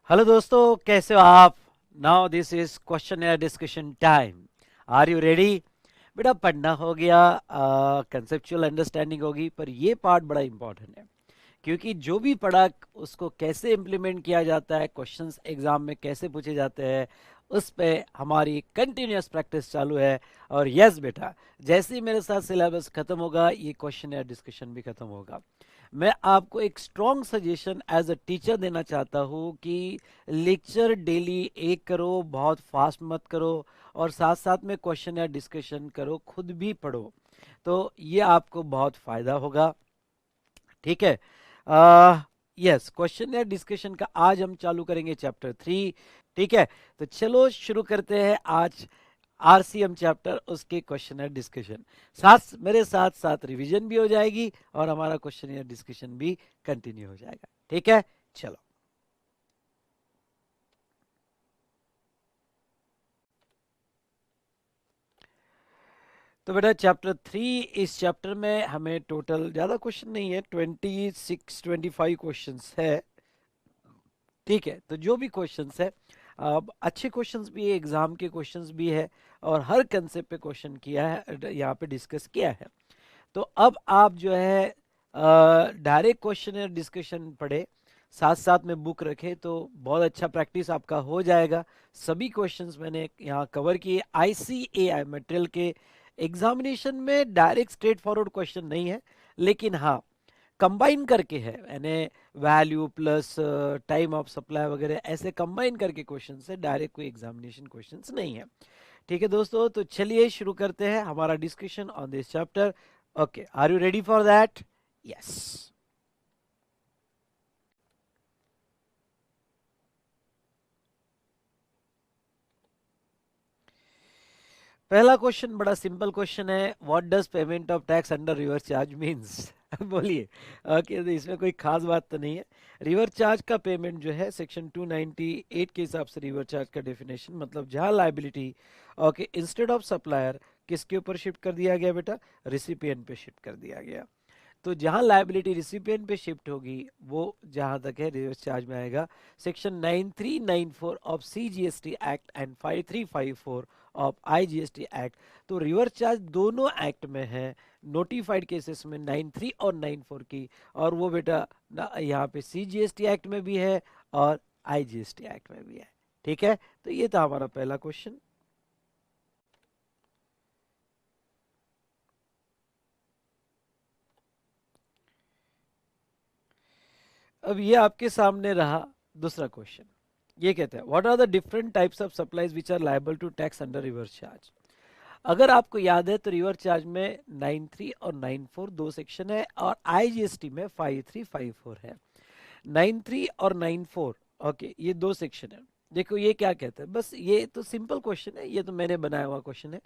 Hello दोस्तों, कैसे हो आप? Now this is question air discussion time. Are you ready? बेटा, पढ़ना हो गया, कंसेप्चुअल अंडरस्टैंडिंग होगी, पर ये पार्ट बड़ा इंपॉर्टेंट है क्योंकि जो भी पढ़ा उसको कैसे इम्प्लीमेंट किया जाता है, क्वेश्चंस एग्जाम में कैसे पूछे जाते हैं, उस पे हमारी कंटिन्यूअस प्रैक्टिस चालू है। और यस बेटा, जैसे ही मेरे साथ सिलेबस खत्म होगा ये क्वेश्चन एयर डिस्कशन भी खत्म होगा। मैं आपको एक strong suggestion as a teacher देना चाहता हूँ कि लेक्चर डेली एक करो, बहुत फास्ट मत करो, और साथ साथ में क्वेश्चन या डिस्कशन करो, खुद भी पढ़ो, तो ये आपको बहुत फायदा होगा। ठीक है। यस, क्वेश्चन या डिस्कशन का आज हम चालू करेंगे चैप्टर 3। ठीक है, तो चलो शुरू करते हैं आज आरसीएम चैप्टर, उसके क्वेश्चन या डिस्कशन। साथ मेरे साथ साथ रिवीजन भी हो जाएगी और हमारा क्वेश्चन या डिस्कशन भी कंटिन्यू हो जाएगा। ठीक है, चलो। तो बेटा, चैप्टर 3, इस चैप्टर में हमें टोटल ज़्यादा क्वेश्चन नहीं है, 26-25 क्वेश्चंस है। ठीक है, तो जो भी क्वेश्चंस है, अब अच्छे क्वेश्चंस भी है, एग्जाम के क्वेश्चंस भी है, और हर कंसेप्ट पे क्वेश्चन किया है, यहाँ पे डिस्कस किया है। तो अब आप जो है डायरेक्ट क्वेश्चन या डिस्कशन पढ़े, साथ साथ में बुक रखे, तो बहुत अच्छा प्रैक्टिस आपका हो जाएगा। सभी क्वेश्चंस मैंने यहाँ कवर किए। आईसीएआई मटेरियल के एग्जामिनेशन में डायरेक्ट स्ट्रेट फॉरवर्ड क्वेश्चन नहीं है, लेकिन हाँ, कंबाइन करके है, यानी value plus time of supply वगैरह ऐसे कंबाइन करके क्वेश्चन है, डायरेक्ट कोई एग्जामिनेशन क्वेश्चंस नहीं है। ठीक है दोस्तों, तो चलिए शुरू करते हैं हमारा discussion on this chapter. Okay, are you ready for that? Yes. पहला क्वेश्चन बड़ा सिंपल क्वेश्चन है, what does payment of tax under reverse charge means? बोलिए। ओके, तो इसमें कोई खास बात तो नहीं है। रिवर्स चार्ज का पेमेंट जो है सेक्शन 298 के हिसाब से रिवर्स चार्ज का डेफिनेशन, मतलब जहां liability okay instead of supplier किसके ऊपर शिफ्ट कर दिया गया बेटा? रिसिपिएंट पे शिफ्ट कर दिया गया। तो जहां लाइबिलिटी रिसिपिएंट पे शिफ्ट होगी, वो जहां तक है रिवर्स चार्ज में आएगा। Section 9394 of CGST act and 5354 of IGST act. तो रिवर्स चार्ज दोनों एक्ट में है, नोटिफाइड केसेस में 93 और 94 की, और वो बेटा यहाँ पे सीजीएसटी एक्ट में भी है और आईजीएसटी एक्ट में भी है। ठीक है, तो ये था हमारा पहला क्वेश्चन। अब ये आपके सामने रहा दूसरा क्वेश्चन। ये कहते हैं, what are the different types of supplies which are liable to tax under reverse charge? अगर आपको याद है तो रिवर्स चार्ज में 93 और 94 दो सेक्शन है, और आईजीएसटी में 5354 है। 93 और 94, ओके, ये दो सेक्शन है। देखो ये क्या कहते हैं, बस ये तो सिंपल क्वेश्चन है, ये तो मैंने बनाया हुआ क्वेश्चन है।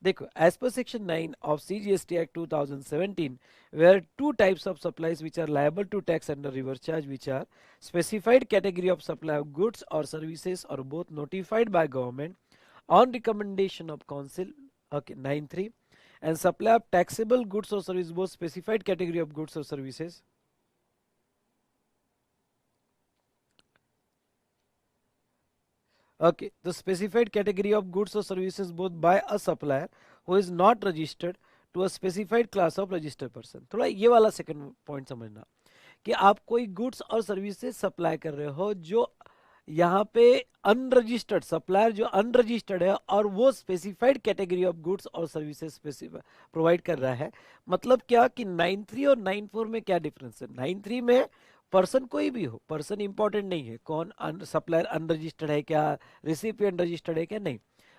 देखो, as per section 9 of CGST act 2017, where two types of supplies which are liable to tax under reverse charge, which are specified category of supply of goods or services or both notified by government on recommendation of council, okay, 93, and supply of taxable goods or services, both specified category of goods or services। Okay, the specified category of goods or services both by a supplier who is not registered to a specified class of registered person। थोड़ा ये वाला second point समझना, कि आप कोई goods और services supply कर रहे हो जो यहाँ पे अनरजिस्टर्ड सप्लायर जो अनरजिस्टर्ड है, और वो स्पेसिफाइड कैटेगरी ऑफ गुड्स और सर्विसेज प्रोवाइड कर रहा है। मतलब क्या कि 93 और 94 में क्या डिफरेंस है? 93 में पर्सन कोई भी हो, पर्सन इंपॉर्टेंट नहीं है, कौन सप्लायर अनरजिस्टर्ड है क्या, रिसिपिएंट रजिस्टर्ड है क्या, नहीं।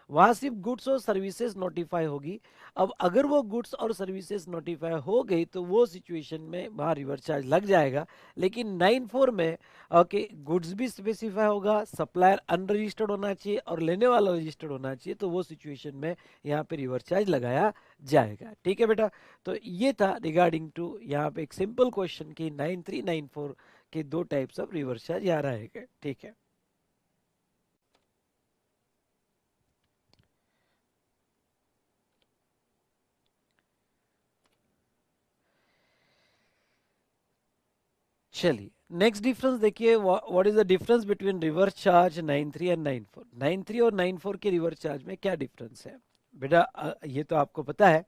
वहां सिर्फ गुड्स और सर्विसेज नोटिफाई होगी। अब अगर वो गुड्स और सर्विसेज नोटिफाई हो गई तो वो सिचुएशन में वहां रिवर्स चार्ज लग जाएगा। लेकिन 94 में ओके, गुड्स भी स्पेसिफाई होगा, सप्लायर अनरजिस्टर्ड होना चाहिए और लेने वाला रजिस्टर्ड होना चाहिए, तो वो सिचुएशन में यहाँ पे रिवर्स चार्ज लगाया जाएगा। ठीक है बेटा, तो ये था रिगार्डिंग टू यहाँ पे एक सिंपल क्वेश्चन की 9394 के दो टाइप्स ऑफ रिवर्स चार्ज यहाँ रहेगा। ठीक है, चलिए नेक्स्ट डिफरेंस देखिए, what is the difference between reverse charge 93 and 94। 93 और 94 के रिवर्स चार्ज में क्या डिफरेंस है बेटा? ये तो आपको पता है।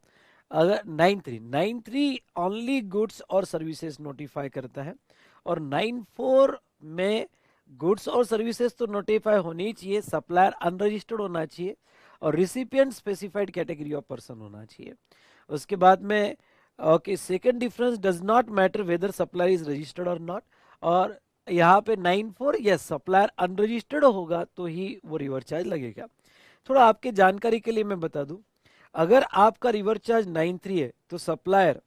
अगर 93 ओनली गुड्स और सर्विसेज नोटिफाई करता है, और 94 में गुड्स और सर्विसेज तो नोटिफाई होनी ही चाहिए, सप्लायर अनरजिस्टर्ड होना चाहिए और recipient specified category of person होना चाहिए। उसके बाद में okay, second difference, does not matter whether supplier is registered और नॉट। और यहाँ पे 94 यस, सप्लायर अनरजिस्टर्ड होगा तो ही वो रिवर्स चार्ज लगेगा। थोड़ा आपके जानकारी के लिए मैं बता दूं, अगर आपका रिवर्स चार्ज 93 है तो सप्लायर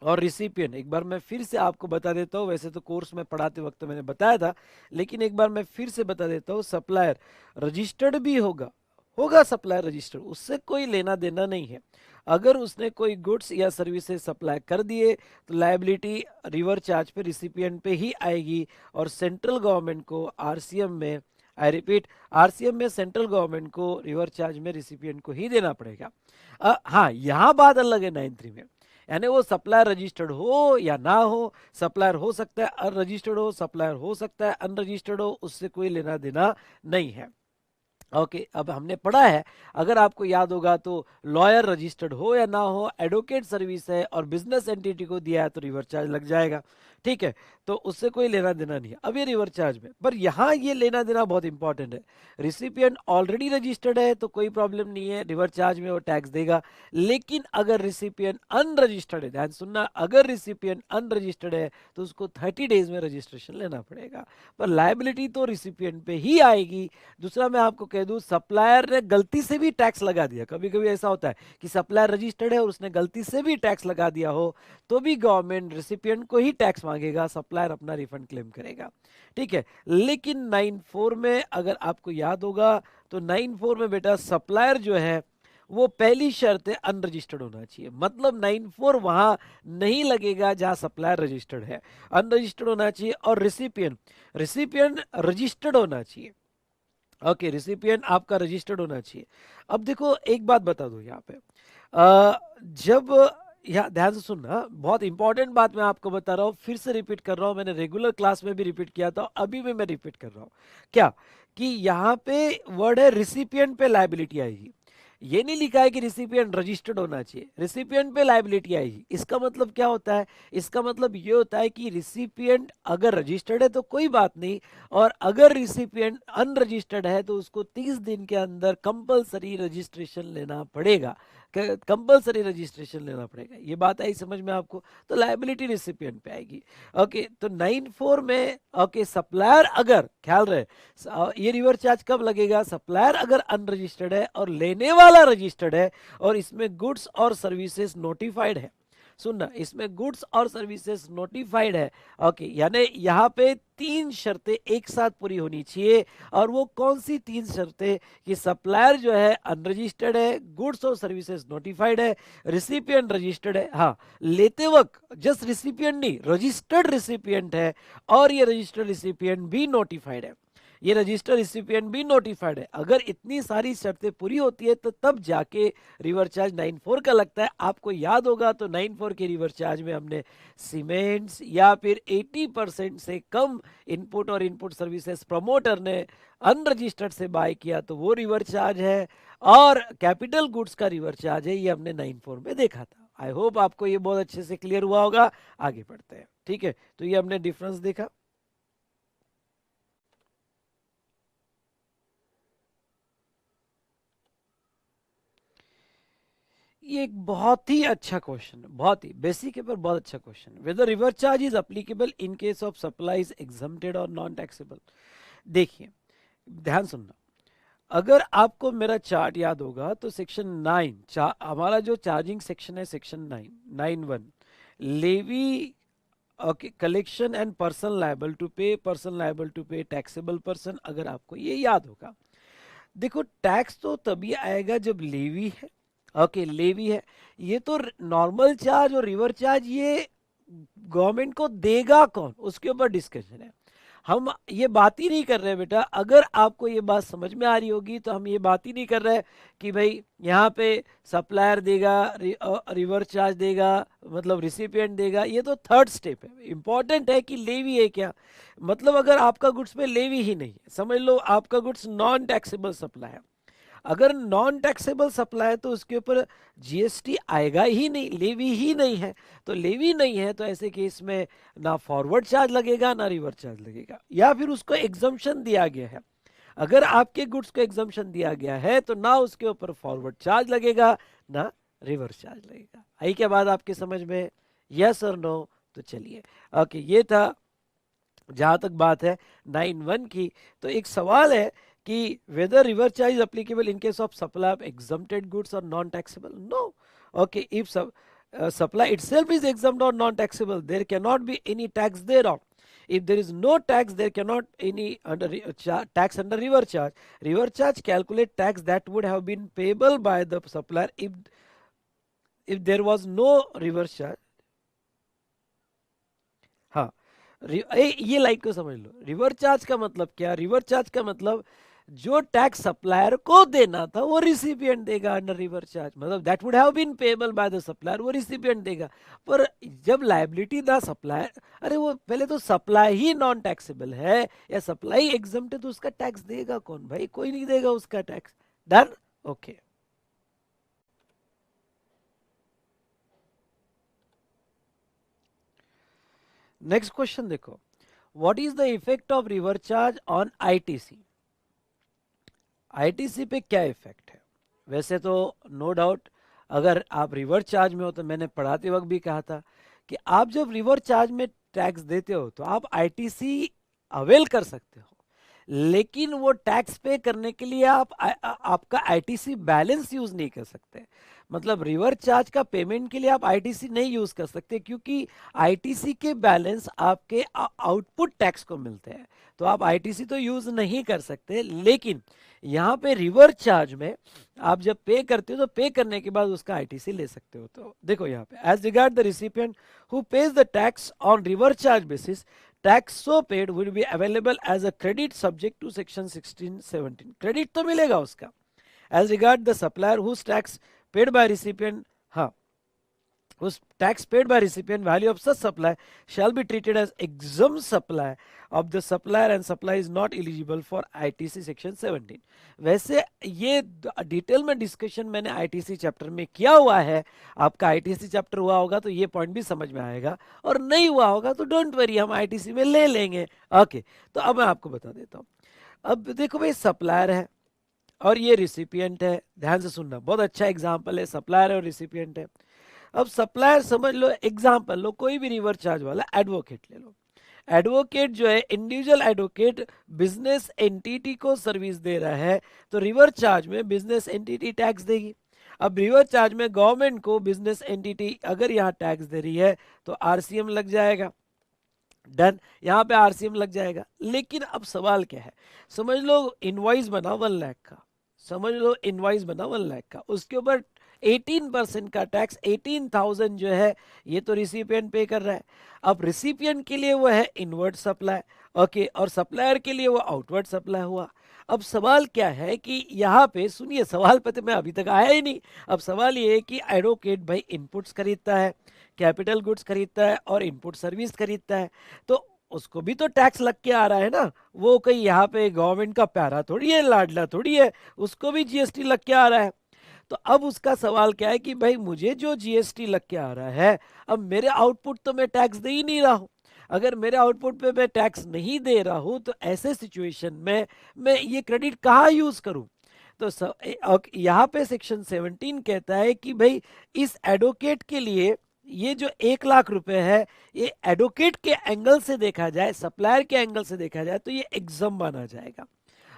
और रिसिपिएंट, एक बार मैं फिर से आपको बता देता हूँ, वैसे तो कोर्स में पढ़ाते वक्त मैंने बताया था, लेकिन एक बार मैं फिर से बता देता हूँ, सप्लायर रजिस्टर्ड भी होगा सप्लायर रजिस्टर्ड, उससे कोई लेना देना नहीं है। अगर उसने कोई गुड्स या सर्विसेज सप्लाई कर दिए तो लायबिलिटी रिवर्स चार्ज पे रिसिपिएंट पे ही आएगी, और सेंट्रल गवर्नमेंट को आरसीएम में, आई रिपीट, आरसीएम में सेंट्रल गवर्नमेंट को रिवर्स चार्ज में रिसिपिएंट को ही देना पड़ेगा। हाँ, यहाँ बात अलग है 93 में, यानी वो सप्लायर रजिस्टर्ड हो या ना हो, सप्लायर हो सकता है अनरजिस्टर्ड हो, सप्लायर हो सकता है अनरजिस्टर्ड हो, उससे कोई लेना देना नहीं है। ओके, अब हमने पढ़ा है, अगर आपको याद होगा तो लॉयर रजिस्टर्ड हो या ना हो, एडवोकेट सर्विस है और बिजनेस एंटिटी को दिया है तो रिवर्स चार्ज लग जाएगा। ठीक है, तो उससे कोई लेना देना नहीं है। अब ये रिवर्स चार्ज में, पर यहाँ ये लेना देना बहुत इंपॉर्टेंट है। रिसिपिएंट ऑलरेडी रजिस्टर्ड है तो कोई प्रॉब्लम नहीं है, रिवर्स चार्ज में वो टैक्स देगा। लेकिन अगर रिसिपिएंट अनरजिस्टर्ड है, ध्यान सुनना, अगर रिसिपिएंट अनरजिस्टर्ड है तो उसको 30 डेज में रजिस्ट्रेशन लेना पड़ेगा, पर लायबिलिटी तो रिसिपिएंट पे ही आएगी। दूसरा मैं आपको कह दूं, सप्लायर ने गलती से भी टैक्स लगा दिया, कभी कभी ऐसा होता है कि सप्लायर रजिस्टर्ड है और उसने गलती से भी टैक्स लगा दिया हो, तो भी गवर्नमेंट रेसिपिएंट को ही टैक्स मांगेगा, सप्लायर अपना रिफंड क्लेम करेगा। ठीक है, लेकिन 94 में अगर आपको याद होगा तो 94 में बेटा सप्लायर जो है वो पहली शर्त है अनरजिस्टर्ड होना चाहिए, मतलब 94 वहां नहीं लगेगा जहां सप्लायर रजिस्टर्ड है, अनरजिस्टर्ड होना चाहिए। और रिसिपिएंट रजिस्टर्ड होना चाहिए। ओके, रिसिपिएंट आपका रजिस्टर्ड होना चाहिए। अब देखो एक बात बता दूं यहाँ पे, जब, यहाँ ध्यान से सुनना, बहुत इंपॉर्टेंट बात मैं आपको बता रहा हूँ, फिर से रिपीट कर रहा हूँ, मैंने रेगुलर क्लास में भी रिपीट किया था, अभी भी मैं रिपीट कर रहा हूँ। क्या कि यहाँ पे वर्ड है रिसिपिएंट पे लायबिलिटी आएगी, ये नहीं लिखा है कि रिसिपिएंट रजिस्टर्ड होना चाहिए, रिसिपिएंट पे लायबिलिटी आएगी। इसका मतलब क्या होता है? इसका मतलब ये होता है कि रिसिपिएंट अगर रजिस्टर्ड है तो कोई बात नहीं, और अगर रिसिपिएंट अनरजिस्टर्ड है तो उसको 30 दिन के अंदर कंपलसरी रजिस्ट्रेशन लेना पड़ेगा, कंपलसरी रजिस्ट्रेशन लेना पड़ेगा। ये बात आई समझ में आपको? तो लायबिलिटी रिसिपिएंट पे आएगी। ओके, तो 94 में ओके, सप्लायर अगर, ख्याल रहे, ये रिवर्स चार्ज कब लगेगा? सप्लायर अगर अनरजिस्टर्ड है और लेने वाला रजिस्टर्ड है और इसमें गुड्स और सर्विसेज नोटिफाइड है। सुनना, इसमें गुड्स और सर्विसेज नोटिफाइड है। ओके, यानी यहाँ पे 3 शर्तें एक साथ पूरी होनी चाहिए। और वो कौन सी 3 शर्तें? कि सप्लायर जो है अनरजिस्टर्ड है, गुड्स और सर्विसेज नोटिफाइड है, रिसिपिएंट रजिस्टर्ड है, हाँ लेते वक्त जस्ट रिसिपिएंट नहीं, रजिस्टर्ड रिसिपिएंट है, और ये रजिस्टर्ड रिसिपिएंट भी नोटिफाइड है, ये रजिस्टर रिसिपिएंट भी नोटिफाइड है। अगर इतनी सारी शर्तें पूरी होती है तो तब जाके रिवर्स चार्ज 94 का लगता है। आपको याद होगा तो 94 के रिवर्स चार्ज में हमने सीमेंट्स या फिर 80% से कम इनपुट और इनपुट सर्विसेज प्रमोटर ने अनरजिस्टर्ड से बाय किया तो वो रिवर्स चार्ज है, और कैपिटल गुड्स का रिवर्स चार्ज है, ये हमने 94 में देखा था। आई होप आपको ये बहुत अच्छे से क्लियर हुआ होगा। आगे बढ़ते हैं। ठीक है, तो ये हमने डिफरेंस देखा। ये एक बहुत ही अच्छा क्वेश्चन है, बहुत ही बेसिक है पर बहुत अच्छा क्वेश्चन है। Whether reverse charge is applicable in case of supplies exempted और नॉन टैक्सेबल। देखिए, ध्यान सुनना, अगर आपको मेरा चार्ट याद होगा तो सेक्शन 9, हमारा जो चार्जिंग सेक्शन है, section 9(1) levy, okay, collection and person liable to pay, person liable to pay taxable person, अगर आपको ये याद होगा। देखो, टैक्स तो तभी आएगा जब लेवी है, ओके लेवी है, ये तो नॉर्मल चार्ज और रिवर्स चार्ज ये गवर्नमेंट को देगा कौन, उसके ऊपर डिस्कशन है। हम ये बात ही नहीं कर रहे बेटा, अगर आपको ये बात समझ में आ रही होगी तो हम ये बात ही नहीं कर रहे कि भाई यहाँ पे सप्लायर देगा, रिवर्स चार्ज देगा, मतलब रिसिपिएंट देगा। ये तो थर्ड स्टेप है। इंपॉर्टेंट है कि लेवी है क्या, मतलब अगर आपका गुड्स पे लेवी ही नहीं है, समझ लो आपका गुड्स नॉन टैक्सेबल सप्लाई है। अगर नॉन टैक्सेबल सप्लाई है तो उसके ऊपर जीएसटी आएगा ही नहीं, लेवी ही नहीं है। तो लेवी नहीं है तो ऐसे केस में ना फॉरवर्ड चार्ज लगेगा ना रिवर्स चार्ज लगेगा, या फिर उसको एग्जम्पशन दिया गया है। अगर आपके गुड्स को एग्जम्पशन दिया गया है तो ना उसके ऊपर फॉरवर्ड चार्ज लगेगा ना रिवर्स चार्ज लगेगा। आई क्या बात आपके समझ में, यस और नो? तो चलिए ओके, ये था जहां तक बात है 9(1) की। तो एक सवाल है कि whether reverse charge is applicable in case of supply of exempted goods और non taxable. No. Okay, if supply itself is exempt or non-taxable, there cannot be any tax thereon. If there is no tax, there cannot any tax under reverse charge. Reverse charge calculate tax that would have been payable by the supplier if there was no reverse charge. हाँ, ये line को समझ लो। Reverse charge का मतलब क्या? Reverse charge का मतलब जो टैक्स सप्लायर को देना था वो रिसिपिएंट देगा अंडर रिवर्स चार्ज, मतलब that would have been payable by the supplier, वो रिसिपिएंट देगा। पर जब लायबिलिटी द सप्लायर, अरे वो पहले तो सप्लाई ही नॉन टैक्सेबल है या सप्लाई एग्जम्प्ट है, तो उसका टैक्स देगा कौन भाई? कोई नहीं देगा उसका tax. Done? Okay. Next question देखो, what is the effect of reverse charge on ITC? ITC पे क्या इफेक्ट है? वैसे तो नो डाउट अगर आप रिवर्स चार्ज में हो, तो मैंने पढ़ाते वक्त भी कहा था कि आप जब रिवर्स चार्ज में टैक्स देते हो तो आप आईटीसी अवेल कर सकते हो, लेकिन वो टैक्स पे करने के लिए आपका आईटीसी बैलेंस यूज नहीं कर सकते। मतलब रिवर्स चार्ज का पेमेंट के लिए आप आईटीसी नहीं यूज कर सकते, क्योंकि आईटीसी के बैलेंस आपके आउटपुट टैक्स को मिलते हैं, तो आप आईटीसी तो यूज नहीं कर सकते। लेकिन यहाँ पे रिवर्स चार्ज में आप जब पे करते हो तो पे करने के बाद उसका आईटीसी ले सकते हो। तो देखो यहाँ पे, as regard the recipient who pays the tax on reverse charge basis, tax so paid will be available as a credit subject to section 16-17। Credit तो मिलेगा उसका। As regard the supplier whose tax paid by recipient, हाँ, whose tax paid by recipient value of such supply shall be treated as exempt supply of the supplier and supply is not eligible for ITC section 17। वैसे ये detail में discussion मैंने ITC chapter में किया हुआ है। आपका ITC चैप्टर हुआ होगा तो ये पॉइंट भी समझ में आएगा, और नहीं हुआ होगा तो डोंट वरी, हम ITC में ले लेंगे। ओके, तो अब मैं आपको बता देता हूँ। अब देखो भाई, सप्लायर है और ये रिसिपिएंट है। ध्यान से सुनना, बहुत अच्छा एग्जाम्पल है, सप्लायर है और रिसिपिएंट है। अब सप्लायर समझ लो, एग्जाम्पल लो, कोई भी रिवर्स चार्ज वाला एडवोकेट ले लो। एडवोकेट जो है, इंडिविजुअल एडवोकेट बिजनेस एंटिटी को सर्विस दे रहा है, तो रिवर्स चार्ज में बिजनेस एंटिटी टैक्स देगी। अब रिवर्स चार्ज में गवर्नमेंट को बिजनेस एंटिटी अगर यहाँ टैक्स दे रही है तो आरसीएम लग जाएगा। डन, यहाँ पे आरसीएम लग जाएगा। लेकिन अब सवाल क्या है, समझ लो इनवॉइस बना 1 लाख का, समझ लो इनवॉइस बना 1 लाख का, उसके ऊपर 18% का टैक्स 18,000 जो है ये तो रिसिपिएंट पे कर रहा है। अब रिसिपिएंट के लिए वो है इनवर्ड सप्लाई, ओके, और सप्लायर के लिए वो आउटवर्ड सप्लाई हुआ। अब सवाल क्या है कि यहाँ पे सुनिए, सवाल पे तो मैं अभी तक आया ही नहीं। अब सवाल ये है कि एडवोकेट भाई इनपुट्स खरीदता है, कैपिटल गुड्स खरीदता है और इनपुट सर्विस खरीदता है, तो उसको भी तो टैक्स लग के आ रहा है ना। वो कहीं यहाँ पे गवर्नमेंट का प्यारा थोड़ी है, लाडला थोड़ी है, उसको भी जीएसटी लग के आ रहा है। तो अब उसका सवाल क्या है कि भाई मुझे जो जीएसटी लग के आ रहा है, अब मेरे आउटपुट तो मैं टैक्स दे ही नहीं रहा हूं। अगर मेरे आउटपुट पे मैं टैक्स नहीं दे रहा हूं तो ऐसे सिचुएशन में मैं ये क्रेडिट कहाँ यूज करूं? तो यहाँ पे सेक्शन 17 कहता है कि भाई इस एडवोकेट के लिए ये जो 1 लाख रुपए है, ये एडवोकेट के एंगल से देखा जाए, सप्लायर के एंगल से देखा जाए तो ये एग्जाम माना जाएगा।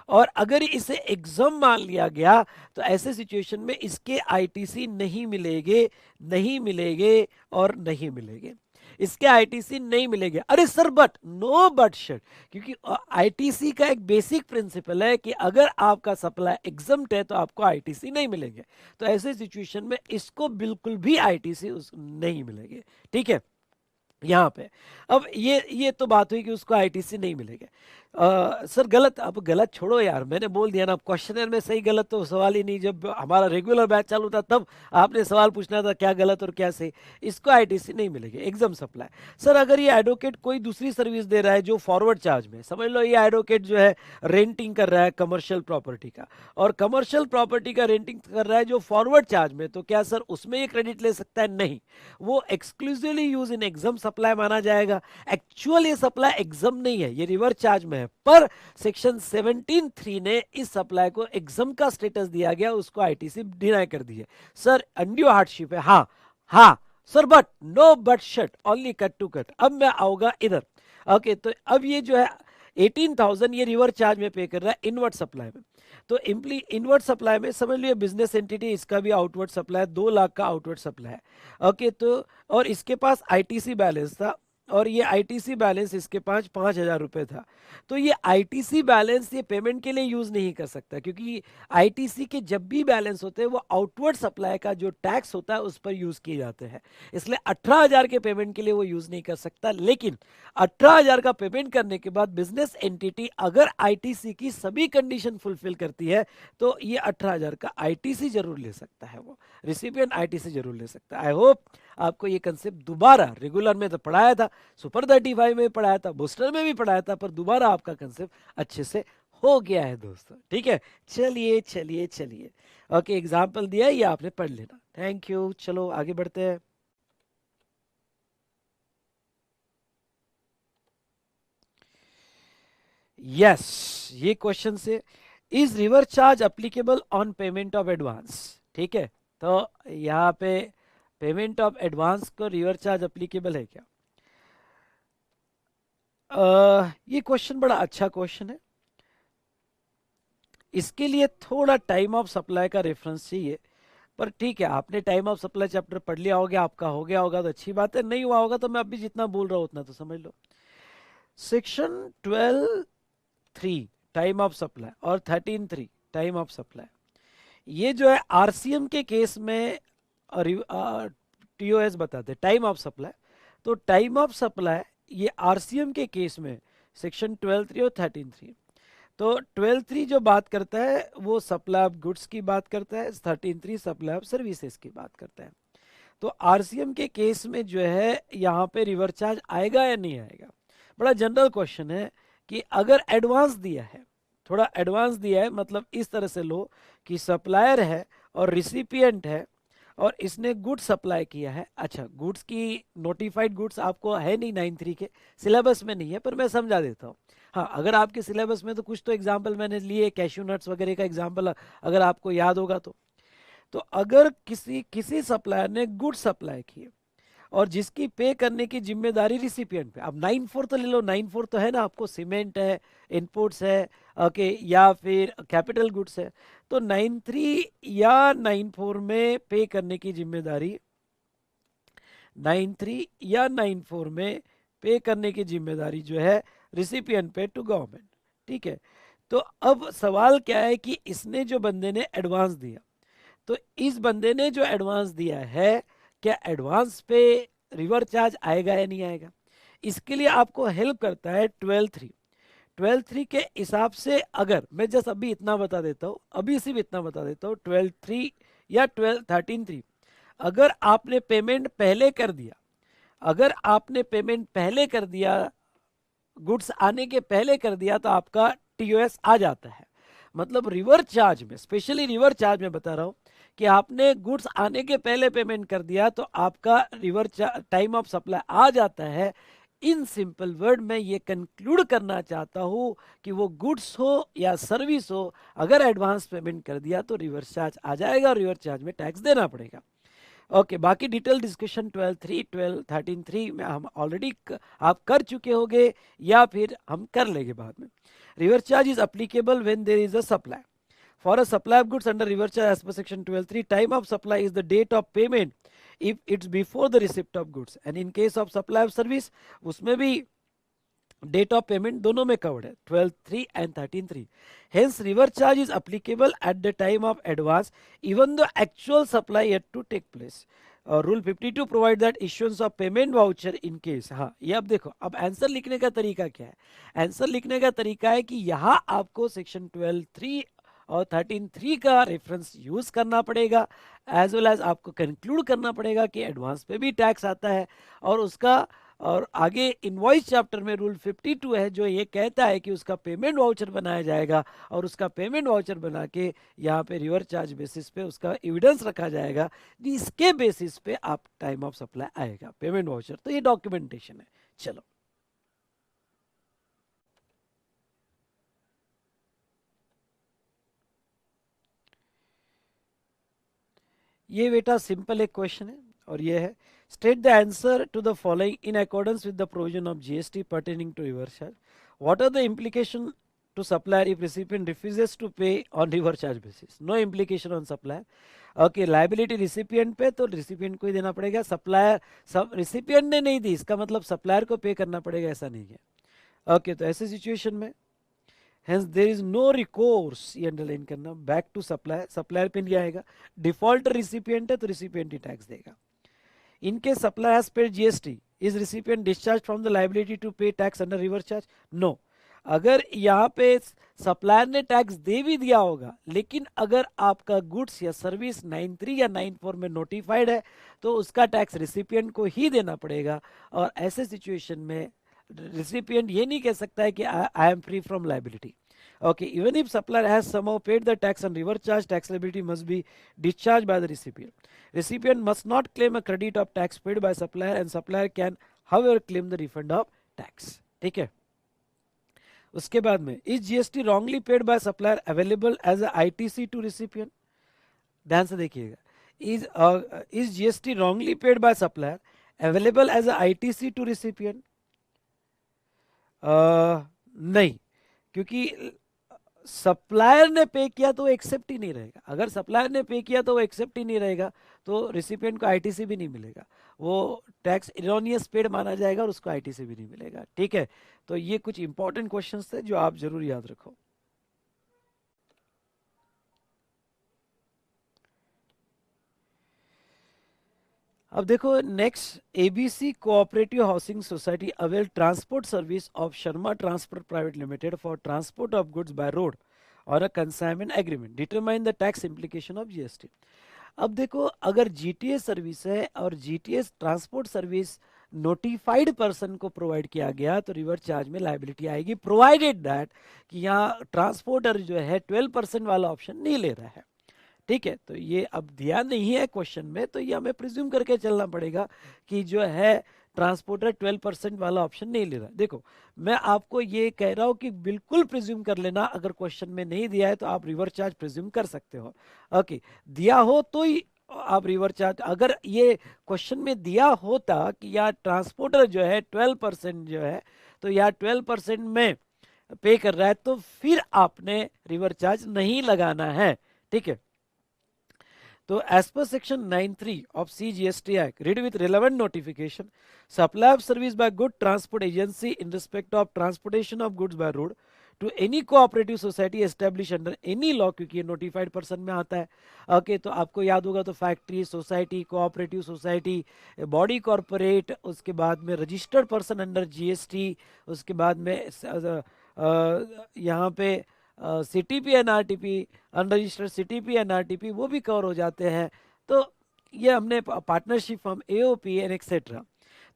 और अगर इसे एग्जाम मान लिया गया तो ऐसे सिचुएशन में इसके आईटीसी नहीं मिलेंगे, नहीं मिलेंगे और नहीं मिलेंगे, इसके आईटीसी नहीं मिलेंगे। अरे sir, but no but shut, क्योंकि आईटीसी का एक बेसिक प्रिंसिपल है कि अगर आपका सप्लाई एग्जम्प्ट है तो आपको आईटीसी नहीं मिलेंगे। तो ऐसे सिचुएशन में इसको बिल्कुल भी आईटीसी नहीं मिलेंगे। ठीक है, यहाँ पे अब ये तो बात हुई कि उसको आईटीसी नहीं मिलेगा। सर गलत, अब गलत छोड़ो यार, मैंने बोल दिया ना, अब क्वेश्चनर में सही गलत तो सवाल ही नहीं। जब हमारा रेगुलर बैच चालू था तब आपने सवाल पूछना था क्या गलत और क्या सही। इसको आईटीसी नहीं मिलेगी, एग्जाम सप्लाई। सर अगर ये एडवोकेट कोई दूसरी सर्विस दे रहा है जो फॉरवर्ड चार्ज में, समझ लो ये एडवोकेट जो है रेंटिंग कर रहा है कमर्शियल प्रॉपर्टी का, और कमर्शियल प्रॉपर्टी का रेंटिंग कर रहा है जो फॉरवर्ड चार्ज में, तो क्या सर उसमें ये क्रेडिट ले सकता है? नहीं, वो exclusively use in exempt supply माना जाएगा। एक्चुअल ये सप्लाई एग्जाम नहीं है, ये रिवर्स चार्ज में है, पर सेक्शन 17(3) ने इस सप्लाई को एग्जाम का स्टेटस दिया गया, उसको आईटीसी डिनाई कर दी है। सर अनड्यू हार्डशिप है, हाँ हाँ sir, but no but shut only cut to cut. अब मैं आऊंगा इधर। ओके, तो अब ये जो है 18,000 ये रिवर्स चार्ज में पे कर रहा है इनवर्ट सप्लाई में। तो इनवर्ट सप्लाई में समझ लिया बिजनेस एंटिटी, इसका भी आउटवर्ड सप्लाई 2 लाख का आउटवर्ड सप्लाई है। ओके, तो और इसके पास आईटीसी बैलेंस था, और ये आईटीसी बैलेंस इसके पास 5,000 रुपये था। तो ये आईटीसी बैलेंस ये पेमेंट के लिए यूज नहीं कर सकता, क्योंकि आईटीसी के जब भी बैलेंस होते हैं वो आउटवर्ड सप्लाई का जो टैक्स होता है उस पर यूज किए जाते हैं, इसलिए 18,000 के पेमेंट के लिए वो यूज नहीं कर सकता। लेकिन 18,000 का पेमेंट करने के बाद बिजनेस एंटिटी अगर आईटीसी की सभी कंडीशन फुलफिल करती है तो ये 18,000 का आईटीसी जरूर ले सकता है, वो रिसिपिएंट आईटीसी जरूर ले सकता है। आई होप आपको ये कंसेप्ट दोबारा, रेगुलर में तो पढ़ाया था, सुपर 35 में पढ़ाया था, बूस्टर में भी पढ़ाया था, पर दोबारा आपका कंसेप्ट अच्छे से हो गया है दोस्तों। ठीक है, चलिए चलिए चलिए, ओके, एग्जाम्पल दिया है, ये आपने पढ़ लेना। थैंक यू, चलो आगे बढ़ते हैं। यस, ये क्वेश्चन से, is reverse charge applicable on payment of advance? ठीक है, तो यहाँ पे पेमेंट ऑफ एडवांस को रिवर चार्ज अप्लीकेबल है क्या? ये क्वेश्चन बड़ा अच्छा क्वेश्चन है। इसके लिए थोड़ा टाइम ऑफ सप्लाई का रेफरेंस चाहिए, पर ठीक है, आपने टाइम ऑफ सप्लाई चैप्टर पढ़ लिया होगा, आपका हो गया होगा तो अच्छी बात है, नहीं हुआ होगा तो मैं अभी जितना बोल रहा हूँ उतना तो समझ लो। सेक्शन 12(3) टाइम ऑफ सप्लाई और 13(3) टाइम ऑफ सप्लाई, ये जो है आरसीएम के केस में टीओएस बताते हैं टाइम ऑफ सप्लाई। तो टाइम ऑफ सप्लाई ये आरसीएम के केस में सेक्शन 12(3) और 13(3), तो 12(3) जो बात करता है वो सप्लाई ऑफ गुड्स की बात करता है, 13(3) सप्लाई ऑफ सर्विसेज की बात करता है। तो आरसीएम के केस में जो है यहाँ पे रिवर चार्ज आएगा या नहीं आएगा? बड़ा जनरल क्वेश्चन है कि अगर एडवांस दिया है, थोड़ा एडवांस दिया है, मतलब इस तरह से लो कि सप्लायर है और रिसिपिएंट है और इसने गुड्स सप्लाई किया है। अच्छा, गुड्स की नोटिफाइड गुड्स आपको है नहीं 9(3) के सिलेबस में नहीं है, पर मैं समझा देता हूँ। हाँ, अगर आपके सिलेबस में तो कुछ तो एग्जाम्पल मैंने लिए, कैश्यू नट्स वगैरह का एग्जाम्पल अगर आपको याद होगा तो अगर किसी सप्लायर ने गुड्स सप्लाई किए और जिसकी पे करने की जिम्मेदारी रिसिपिएंट पे, अब 9(4) तो ले लो, 9(4) तो है ना आपको, सीमेंट है, इनपुट्स है, ओके, या फिर कैपिटल गुड्स है, तो 9(3) या 9(4) में पे करने की जिम्मेदारी, 9(3) या 9(4) में पे करने की जिम्मेदारी जो है रिसिपिएंट पे टू गवर्नमेंट। ठीक है, तो अब सवाल क्या है कि इसने जो बंदे ने एडवांस दिया, तो इस बंदे ने जो एडवांस दिया है, क्या एडवांस पे रिवर चार्ज आएगा या नहीं आएगा? इसके लिए आपको हेल्प करता है 12(3). 12(3) के हिसाब से अगर मैं जस्ट अभी इतना बता देता हूँ, अभी सिर्फ इतना बता देता हूँ, 12(3) या 13(3) अगर आपने पेमेंट पहले कर दिया, अगर आपने पेमेंट पहले कर दिया, गुड्स आने के पहले कर दिया, तो आपका टीओएस आ जाता है। मतलब रिवर चार्ज में, स्पेशली रिवर चार्ज में बता रहा हूं कि आपने गुड्स आने के पहले पेमेंट कर दिया तो आपका रिवर टाइम ऑफ सप्लाई आ जाता है। इन सिंपल वर्ड में ये कंक्लूड करना चाहता हूं कि वो गुड्स हो या सर्विस हो, अगर एडवांस पेमेंट कर दिया तो रिवर्स चार्ज आ जाएगा और रिवर्स चार्ज में टैक्स देना पड़ेगा। ओके, बाकी डिटेल डिस्कशन 12(3), 13(3) में हम ऑलरेडी आप कर चुके होंगे या फिर हम कर लेंगे बाद में। Reverse charge is applicable when there is a supply. For a supply of goods under reverse charge as per section 12(3), time of supply is the date of payment if it's before the receipt of goods, and in case of supply of service उसमें भी date of payment दोनों में covered है, 12(3) and 13(3). Hence reverse charge is applicable at the time of advance even though actual supply yet to take place. और rule 52 provide that issuance of payment voucher in case, हाँ ये अब देखो, अब answer लिखने का तरीका क्या है? आंसर लिखने का तरीका है कि यहाँ आपको सेक्शन 12(3) और 13(3) का रेफरेंस यूज करना पड़ेगा, एज वेल एज आपको कंक्लूड करना पड़ेगा कि एडवांस पे भी टैक्स आता है, और उसका और आगे इनवॉइस चैप्टर में रूल 52 है जो ये कहता है कि उसका पेमेंट वाउचर बनाया जाएगा, और उसका पेमेंट वाउचर बना के यहाँ पे रिवर चार्ज बेसिस पे उसका एविडेंस रखा जाएगा, जिसके बेसिस पे आप टाइम ऑफ सप्लाई आएगा पेमेंट वाउचर। तो ये डॉक्यूमेंटेशन है। चलो ये बेटा सिंपल एक क्वेश्चन है, और ये है state the answer to the following in accordance with the provision of GST pertaining to reverse charge. What are the implication to supplier if recipient refuses to pay on river charge basis? No implication on supplier. Okay liability recipient पे, तो recipient को ही देना पड़ेगा, supplier सब recipient ने नहीं दी इसका मतलब सप्लायर को पे करना पड़ेगा, ऐसा नहीं है। ओके तो ऐसे सिचुएशन में hence there is no recourse, ये अंडरलाइन करना, बैक टू सप्लायर, सप्लायर पे नहीं आएगा, डिफॉल्ट रिसिपिएंट है तो रिसिपिएंट ही टैक्स देगा। In case supplier has paid GST, is recipient discharged from the liability to pay tax under reverse charge? No. अगर यहाँ पे सप्लायर ने टैक्स दे भी दिया होगा, लेकिन अगर आपका गुड्स या सर्विस 93 या 94 में नोटिफाइड है तो उसका टैक्स रिसिपिएंट को ही देना पड़ेगा, और ऐसे सिचुएशन में रिसिपिएंट ये नहीं कह सकता है कि I am free from liability. Okay, even if supplier has somehow paid the tax on reverse charge, tax liability must be discharged by the recipient. Recipient must not claim a credit of tax paid by supplier, and supplier can however claim the refund of tax. ठीक है। उसके बाद में is GST wrongly paid by supplier available as a ITC to recipient? ध्यान से देखिएगा, is GST wrongly paid by supplier available as a ITC to recipient? नहीं, क्योंकि सप्लायर ने पे किया तो वो एक्सेप्ट ही नहीं रहेगा। अगर सप्लायर ने पे किया तो वो एक्सेप्ट ही नहीं रहेगा तो रिसिपिएंट को आईटीसी भी नहीं मिलेगा, वो टैक्स इरोनियस पेड माना जाएगा और उसको आईटीसी भी नहीं मिलेगा। ठीक है, तो ये कुछ इंपॉर्टेंट क्वेश्चंस थे जो आप जरूर याद रखो। अब देखो next, ABC cooperative housing society avail transport service of Sharma transport private limited for transport of goods by road और a consignment agreement, determine the tax implication of GST. अब देखो अगर जीटीएस सर्विस है और GTS transport service notified person को provide किया गया तो रिवर्स चार्ज में लाइबिलिटी आएगी, प्रोवाइडेड दैट कि यहाँ ट्रांसपोर्टर जो है 12% वाला ऑप्शन नहीं ले रहा है। ठीक है, तो ये अब दिया नहीं है क्वेश्चन में, तो ये हमें प्रिज्यूम करके चलना पड़ेगा कि जो है ट्रांसपोर्टर 12% वाला ऑप्शन नहीं ले रहा। देखो मैं आपको ये कह रहा हूँ कि बिल्कुल प्रिज्यूम कर लेना, अगर क्वेश्चन में नहीं दिया है तो आप रिवर्स चार्ज प्रिज्यूम कर सकते हो। ओके, दिया हो तो ही आप रिवर्स चार्ज, अगर ये क्वेश्चन में दिया होता कि यार ट्रांसपोर्टर जो है 12% जो है, तो यार 12% में पे कर रहा है तो फिर आपने रिवर्स चार्ज नहीं लगाना है। ठीक है, तो as per section 9(3) of CGST Act, read with relevant notification, supply of service by good transport agency in respect of transportation of goods by road to any cooperative society established under any law, क्योंकि ये notified person में आता है। Okay, तो आपको याद होगा तो factory, society, cooperative society, body corporate, उसके बाद में रजिस्टर्ड पर्सन अंडर जीएसटी, उसके बाद में यहाँ पे CTP NRTP, unregistered CTP NRTP, वो भी कवर हो जाते हैं। तो ये हमने partnership form AOP and etcetera.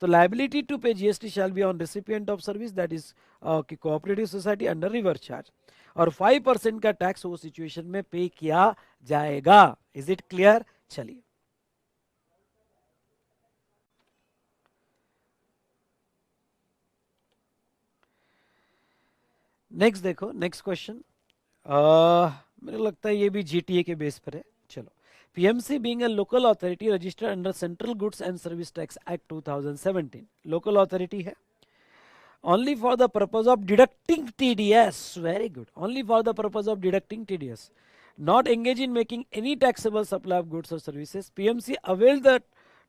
तो liability to pay GST shall be on recipient of service that is cooperative society under reverse charge, और 5% का टैक्स वो सिचुएशन में पे किया जाएगा। Is it clear? चलिए नेक्स्ट देखो, नेक्स्ट क्वेश्चन मेरे लगता है ये भी जीटीए के बेस पर है। चलो, PMC being a local authority registered under central goods and service tax act 2017, local authority है only for the purpose of deducting TDS, very good, only for the purpose of deducting TDS, not engage in making any taxable supply of goods or services. PMC avail the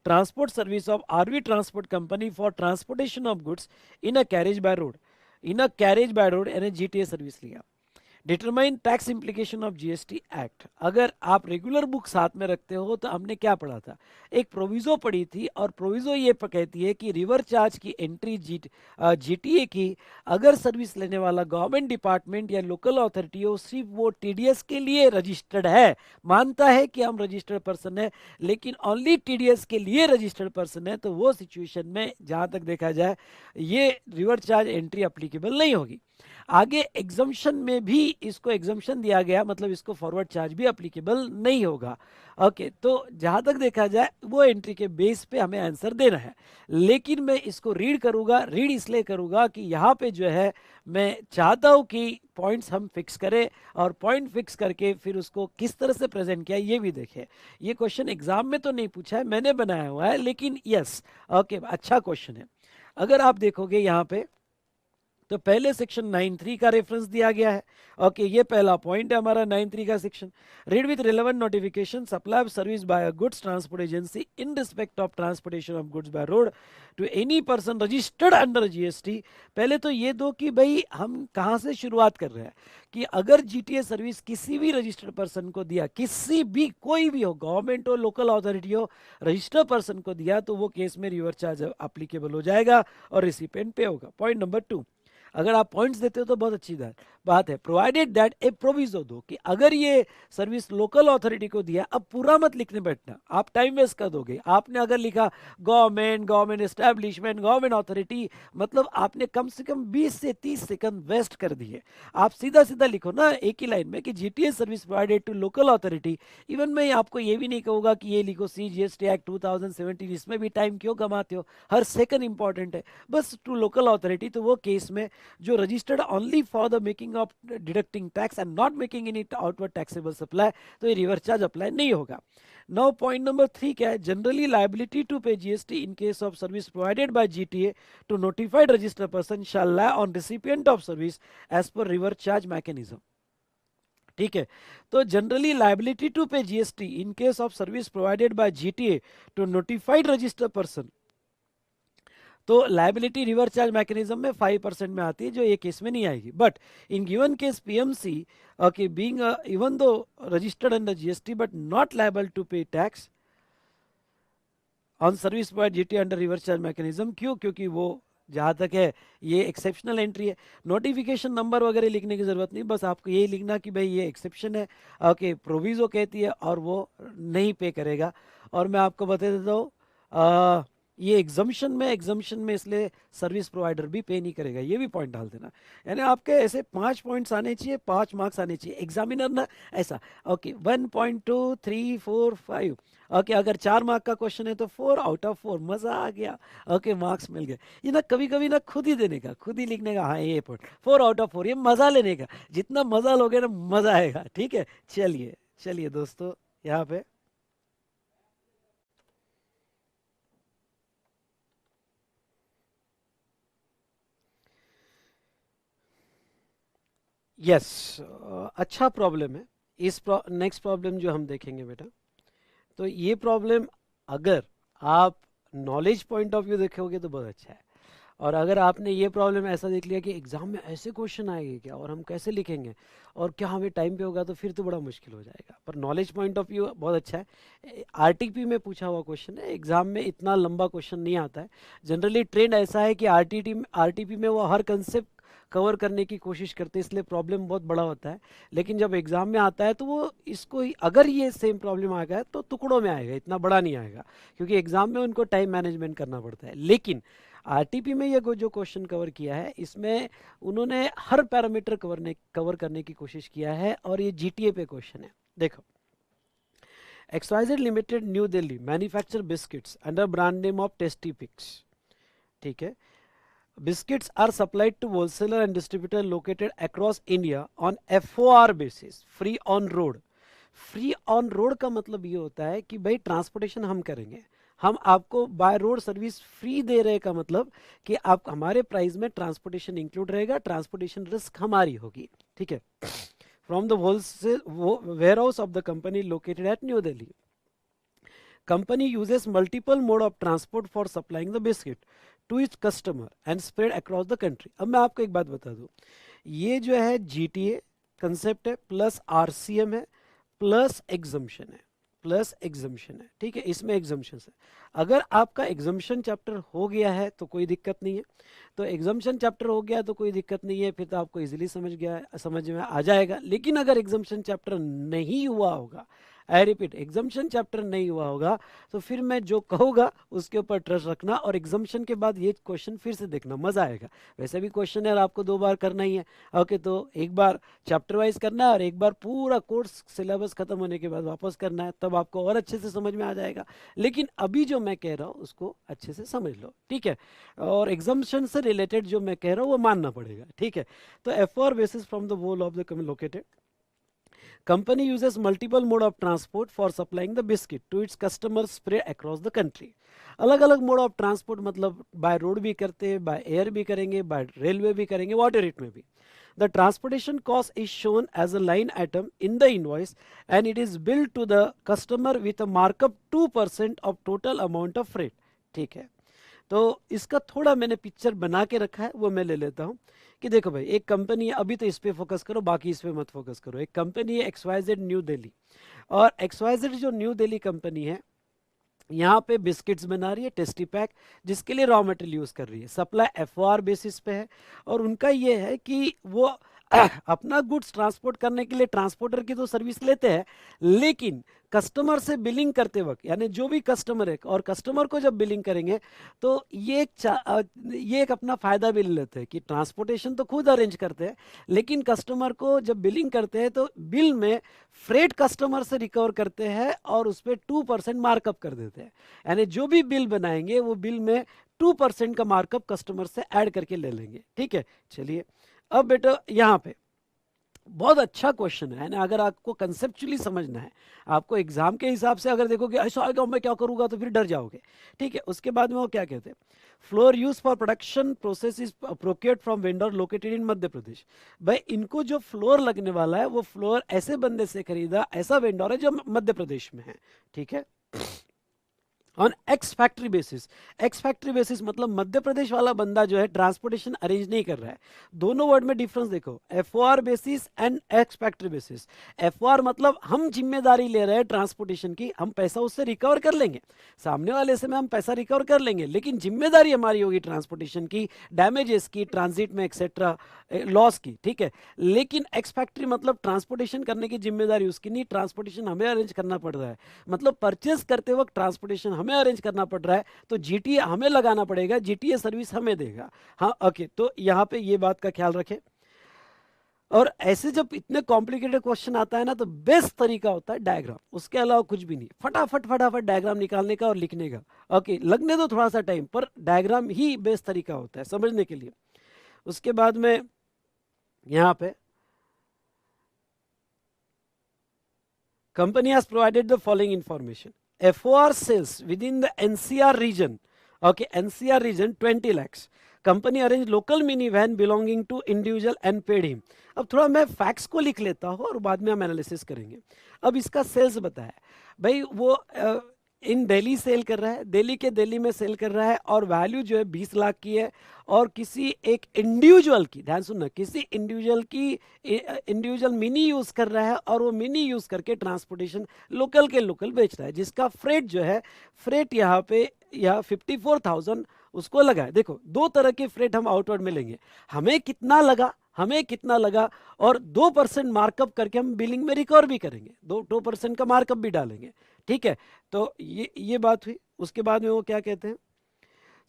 transport service of RV Transport Company for transportation of goods in a carriage by road, in a carriage by road यानी GTA service लिया। Determine tax implication of GST act. अगर आप regular book साथ में रखते हो तो हमने क्या पढ़ा था, एक प्रोविजो पढ़ी थी, और प्रोविजो ये कहती है कि रिवर चार्ज की एंट्री जीटीए की अगर सर्विस लेने वाला गवर्नमेंट डिपार्टमेंट या लोकल अथॉरिटी हो, सिर्फ वो टीडीएस के लिए रजिस्टर्ड है, मानता है कि हम रजिस्टर्ड पर्सन है, लेकिन ओनली टीडीएस के लिए रजिस्टर्ड पर्सन है, तो वो सिचुएशन में जहां तक देखा जाए ये रिवर चार्ज एंट्री अप्लीकेबल नहीं होगी। आगे एग्जम्पशन में भी इसको एग्जम्पशन दिया गया, मतलब इसको फॉरवर्ड चार्ज भी अप्लीकेबल नहीं होगा। ओके, तो जहां तक देखा जाए वो एंट्री के बेस पे हमें आंसर देना है, लेकिन मैं इसको रीड करूंगा, रीड इसलिए करूंगा कि यहाँ पे जो है मैं चाहता हूं कि पॉइंट्स हम फिक्स करें, और पॉइंट फिक्स करके फिर उसको किस तरह से प्रेजेंट किया ये भी देखें। ये क्वेश्चन एग्जाम में तो नहीं पूछा है, मैंने बनाया हुआ है, लेकिन यस ओके अच्छा क्वेश्चन है। अगर आप देखोगे यहाँ पे तो पहले सेक्शन 9.3 का रेफरेंस दिया गया है। ओके, ये पहला पॉइंट है हमारा 9.3 का सेक्शन। Read with relevant notification supply of service by a goods transport agency in respect of transportation of goods by road to any person registered under GST. पहले तो ये दो कि भाई हम कहाँ से शुरुआत कर रहे हैं, कि अगर जीटीए सर्विस किसी भी रजिस्टर्ड पर्सन को दिया, किसी भी कोई भी हो, गवर्नमेंट हो, लोकल अथॉरिटी हो, रजिस्टर्ड पर्सन को दिया, तो वो केस में रिवर चार्ज अप्लीकेबल हो जाएगा और रिसिपेंट पे होगा। पॉइंट नंबर 2, अगर आप पॉइंट्स देते हो तो बहुत अच्छी बात है, प्रोवाइडेड दैट ए प्रोविजो दो कि अगर ये सर्विस लोकल अथॉरिटी को दिया, अब पूरा मत लिखने बैठना, आप टाइम वेस्ट कर दोगे। आपने अगर लिखा गवर्नमेंट एस्टैब्लिशमेंट, गवर्नमेंट अथॉरिटी, मतलब आपने कम से कम 20 से 30 सेकंड वेस्ट कर दिए। आप सीधा सीधा लिखो ना एक ही लाइन में कि GTA service provided to local authority. Even मैं आपको ये भी नहीं कहूंगा कि ये लिखो सी जीएसटी एक्ट 2017, इसमें भी टाइम क्यों कमाते हो, हर सेकंड इंपॉर्टेंट है, बस टू लोकल अथॉरिटी। तो वो केस में जो registered only for the making of deducting tax and not making in it outward taxable supply, तो ये रिवर चार्ज अप्लाई नहीं होगा। नाउ पॉइंट नंबर 3 क्या है, generally liability to pay GST in case of service provided by GTA to notified registered person shall lie on recipient of service as per reverse charge mechanism. ठीक है, तो generally liability to pay GST in case of service provided by GTA to notified registered person, तो liability reverse charge mechanism में 5% में आती है, जो ये केस में नहीं आएगी। But in given case PMC okay being even though registered under GST but not liable to pay tax on service provide GT under reverse charge mechanism. क्यों? क्योंकि वो जहां तक है ये एक्सेप्शनल एंट्री है, नोटिफिकेशन नंबर वगैरह लिखने की जरूरत नहीं, बस आपको यही लिखना कि भाई ये एक्सेप्शन है, ओके प्रोविजो कहती है और वो नहीं पे करेगा। और मैं आपको बता देता हूँ ये एग्जम्पशन में इसलिए सर्विस प्रोवाइडर भी पे नहीं करेगा, ये भी पॉइंट डाल देना। यानी आपके ऐसे 5 पॉइंट्स आने चाहिए, 5 मार्क्स आने चाहिए, एग्जामिनर ना ऐसा ओके 1.2 3 4 5 ओके, अगर 4 मार्क का क्वेश्चन है तो 4 आउट ऑफ 4, मजा आ गया, ओके मार्क्स मिल गए। ये ना कभी कभी ना खुद ही देने का, खुद ही लिखने का, हाँ ये पॉइंट 4 आउट ऑफ 4, ये मजा लेने का, जितना मजा लोगे ना मजा आएगा। ठीक है, चलिए चलिए दोस्तों यहाँ पे यस अच्छा प्रॉब्लम है। इस नेक्स्ट प्रॉब्लम जो हम देखेंगे बेटा, तो ये प्रॉब्लम अगर आप नॉलेज पॉइंट ऑफ व्यू देखोगे तो बहुत अच्छा है, और अगर आपने ये प्रॉब्लम ऐसा देख लिया कि एग्जाम में ऐसे क्वेश्चन आएंगे क्या और हम कैसे लिखेंगे और क्या हमें टाइम पे होगा, तो फिर तो बड़ा मुश्किल हो जाएगा। पर नॉलेज पॉइंट ऑफ व्यू बहुत अच्छा है। आरटीपी में पूछा हुआ क्वेश्चन है, एग्जाम में इतना लंबा क्वेश्चन नहीं आता है। जनरली ट्रेंड ऐसा है कि आरटीपी में वो हर कंसेप्ट कवर करने की कोशिश करते हैं, इसलिए प्रॉब्लम बहुत बड़ा होता है। लेकिन जब एग्जाम में आता है तो वो इसको अगर ये सेम प्रॉब्लम आ गया तो टुकड़ों में आएगा, इतना बड़ा नहीं आएगा, क्योंकि एग्जाम में उनको टाइम मैनेजमेंट करना पड़ता है। लेकिन आरटीपी में ये जो क्वेश्चन कवर किया है, इसमें उन्होंने हर पैरामीटर कवर करने की कोशिश किया है, और ये जीटीए पे क्वेश्चन है। देखो, XYZ limited new Delhi manufacture biscuits under brand name of tasty picks. ठीक है, biscuits are supplied to wholesaler and distributor located across India on FOR basis, free on road। Free on road का मतलब ये होता है कि भाई ट्रांसपोर्टेशन हम करेंगे, हम आपको बाय रोड सर्विस फ्री दे रहे का मतलब कि आप हमारे प्राइस में ट्रांसपोर्टेशन इंक्लूड रहेगा, ट्रांसपोर्टेशन रिस्क हमारी होगी। ठीक है, from the wholesale warehouse of the company located at new Delhi. Company uses multiple mode of transport for supplying the biscuit to its customer and spread across the country. अब मैं आपको एक बात बता दूं, ये जो है जीटीए कंसेप्ट है, प्लस आरसीएम है, प्लस एग्जम्पशन है, प्लस एग्जम्पशन है, ठीक है, इसमें एग्जम्पशन है। अगर आपका एग्जम्पशन चैप्टर हो गया है तो कोई दिक्कत नहीं है, तो एग्जम्पशन चैप्टर हो गया तो कोई दिक्कत नहीं है, फिर तो आपको इजीली समझ में आ जाएगा। लेकिन अगर एग्जम्पशन चैप्टर नहीं हुआ होगा, आई रिपीट, एग्जम्पशन चैप्टर नहीं हुआ होगा, तो फिर मैं जो कहूँगा उसके ऊपर ट्रस्ट रखना, और एग्जम्पशन के बाद ये क्वेश्चन फिर से देखना, मजा आएगा। वैसे भी क्वेश्चन है आपको 2 बार करना ही है, ओके, तो एक बार चैप्टर वाइज करना है और एक बार पूरा कोर्स सिलेबस खत्म होने के बाद वापस करना है, तब आपको और अच्छे से समझ में आ जाएगा। लेकिन अभी जो मैं कह रहा हूँ उसको अच्छे से समझ लो, ठीक है, और एग्जम्पशन से रिलेटेड जो मैं कह रहा हूँ वो मानना पड़ेगा, ठीक है। तो F4 basis from the whole of the located company uses multiple mode of transport for supplying the biscuit to its customers spread across the country. अलग अलग मोड ऑफ ट्रांसपोर्ट मतलब बाय रोड भी करते हैं, बाय एयर भी करेंगे, bye railway भी करेंगे, वाटर इट में भी। The transportation cost is shown as a line item in the invoice and it is billed to the customer with a markup 2% of total amount of freight, ठीक है। तो इसका थोड़ा मैंने पिक्चर बना के रखा है, वो मैं ले लेता हूँ कि देखो भाई, एक कंपनी है, अभी तो इस पे फोकस करो, बाकी इस पे मत फोकस करो। एक कंपनी है XYZ न्यू दिल्ली, और XYZ जो न्यू दिल्ली कंपनी है यहाँ पे बिस्किट्स बना रही है, टेस्टी पैक, जिसके लिए रॉ मटेरियल यूज कर रही है, सप्लाई FOR बेसिस पे है। और उनका ये है कि वो अपना गुड्स ट्रांसपोर्ट करने के लिए ट्रांसपोर्टर की तो सर्विस लेते हैं, लेकिन कस्टमर से बिलिंग करते वक्त, यानी जो भी कस्टमर है, और कस्टमर को जब बिलिंग करेंगे तो ये एक अपना फायदा भी ले लेते हैं कि ट्रांसपोर्टेशन तो खुद अरेंज करते हैं, लेकिन कस्टमर को जब बिलिंग करते हैं तो बिल में फ्रेट कस्टमर से रिकवर करते हैं और उस पर 2% मार्कअप कर देते हैं। यानी जो भी बिल बनाएंगे वो बिल में 2% का मार्कअप कस्टमर से ऐड करके ले लेंगे, ठीक है। चलिए, अब बेटा यहाँ पे बहुत अच्छा क्वेश्चन है ना, अगर आपको कंसेप्चुअली समझना है, आपको एग्जाम के हिसाब से अगर देखोगे ऐसा आएगा मैं क्या करूंगा तो फिर डर जाओगे, ठीक है। उसके बाद में वो क्या कहते हैं, flour use for production process is procured from vendor located in Madhya Pradesh. भाई इनको जो फ्लोर लगने वाला है वो फ्लोर ऐसे बंदे से खरीदा, ऐसा वेंडर है जो मध्य प्रदेश में है, ठीक है। On ex factory basis, ex factory basis मतलब मध्य प्रदेश वाला बंदा जो है ट्रांसपोर्टेशन अरेंज नहीं कर रहा है। दोनों वर्ड में डिफरेंस देखो, FOR basis and ex factory basis. FOR मतलब हम जिम्मेदारी ले रहे हैं ट्रांसपोर्टेशन की, हम पैसा उससे रिकवर कर लेंगे, सामने वाले से में हम पैसा रिकवर कर लेंगे, लेकिन जिम्मेदारी हमारी होगी ट्रांसपोर्टेशन की, डैमेजेस की, ट्रांजिट में एक्सेट्रा लॉस की, ठीक है। लेकिन एक्स फैक्ट्री मतलब ट्रांसपोर्टेशन करने की जिम्मेदारी उसकी नहीं, ट्रांसपोर्टेशन हमें अरेंज करना पड़ रहा है, मतलब परचेस करते वक्त ट्रांसपोर्टेशन हमें अरेंज करना पड़ रहा है, तो जीटीए हमें लगाना पड़ेगा, जीटीए सर्विस हमें देगा। हाँ ओके, तो यहाँ पे ये बात का ख्याल रखें। और ऐसे जब इतने कॉम्प्लिकेटेड क्वेश्चन आता है ना, तो बेस्ट तरीका होता है डायग्राम, उसके अलावा कुछ भी नहीं, फटाफट फटाफट डायग्राम निकालने का और लिखने का। ओके, लगने दो थोड़ा सा टाइम, पर डायग्राम ही बेस्ट तरीका होता है समझने के लिए। उसके बाद में यहाँ पे company has provided the following information. FOR sales within the NCR region, okay, NCR region 20 lakhs. Company arranged local minivan belonging to individual and paid him. अब थोड़ा मैं फैक्ट्स को लिख लेता हूँ और बाद में हम एनालिसिस करेंगे। अब इसका सेल्स बताया, भाई वो इन दिल्ली सेल कर रहा है, दिल्ली में सेल कर रहा है, और वैल्यू जो है 20 लाख की है, और किसी एक इंडिविजुअल की, ध्यान सुनना, किसी इंडिविजुअल मिनी यूज कर रहा है, और वो मिनी यूज करके ट्रांसपोर्टेशन लोकल के लोकल बेच रहा है, जिसका फ्रेट जो है, फ्रेट यहाँ पे 54,000 उसको लगा है। देखो, दो तरह के फ्रेट हम आउटवर्ड में लेंगे, हमें कितना लगा और 2% मार्कअप करके हम बिलिंग में रिकवर भी करेंगे, 2% का मार्कअप भी डालेंगे, ठीक है। तो ये बात हुई। उसके बाद में वो क्या कहते हैं,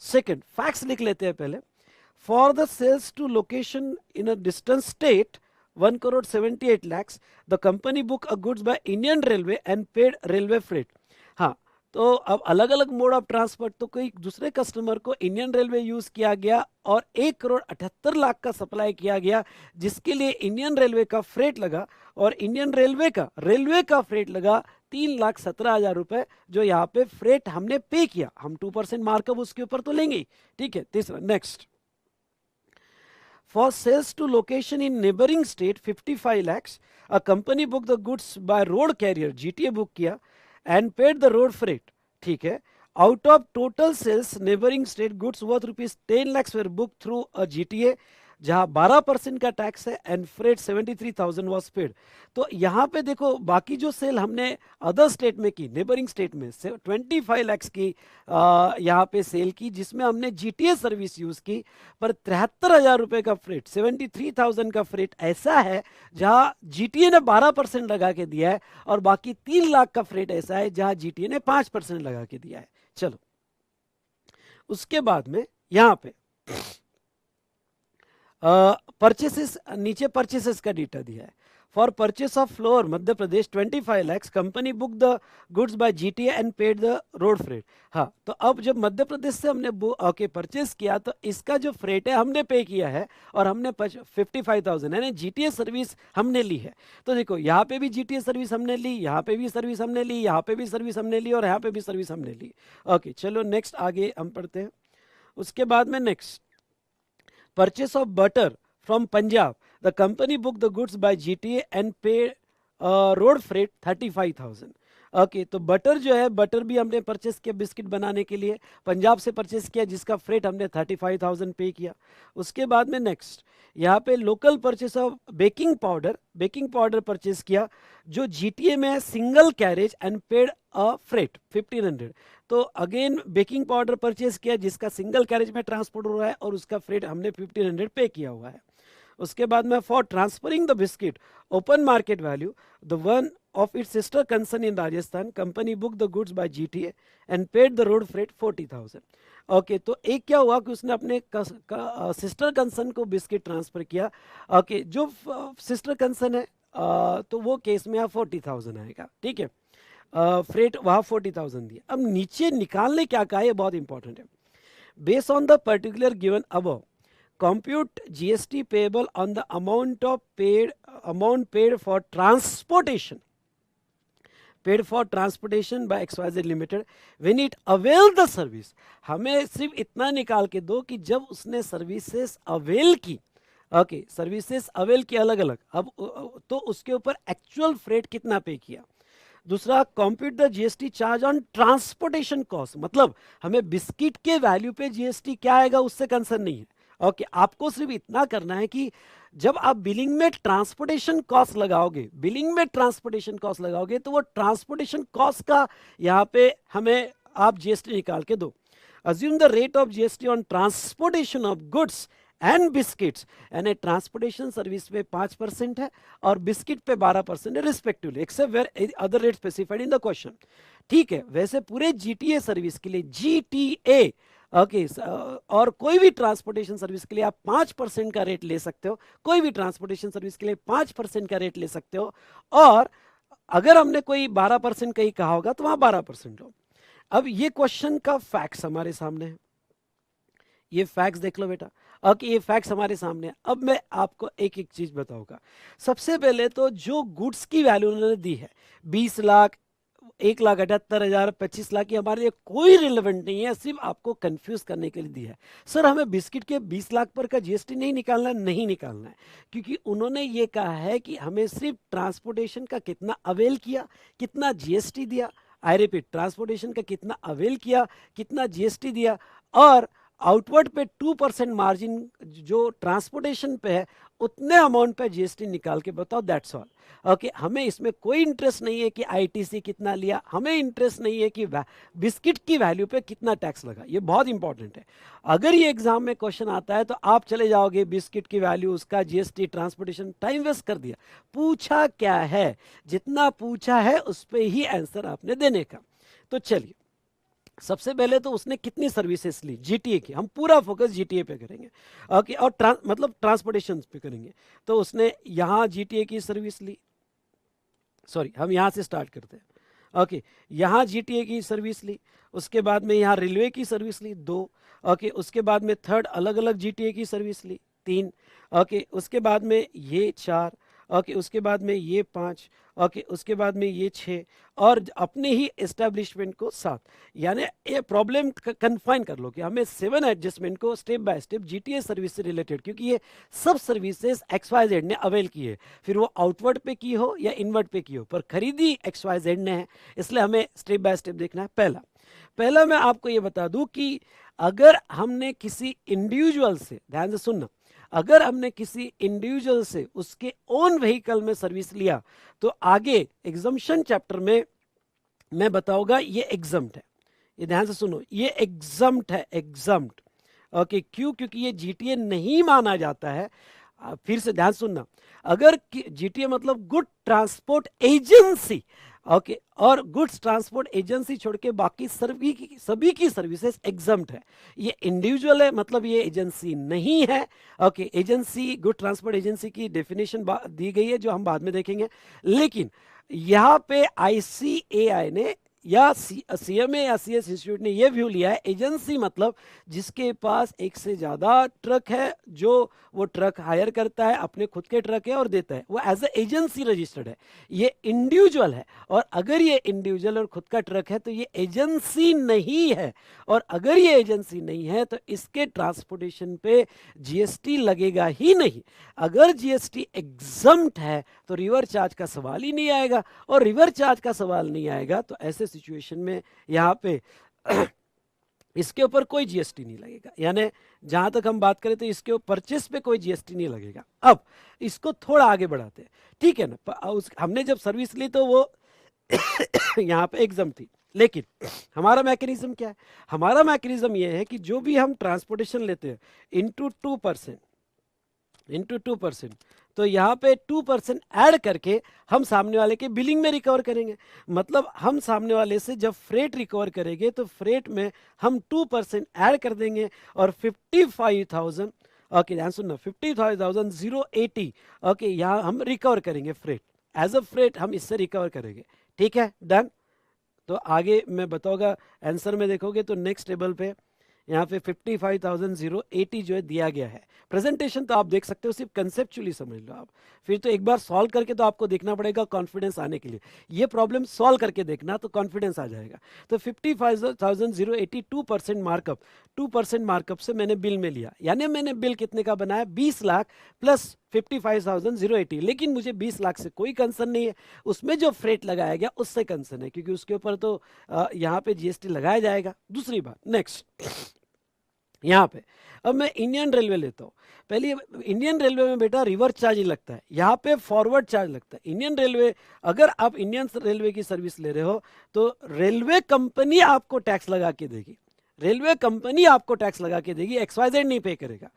सेकंड फैक्ट्स लिख लेते हैं पहले। For the sales to location in a distance state 1,78 lakhs, the company book a goods by Indian railway and paid railway freight. हाँ, तो अब अलग अलग मोड ऑफ ट्रांसपोर्ट, तो कोई दूसरे कस्टमर को इंडियन रेलवे यूज किया गया और 1,78 लाख का सप्लाई किया गया, जिसके लिए इंडियन रेलवे का फ्रेट लगा, और इंडियन रेलवे का फ्रेट लगा 3,17,000 रुपए, जो यहाँ पे फ्रेट हमने पे किया, हम 2% मार्कअप उसके ऊपर तो लेंगे ही, ठीक है। तीसरा, next, for sales to location in neighbouring state 55 lakhs, a company book the goods by road carrier, GTA book किया and paid the road freight, ठीक है। Out of total sales neighboring state goods worth rupees 10 lakhs were booked through a GTA. जहां 12% का tax है and freight 73,000 was paid. तो यहाँ पे देखो बाकी जो सेल हमने अदर स्टेट में की, नेबरिंग स्टेट में 25 लैक्स की यहाँ पे सेल की, जिसमें हमने जीटीए सर्विस यूज की, पर 73,000 रुपए का फ्रेट, 73,000 का फ्रेट ऐसा है जहां जीटीए ने 12% लगा के दिया है, और बाकी 3 लाख का फ्रेट ऐसा है जहां जीटीए ने 5% लगा के दिया है। चलो उसके बाद में यहां पे परचेसेस, नीचे परचेसेस का डेटा दिया है। For purchase of floor Madhya Pradesh 25 lakhs, company book the goods bye GTA and paid the road freight. हाँ, तो अब जब मध्य प्रदेश से हमने ओके परचेस किया, तो इसका जो फ्रेट है हमने पे किया है, और हमने 55,000 यानी जीटीए सर्विस हमने ली है। तो देखो यहाँ पे भी जीटीए सर्विस हमने ली, यहाँ पे भी सर्विस हमने ली, यहाँ पे भी सर्विस हमने ली, और यहाँ पे भी सर्विस हमने ली। ओके चलो नेक्स्ट आगे हम पढ़ते हैं। उसके बाद में next, purchase of butter from Punjab, the company booked the goods by GTA and paid road freight 35,000। Okay तो बटर जो है, बटर भी हमने परचेस किया बिस्किट बनाने के लिए, पंजाब से परचेस किया, जिसका फ्रेट हमने 35,000 पे किया। उसके बाद में नेक्स्ट यहाँ पे local purchase of baking powder, baking powder purchase किया जो जीटीए में है, single carriage and paid a freight 1500। तो अगेन बेकिंग पाउडर परचेस किया जिसका सिंगल कैरेज में ट्रांसपोर्ट हो रहा है, और उसका फ्रेट हमने 1500 पे किया हुआ है। उसके बाद में for transferring the biscuit open market value the one of it's sister concern in Rajasthan, company book the goods bye GTA and paid the road freight 40,000। Okay तो एक क्या हुआ कि उसने अपने सिस्टर कंसर्न को बिस्किट ट्रांसफर किया। ओके जो सिस्टर कंसर्न है तो वो केस में 40,000 आएगा, ठीक है। फ्रेट वहाँ 40,000 दिया। अब नीचे निकालने क्या कहा, ये बहुत इंपॉर्टेंट है। Based on the particular given above, compute GST payable on the amount paid for transportation by XYZ Limited when it avail the service। हमें सिर्फ इतना निकाल के दो कि जब उसने सर्विसेज अवेल की, ओके सर्विसेज अवेल की अलग अलग, अब तो उसके ऊपर एक्चुअल फ्रेट कितना पे किया। दूसरा, compute the GST charge on transportation cost, मतलब हमें बिस्किट के वैल्यू पे जीएसटी क्या आएगा उससे कंसर्न नहीं है। ओके आपको सिर्फ इतना करना है कि जब आप बिलिंग में ट्रांसपोर्टेशन कॉस्ट लगाओगे, बिलिंग में ट्रांसपोर्टेशन कॉस्ट लगाओगे, तो वो ट्रांसपोर्टेशन कॉस्ट का यहाँ पे हमें आप जीएसटी निकाल के दो। Assume the rate of GST on transportation of goods and biscuits, यानी ट्रांसपोर्टेशन सर्विस पे 5% है और बिस्किट पे 12% है respectively, except where other rate specified in the question. ठीक है, वैसे पूरे जीटीए सर्विस के लिए जीटीए ओके और कोई भी ट्रांसपोर्टेशन सर्विस के लिए आप 5% का रेट ले सकते हो, कोई भी ट्रांसपोर्टेशन सर्विस के लिए 5% का रेट ले सकते हो, और अगर हमने कोई 12% का ही कहा होगा तो वहां 12% हो। अब ये क्वेश्चन का फैक्ट्स हमारे सामने है, ये फैक्ट्स देख लो बेटा। ओके ये फैक्ट्स हमारे सामने है। अब मैं आपको एक एक चीज बताऊंगा। सबसे पहले तो जो गुड्स की वैल्यू उन्होंने दी है 20 लाख, 1,78,000, 25 लाख, की हमारे लिए कोई रिलेवेंट नहीं है, सिर्फ आपको कंफ्यूज करने के लिए दी है। सर हमें बिस्किट के 20 लाख पर का जीएसटी नहीं निकालना, नहीं निकालना है, क्योंकि उन्होंने ये कहा है कि हमें सिर्फ ट्रांसपोर्टेशन का कितना अवेल किया, कितना जीएसटी दिया। आई रिपीट, ट्रांसपोर्टेशन का कितना अवेल किया, कितना जीएसटी दिया, और आउटवर्ड पे 2% मार्जिन जो ट्रांसपोर्टेशन पे है उतने अमाउंट पे जीएसटी निकाल के बताओ, दैट्स ऑल। ओके हमें इसमें कोई इंटरेस्ट नहीं है कि आईटीसी कितना लिया, हमें इंटरेस्ट नहीं है कि बिस्किट की वैल्यू पे कितना टैक्स लगा। ये बहुत इंपॉर्टेंट है। अगर ये एग्जाम में क्वेश्चन आता है तो आप चले जाओगे बिस्किट की वैल्यू, उसका जीएसटी, ट्रांसपोर्टेशन, टाइम वेस्ट कर दिया। पूछा क्या है, जितना पूछा है उस पर ही आंसर आपने देने का। तो चलिए सबसे पहले तो उसने कितनी सर्विसेज ली जीटीए की, हम पूरा फोकस जीटीए पे करेंगे। ओके और मतलब ट्रांसपोर्टेशन पे करेंगे। तो उसने यहाँ जीटीए की सर्विस ली, सॉरी हम यहाँ से स्टार्ट करते हैं। ओके यहाँ जीटीए की सर्विस ली, उसके बाद में यहाँ रेलवे की सर्विस ली 2, ओके उसके बाद में थर्ड अलग अलग जीटीए की सर्विस ली 3, ओके उसके बाद में ये 4, ओके उसके बाद में ये 5, ओके उसके बाद में ये 6, और अपने ही एस्टेब्लिशमेंट को 7। यानी ये प्रॉब्लम कन्फाइन कर लो कि हमें 7 एडजस्टमेंट को step by step GTA service से रिलेटेड, क्योंकि ये सब सर्विसेज XYZ ने अवेल की है, फिर वो आउटवर्ड पे की हो या इनवर्ड पे की हो, पर खरीदी XYZ ने है, इसलिए हमें स्टेप बाय स्टेप देखना है। पहला मैं आपको ये बता दूं कि अगर हमने किसी इंडिविजुअल से, ध्यान से सुनना, अगर हमने किसी इंडिविजुअल से उसके ओन व्हीकल में सर्विस लिया तो आगे एग्जम्पशन चैप्टर में मैं बताऊंगा ये एग्जम्प्ट है। ये ध्यान से सुनो, ये एग्जम्प्ट है, एग्जम्प्ट। ओके, क्यों? क्योंकि ये जीटीए नहीं माना जाता है। फिर से ध्यान सुनना, अगर जीटीए मतलब गुड ट्रांसपोर्ट एजेंसी, ओके, और गुड्स ट्रांसपोर्ट एजेंसी छोड़ के बाकी सभी की सर्विसेज एग्जम्प्ट है। ये इंडिविजुअल है, मतलब ये एजेंसी नहीं है। Okay, agency, good transport agency की डेफिनेशन दी गई है जो हम बाद में देखेंगे। लेकिन यहाँ पे आईसीएआई ने या सीएमए या सीएस इंस्टीट्यूट ने यह व्यू लिया है, एजेंसी मतलब जिसके पास एक से ज्यादा ट्रक है, जो वो ट्रक हायर करता है, अपने खुद के ट्रक है और देता है, वो एज ए एजेंसी रजिस्टर्ड है। ये इंडिविजुअल है, और अगर ये इंडिविजुअल और खुद का ट्रक है तो ये एजेंसी नहीं है। और अगर ये एजेंसी नहीं है तो इसके ट्रांसपोर्टेशन पे जीएसटी लगेगा ही नहीं। अगर जीएसटी एग्जम्प्ट है तो रिवर चार्ज का सवाल ही नहीं आएगा, और रिवर चार्ज का सवाल नहीं आएगा तो ऐसे सिचुएशन में यहाँ पे इसके ऊपर कोई जीएसटी नहीं लगेगा। यानी जहां तक हम बात करें तो इसके ऊपर परचेस पे कोई जीएसटी नहीं लगेगा। अब इसको थोड़ा आगे बढ़ाते हैं, ठीक है ना। हमने जब सर्विस ली तो वो यहाँ पे एग्जाम थी, लेकिन हमारा मैकेनिज्म क्या है? हमारा मैकेनिज्म ये है कि जो भी हम ट्रांसपोर्टेशन लेते हैं इंटू 2%, तो यहाँ पे 2% ऐड करके हम सामने वाले के बिलिंग में रिकवर करेंगे। मतलब हम सामने वाले से जब फ्रेट रिकवर करेंगे तो फ्रेट में हम 2% ऐड कर देंगे, और 55,000, ओके ध्यान सुनना, 55,080, ओके, यहाँ हम रिकवर करेंगे फ्रेट, एज अ फ्रेट हम इससे रिकवर करेंगे। ठीक है, डन। तो आगे मैं बताऊंगा, आंसर में देखोगे तो नेक्स्ट टेबल पे यहाँ पे 55,080 जो है दिया गया है। प्रेजेंटेशन तो आप देख सकते हो, सिर्फ कंसेप्चुअली समझ लो आप। फिर तो एक बार सॉल्व करके तो आपको देखना पड़ेगा कॉन्फिडेंस आने के लिए। ये प्रॉब्लम सॉल्व करके देखना तो कॉन्फिडेंस आ जाएगा। तो 55,080 2% मार्कअप, 2% मार्कअप से मैंने बिल में लिया, यानी मैंने बिल कितने का बनाया? 20 लाख प्लस 55,080। लेकिन मुझे 20 लाख से कोई कंसर्न नहीं है, उसमें जो फ्रेट लगाया गया उससे कंसर्न है, क्योंकि उसके ऊपर तो यहाँ पे जीएसटी लगाया जाएगा। दूसरी बात, नेक्स्ट यहाँ पे अब मैं इंडियन रेलवे लेता हूँ। पहले इंडियन रेलवे में बेटा रिवर चार्ज ही लगता है, यहाँ पे फॉरवर्ड चार्ज लगता है। इंडियन रेलवे, अगर आप इंडियन रेलवे की सर्विस ले रहे हो तो रेलवे कंपनी आपको टैक्स लगा के देगी, रेलवे कंपनी आपको टैक्स लगा के देगी, XYZ नहीं पे करेगा।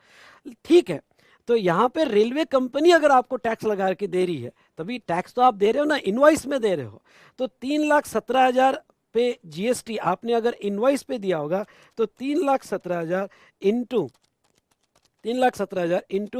ठीक है, तो यहाँ पे रेलवे कंपनी अगर आपको टैक्स लगा के दे रही है, तभी टैक्स तो आप दे रहे हो ना, इनवॉइस में दे रहे हो। तो 3,17,000 पे जीएसटी आपने अगर इनवॉइस पे दिया होगा तो 3,17,000 इंटू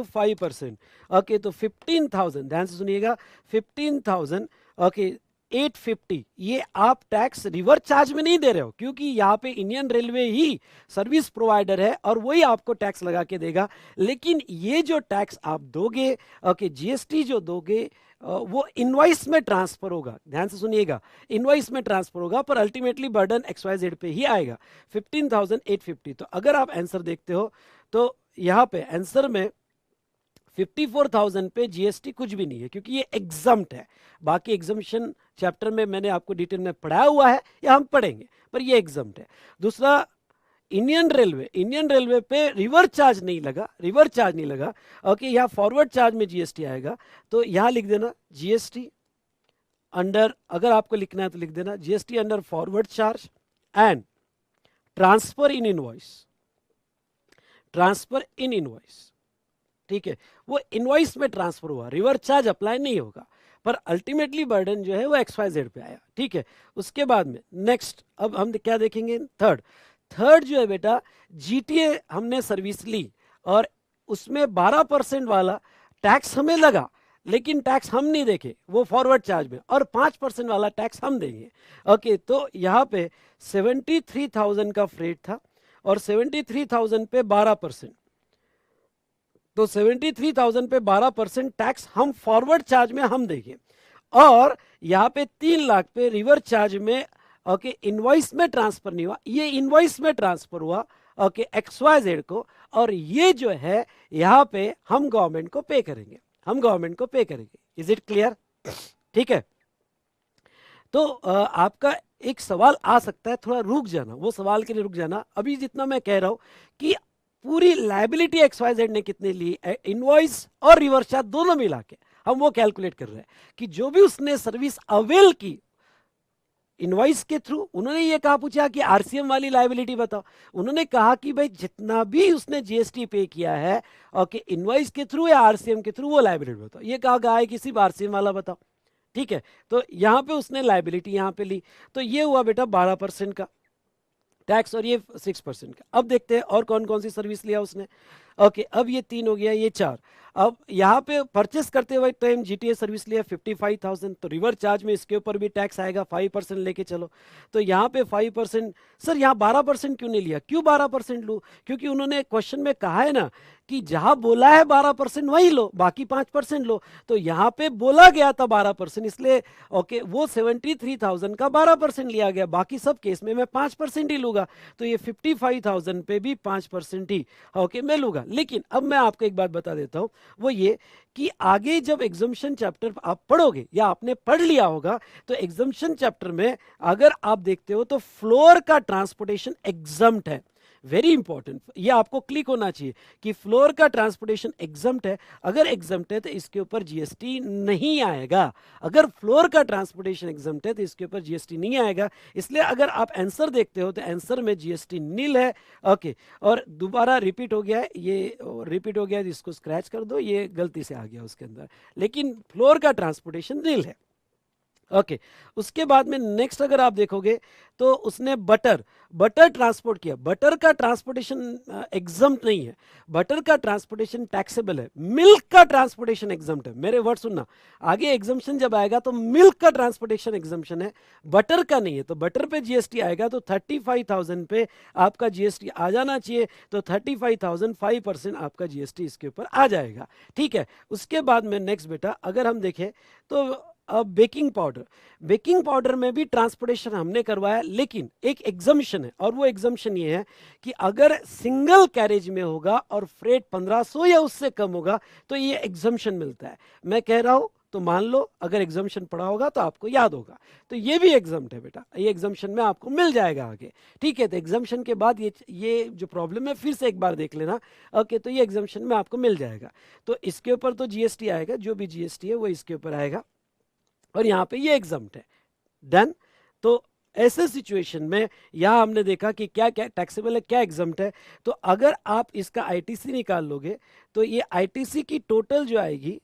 5%, ओके, तो 15,000, ध्यान से सुनिएगा, 15,000, ओके, 850, ये आप टैक्स रिवर चार्ज में नहीं दे रहे हो, क्योंकि यहाँ पे इंडियन रेलवे ही सर्विस प्रोवाइडर है और वही आपको टैक्स लगा के देगा। लेकिन ये जो टैक्स आप दोगे, ओके, जीएसटी जो दोगे, वो इनवॉइस में ट्रांसफर होगा। ध्यान से सुनिएगा, इनवॉइस में ट्रांसफर होगा, पर अल्टीमेटली बर्डन XYZ पे ही आएगा, 15,850। तो अगर आप आंसर देखते हो तो यहाँ पे आंसर में 54,000 पे जीएसटी कुछ भी नहीं है, क्योंकि ये एग्जम्प्ट है। बाकी एग्जम्पशन चैप्टर में मैंने आपको डिटेल में पढ़ाया हुआ है या हम पढ़ेंगे, पर ये एग्जम्प्ट है। दूसरा, इंडियन रेलवे पे रिवर चार्ज नहीं लगा, ओके, यहाँ फॉरवर्ड चार्ज में जीएसटी आएगा। तो यहाँ लिख देना जीएसटी अंडर, अगर आपको लिखना है तो लिख देना GST under forward charge and transfer in invoice. ठीक है, वो इनवॉइस में ट्रांसफर हुआ, रिवर चार्ज अप्लाई नहीं होगा, पर अल्टीमेटली बर्डन जो है वो XYZ पे आया। ठीक है, उसके बाद में नेक्स्ट, अब हम क्या देखेंगे? थर्ड जो है बेटा, जीटीए हमने सर्विस ली और उसमें 12% वाला टैक्स हमें लगा, लेकिन टैक्स हम नहीं देखे, वो फॉरवर्ड चार्ज में, और 5% वाला टैक्स हम देंगे। ओके, तो यहाँ पे 73,000 का फ्रेट था और 73,000 पे 12%, तो 73,000 पे 12% टैक्स हम फॉरवर्ड चार्ज में हम देंगे। और यहाँ पे 3 लाख पे रिवर चार्ज में, ओके, इनवॉइस में ट्रांसफर नहीं हुआ, ये इनवॉइस में ट्रांसफर हुआ, ओके, XYZ को, और ये जो है यहाँ पे हम गवर्नमेंट को पे करेंगे, इज इट क्लियर? ठीक है, तो आपका एक सवाल आ सकता है, थोड़ा रुक जाना, वो सवाल के लिए रुक जाना। अभी जितना मैं कह रहा हूं कि पूरी लायबिलिटी XYZ ने कितनी ली, इनवॉइस और रिवर्स चार्ज दोनों मिला के हम वो कैलकुलेट कर रहे हैं कि जो भी उसने सर्विस अवेल की इनवॉइस के थ्रू, उन्होंने ये कहा, पूछा कि आरसीएम वाली लायबिलिटी बताओ, उन्होंने कहा कि भाई जितना भी उसने जीएसटी पे किया है ओके इनवॉइस के थ्रू या आरसीएम के थ्रू वो लायबिलिटी बताओ। ये कहा गया है कि सिर्फ आरसीएम वाला बताओ, ठीक है। तो यहाँ पे उसने लायबिलिटी यहाँ पे ली, तो ये हुआ बेटा 12% का टैक्स और ये 6% का। अब देखते हैं और कौन कौन सी सर्विस लिया उसने। ओके अब ये 3 हो गया, ये 4। अब यहाँ पे परचेस करते हुए टाइम जीटीए सर्विस लिया 55,000, तो रिवर्स चार्ज में इसके ऊपर भी टैक्स आएगा, 5% लेके चलो। तो यहाँ पे 5%, सर यहाँ 12% क्यों नहीं लिया? क्यों 12% लूँ? क्योंकि उन्होंने क्वेश्चन में कहा है ना कि जहां बोला है 12% वही लो, बाकी 5% लो। तो यहाँ पे बोला गया था 12%, इसलिए ओके वो 73,000 का 12% लिया गया, बाकी सब केस में मैं 5% ही लूंगा। तो ये 55,000 पे भी 5% ही ओके मैं लूंगा। लेकिन अब मैं आपको एक बात बता देता हूं, वो ये कि आगे जब एग्जम्पशन चैप्टर आप पढ़ोगे या आपने पढ़ लिया होगा, तो एग्जम्पशन चैप्टर में अगर आप देखते हो तो फ्लोर का ट्रांसपोर्टेशन एग्जम्प्ट है। वेरी इंपॉर्टेंट, ये आपको क्लिक होना चाहिए कि फ्लोर का ट्रांसपोर्टेशन एग्जम्प्ट है। अगर एग्जम्प्ट है तो इसके ऊपर जीएसटी नहीं आएगा। अगर फ्लोर का ट्रांसपोर्टेशन एग्जम्प्ट है तो इसके ऊपर जीएसटी नहीं आएगा। इसलिए अगर आप आंसर देखते हो तो आंसर में जीएसटी नील है। ओके और दोबारा रिपीट हो गया है, ये रिपीट हो गया है, इसको स्क्रैच कर दो, ये गलती से आ गया उसके अंदर, लेकिन फ्लोर का ट्रांसपोर्टेशन नील है। ओके उसके बाद में नेक्स्ट अगर आप देखोगे तो उसने बटर ट्रांसपोर्ट किया। बटर का ट्रांसपोर्टेशन एग्जम्प्ट नहीं है, बटर का ट्रांसपोर्टेशन टैक्सेबल है। मिल्क का ट्रांसपोर्टेशन एग्जम्प्ट है। मेरे वर्ड सुनना, आगे एग्जम्पशन जब आएगा तो मिल्क का ट्रांसपोर्टेशन एग्जम्पशन है, बटर का नहीं है। तो बटर पे जीएसटी आएगा तो 35,000 पे आपका जीएसटी आ जाना चाहिए। तो 35,000 5% आपका जीएसटी इसके ऊपर आ जाएगा, ठीक है। उसके बाद में नेक्स्ट बेटा अगर हम देखें तो अब बेकिंग पाउडर में भी ट्रांसपोर्टेशन हमने करवाया, लेकिन एक एग्जम्पशन है, और वो एग्जम्पशन ये है कि अगर सिंगल कैरेज में होगा और फ्रेट 1500 या उससे कम होगा तो ये एग्जम्पशन मिलता है। मैं कह रहा हूं तो मान लो अगर एग्जम्पशन पढ़ा होगा तो आपको याद होगा, तो ये भी एग्जम्प्ट है बेटा, ये एग्जम्पशन में आपको मिल जाएगा आगे, ठीक है। तो एग्जम्पशन के बाद ये जो प्रॉब्लम है फिर से एक बार देख लेना। ओके तो ये एग्जम्पशन में आपको मिल जाएगा। तो इसके ऊपर तो जीएसटी आएगा, जो भी जीएसटी है वो इसके ऊपर आएगा, और यहां पे ये एग्जम्प्ट है। डन। तो ऐसे सिचुएशन में यहां हमने देखा कि क्या क्या टैक्सेबल है, क्या एग्जम्प्ट है। तो अगर आप इसका आईटीसी निकाल लोगे तो ये आईटीसी की टोटल जो आएगी,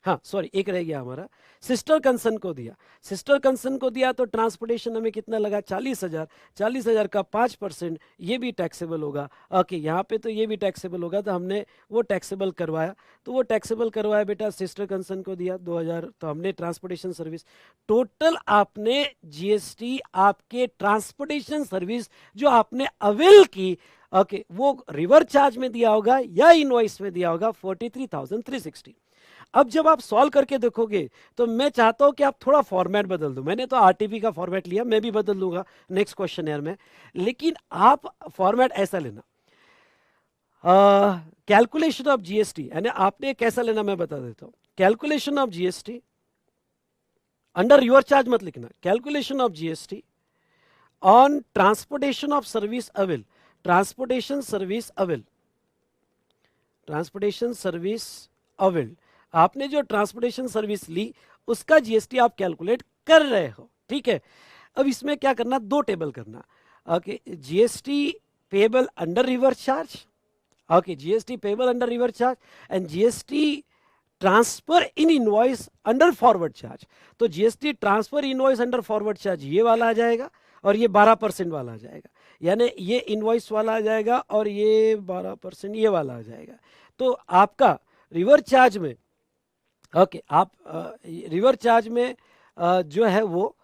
हाँ सॉरी एक रह गया हमारा, सिस्टर कंसर्न को दिया, सिस्टर कंसर्न को दिया तो ट्रांसपोर्टेशन हमें कितना लगा 40,000, 40,000 का 5% ये भी टैक्सेबल होगा। ओके यहाँ पे तो ये भी टैक्सेबल होगा, तो हमने वो टैक्सेबल करवाया। तो वो टैक्सेबल करवाया बेटा, सिस्टर कंसर्न को दिया 2,000, तो हमने ट्रांसपोर्टेशन सर्विस टोटल आपने जीएसटी आपके ट्रांसपोर्टेशन सर्विस जो आपने अवेल की ओके वो रिवर्स चार्ज में दिया होगा या इनवॉइस में दिया होगा 43,360। अब जब आप सॉल्व करके देखोगे तो मैं चाहता हूं कि आप थोड़ा फॉर्मेट बदल दो। मैंने तो आरटीपी का फॉर्मेट लिया, मैं भी बदल दूंगा नेक्स्ट क्वेश्चन ईयर में, लेकिन आप फॉर्मेट ऐसा लेना, कैलकुलेशन ऑफ जीएसटी, यानी आपने कैसा लेना मैं बता देता हूं। Calculation of GST under reverse charge मत लिखना, calculation of GST on transportation of service avail, transportation service avail, transportation service avail, आपने जो ट्रांसपोर्टेशन सर्विस ली उसका जीएसटी आप कैलकुलेट कर रहे हो, ठीक है। अब इसमें क्या करना, दो टेबल करना। Okay GST payable under reverse charge, okay GST payable under reverse charge and GST transfer in invoice under forward charge. तो GST transfer invoice under forward charge ये वाला आ जाएगा और ये 12% वाला आ जाएगा, यानी ये इनवॉइस वाला आ जाएगा और ये 12% ये वाला आ जाएगा। तो आपका रिवर्स चार्ज में ओके आप रिवर्स चार्ज में जो है वो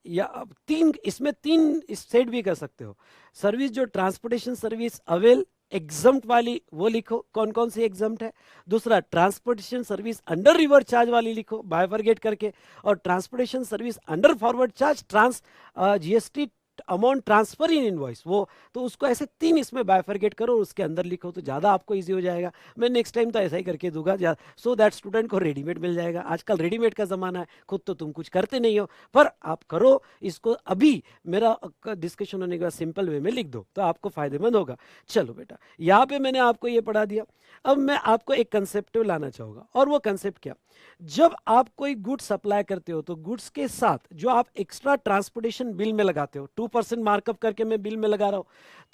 या तीन, इसमें तीन सेट भी कर सकते हो। सर्विस जो ट्रांसपोर्टेशन सर्विस अवेल एग्जम्प्ट वाली वो लिखो, कौन कौन सी एग्जम्प्ट है। दूसरा transportation service under reverse charge वाली लिखो बायफरगेट करके, और transportation service under forward charge GST amount transfer in invoice, वो तो उसको ऐसे 3 इसमें बाइफरकेट करो और उसके अंदर लिखो तो ज़्यादा आपको इजी हो जाएगा। मैं नेक्स्ट टाइम तो ऐसा ही करके दूंगा, सो दैट स्टूडेंट को रेडीमेड मिल जाएगा। आजकल रेडीमेड का ज़माना है, खुद तो तुम कुछ करते नहीं हो, पर आप करो इसको, अभी मेरा डिस्कशन होने के बाद सिंपल वे में लिख दो तो आपको फायदेमंद होगा। चलो बेटा, यहाँ पे मैंने आपको ये पढ़ा दिया। अब मैं आपको एक कंसेप्ट लाना चाहूँगा, और वो कंसेप्ट क्या, जब आप कोई गुड्स सप्लाई करते हो तो गुड्स के साथ जो आप एक्स्ट्रा ट्रांसपोर्टेशन बिल में लगाते हो, 2% मार्कअप करके मैं बिल में लगा रहा हूं,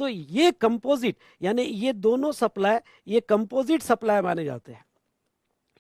तो ये कंपोजिट, यानी ये दोनों सप्लाई, ये कंपोजिट सप्लाई माने जाते हैं।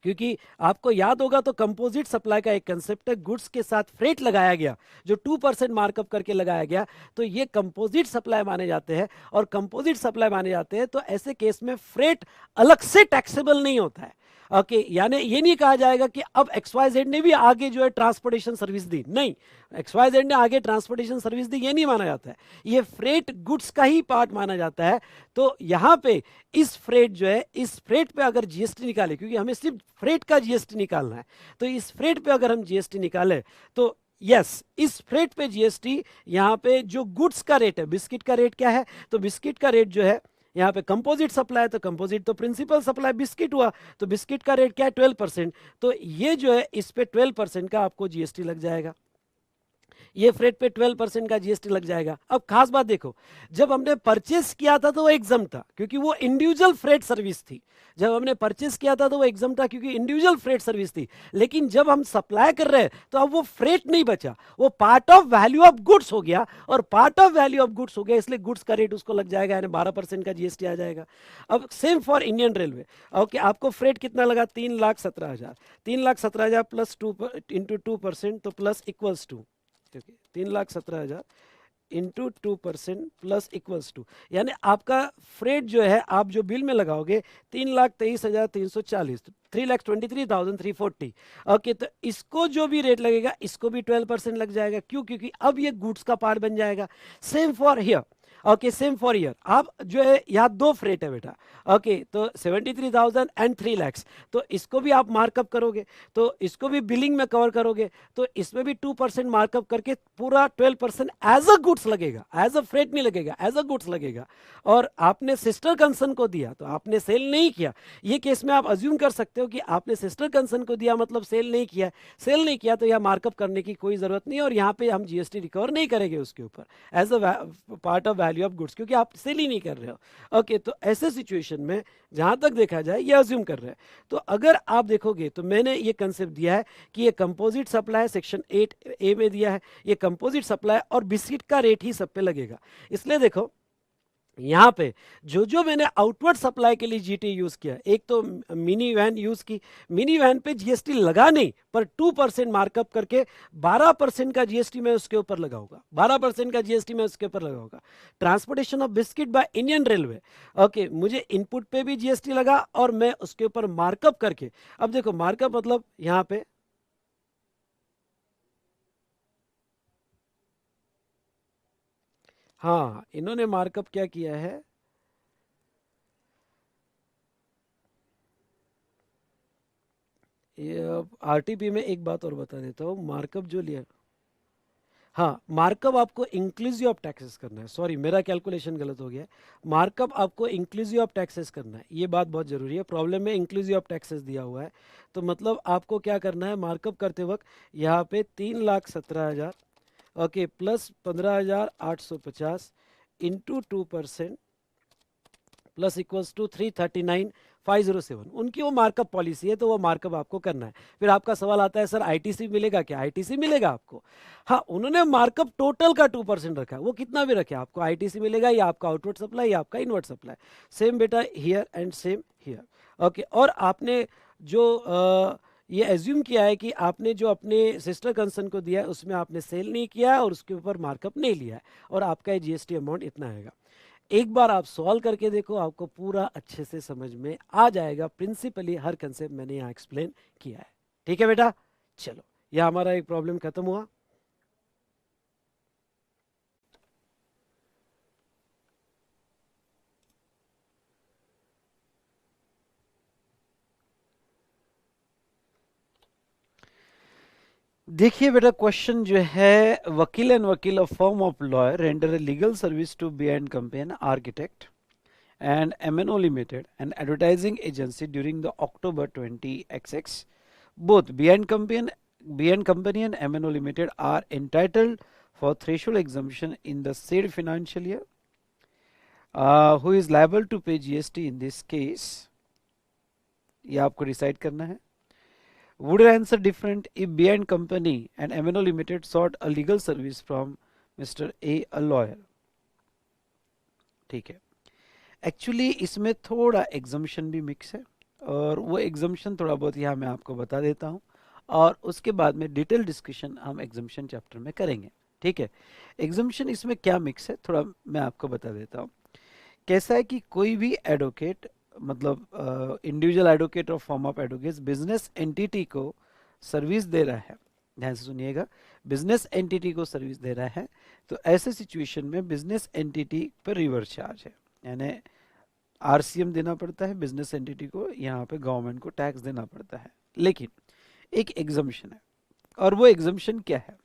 क्योंकि आपको याद होगा तो कंपोजिट सप्लाई का एक कंसेप्ट है, गुड्स के साथ फ्रेट लगाया गया जो 2% मार्कअप करके लगाया गया, तो ये कंपोजिट सप्लाई माने जाते हैं। और कंपोजिट सप्लाई माने जाते हैं तो ऐसे केस में फ्रेट अलग से टैक्सेबल नहीं होता है। ओके, यानी ये नहीं कहा जाएगा कि अब XYZ ने भी आगे जो है ट्रांसपोर्टेशन सर्विस दी, नहीं, XYZ ने आगे ट्रांसपोर्टेशन सर्विस दी ये नहीं माना जाता है, ये फ्रेट गुड्स का ही पार्ट माना जाता है। तो यहां पे इस फ्रेट जो है, इस फ्रेट पे अगर जीएसटी निकाले, क्योंकि हमें सिर्फ फ्रेट का जीएसटी निकालना है, तो इस फ्रेट पे अगर हम जीएसटी निकाले तो यस, इस फ्रेट पे जीएसटी, यहाँ पे जो गुड्स का रेट है, बिस्किट का रेट क्या है, तो बिस्किट का रेट जो है, यहाँ पे कंपोजिट सप्लाई, तो कंपोजिट तो प्रिंसिपल सप्लाई बिस्किट हुआ, तो बिस्किट का रेट क्या है 12%, तो ये जो है इस पे 12% का आपको जीएसटी लग जाएगा, ये फ्रेट पे 12% का जीएसटी लग जाएगा। अब खास बात देखो, जब हमने परचेस किया था तो वो एग्जाम था क्योंकि वो इंडिविजुअल फ्रेट सर्विस थी, जब हमने परचेस किया था तो वो एग्जाम था क्योंकि इंडिविजुअल फ्रेट सर्विस थी। लेकिन जब हम सप्लाई कर रहे हैं तो अब वो फ्रेट नहीं बचा, वो part of value of goods हो गया, और part of value of goods हो गया इसलिए गुड्स का रेट उसको लग जाएगा, यानी 12% का जीएसटी आ जाएगा। अब same for Indian railway. Okay, आपको फ्रेट कितना लगा, 3,17,000, 3,17,000 प्लस 2 इंटू 2% तो plus equals to, 3,17,000 into 2% plus equals to, यानी आपका फ्रेट जो है आप जो बिल में लगाओगे 3,23,340, 3,23,340। ओके, तो इसको जो भी रेट लगेगा इसको भी 12% लग जाएगा। क्यों? क्योंकि अब ये गुड्स का पार्ट बन जाएगा। Same for here, okay, same for year. आप जो है यहाँ दो फ्रेट है बेटा, ओके, तो 73,000 एंड 3 lakhs, तो इसको भी आप मार्कअप करोगे तो इसको भी बिलिंग में कवर करोगे, तो इसमें भी 2% मार्कअप करके पूरा 12% एज अ गुड्स लगेगा, एज अ फ्रेट नहीं लगेगा, एज अ गुड्स लगेगा। और आपने सिस्टर कंसर्न को दिया तो आपने सेल नहीं किया, ये केस में आप अज्यूम कर सकते हो कि आपने सिस्टर कंसर्न को दिया मतलब सेल नहीं किया, सेल नहीं किया तो यह मार्कअप करने की कोई जरूरत नहीं, और यहाँ पे हम जीएसटी रिकवर नहीं करेंगे उसके ऊपर as a part of value of goods, क्योंकि आप सेल ही नहीं कर रहे हो। ओके, तो ऐसे सिचुएशन में जहां तक देखा जाए ये अज्यूम कर रहे हैं, तो अगर आप देखोगे तो मैंने ये कंसेप्ट दिया है कि ये कंपोजिट सप्लाई सेक्शन 8A में दिया है, ये कंपोजिट सप्लाई और बिस्किट का रेट ही सब पे लगेगा। इसलिए देखो यहाँ पे जो जो मैंने आउटवर्ड सप्लाई के लिए जीटी यूज किया, एक तो मिनी वैन यूज की, मिनी वैन पे जीएसटी लगा नहीं पर 2% मार्कअप करके 12% का जीएसटी मैं उसके ऊपर लगाऊंगा, 12% का जीएसटी मैं उसके ऊपर लगाऊंगा। Transportation of biscuit bye Indian railway, okay, मुझे इनपुट पे भी जीएसटी लगा और मैं उसके ऊपर मार्कअप करके, अब देखो मार्कअप मतलब यहाँ पे हाँ, इन्होंने मार्कअप क्या किया है, ये आरटीपी में एक बात और बता देता हूँ, मार्कअप जो लिया, हाँ, मार्कअप आपको इंक्लूसिव ऑफ टैक्सेस करना है, सॉरी मेरा कैलकुलेशन गलत हो गया है, मार्कअप आपको इंक्लूसिव ऑफ टैक्सेस करना है, ये बात बहुत जरूरी है, प्रॉब्लम में इंक्लूसिव ऑफ टैक्सेस दिया हुआ है, तो मतलब आपको क्या करना है मार्कअप करते वक्त, यहाँ पे 3,17,000, okay, plus 15,850 into 2% plus equals to 339,507, उनकी वो मार्कअप पॉलिसी है तो वो मार्कअप आपको करना है। फिर आपका सवाल आता है सर आईटीसी मिलेगा क्या, आईटीसी मिलेगा आपको, हाँ, उन्होंने मार्कअप टोटल का 2% रखा है, वो कितना भी रखे आपको आईटीसी मिलेगा, या आपका आउटवर्ड सप्लाई या आपका इनवर्ड सप्लाई, सेम बेटा here and same here. Okay, और आपने जो ये एज्यूम किया है कि आपने जो अपने सिस्टर कंसर्न को दिया है उसमें आपने सेल नहीं किया है और उसके ऊपर मार्कअप नहीं लिया है, और आपका ये जीएसटी अमाउंट इतना आएगा। एक बार आप सॉल्व करके देखो, आपको पूरा अच्छे से समझ में आ जाएगा, प्रिंसिपली हर कंसेप्ट मैंने यहाँ एक्सप्लेन किया है। ठीक है बेटा, चलो, यह हमारा एक प्रॉब्लम खत्म हुआ। देखिए बेटा, क्वेश्चन जो है, Vakil and Vakil a firm of lawyer render a legal service to B and company architect and MNO Limited, an advertising agency during the October 20XX. Both B&Company and MNO Limited are entitled for threshold exemption in the said financial year. Who is liable to pay GST in this case? ये आपको decide करना है. Would your answer different if B&Company and MNO Limited sought a legal service from Mr. A lawyer? ठीक है. Actually इसमें थोड़ा exemption भी mix है, और वो एग्जम्पशन थोड़ा बहुत यहाँ मैं आपको बता देता हूँ, और उसके बाद में डिटेल डिस्कशन हम एग्जम्पशन चैप्टर में करेंगे. ठीक है. एग्जम्पशन इसमें क्या मिक्स है थोड़ा मैं आपको बता देता हूँ. कैसा है कि कोई भी एडवोकेट, मतलब इंडिविजुअल एडवोकेट और form of advocates business entity को सर्विस दे रहा है. ध्यान से सुनिएगा, बिजनेस एंटिटी को सर्विस दे रहा है, तो ऐसे सिचुएशन में बिजनेस एंटिटी पर रिवर्स चार्ज है, यानी आरसीएम देना पड़ता है बिजनेस एंटिटी को, यहाँ पे गवर्नमेंट को टैक्स देना पड़ता है. लेकिन एक एग्जम्पशन है, और वो एग्जम्पशन क्या है,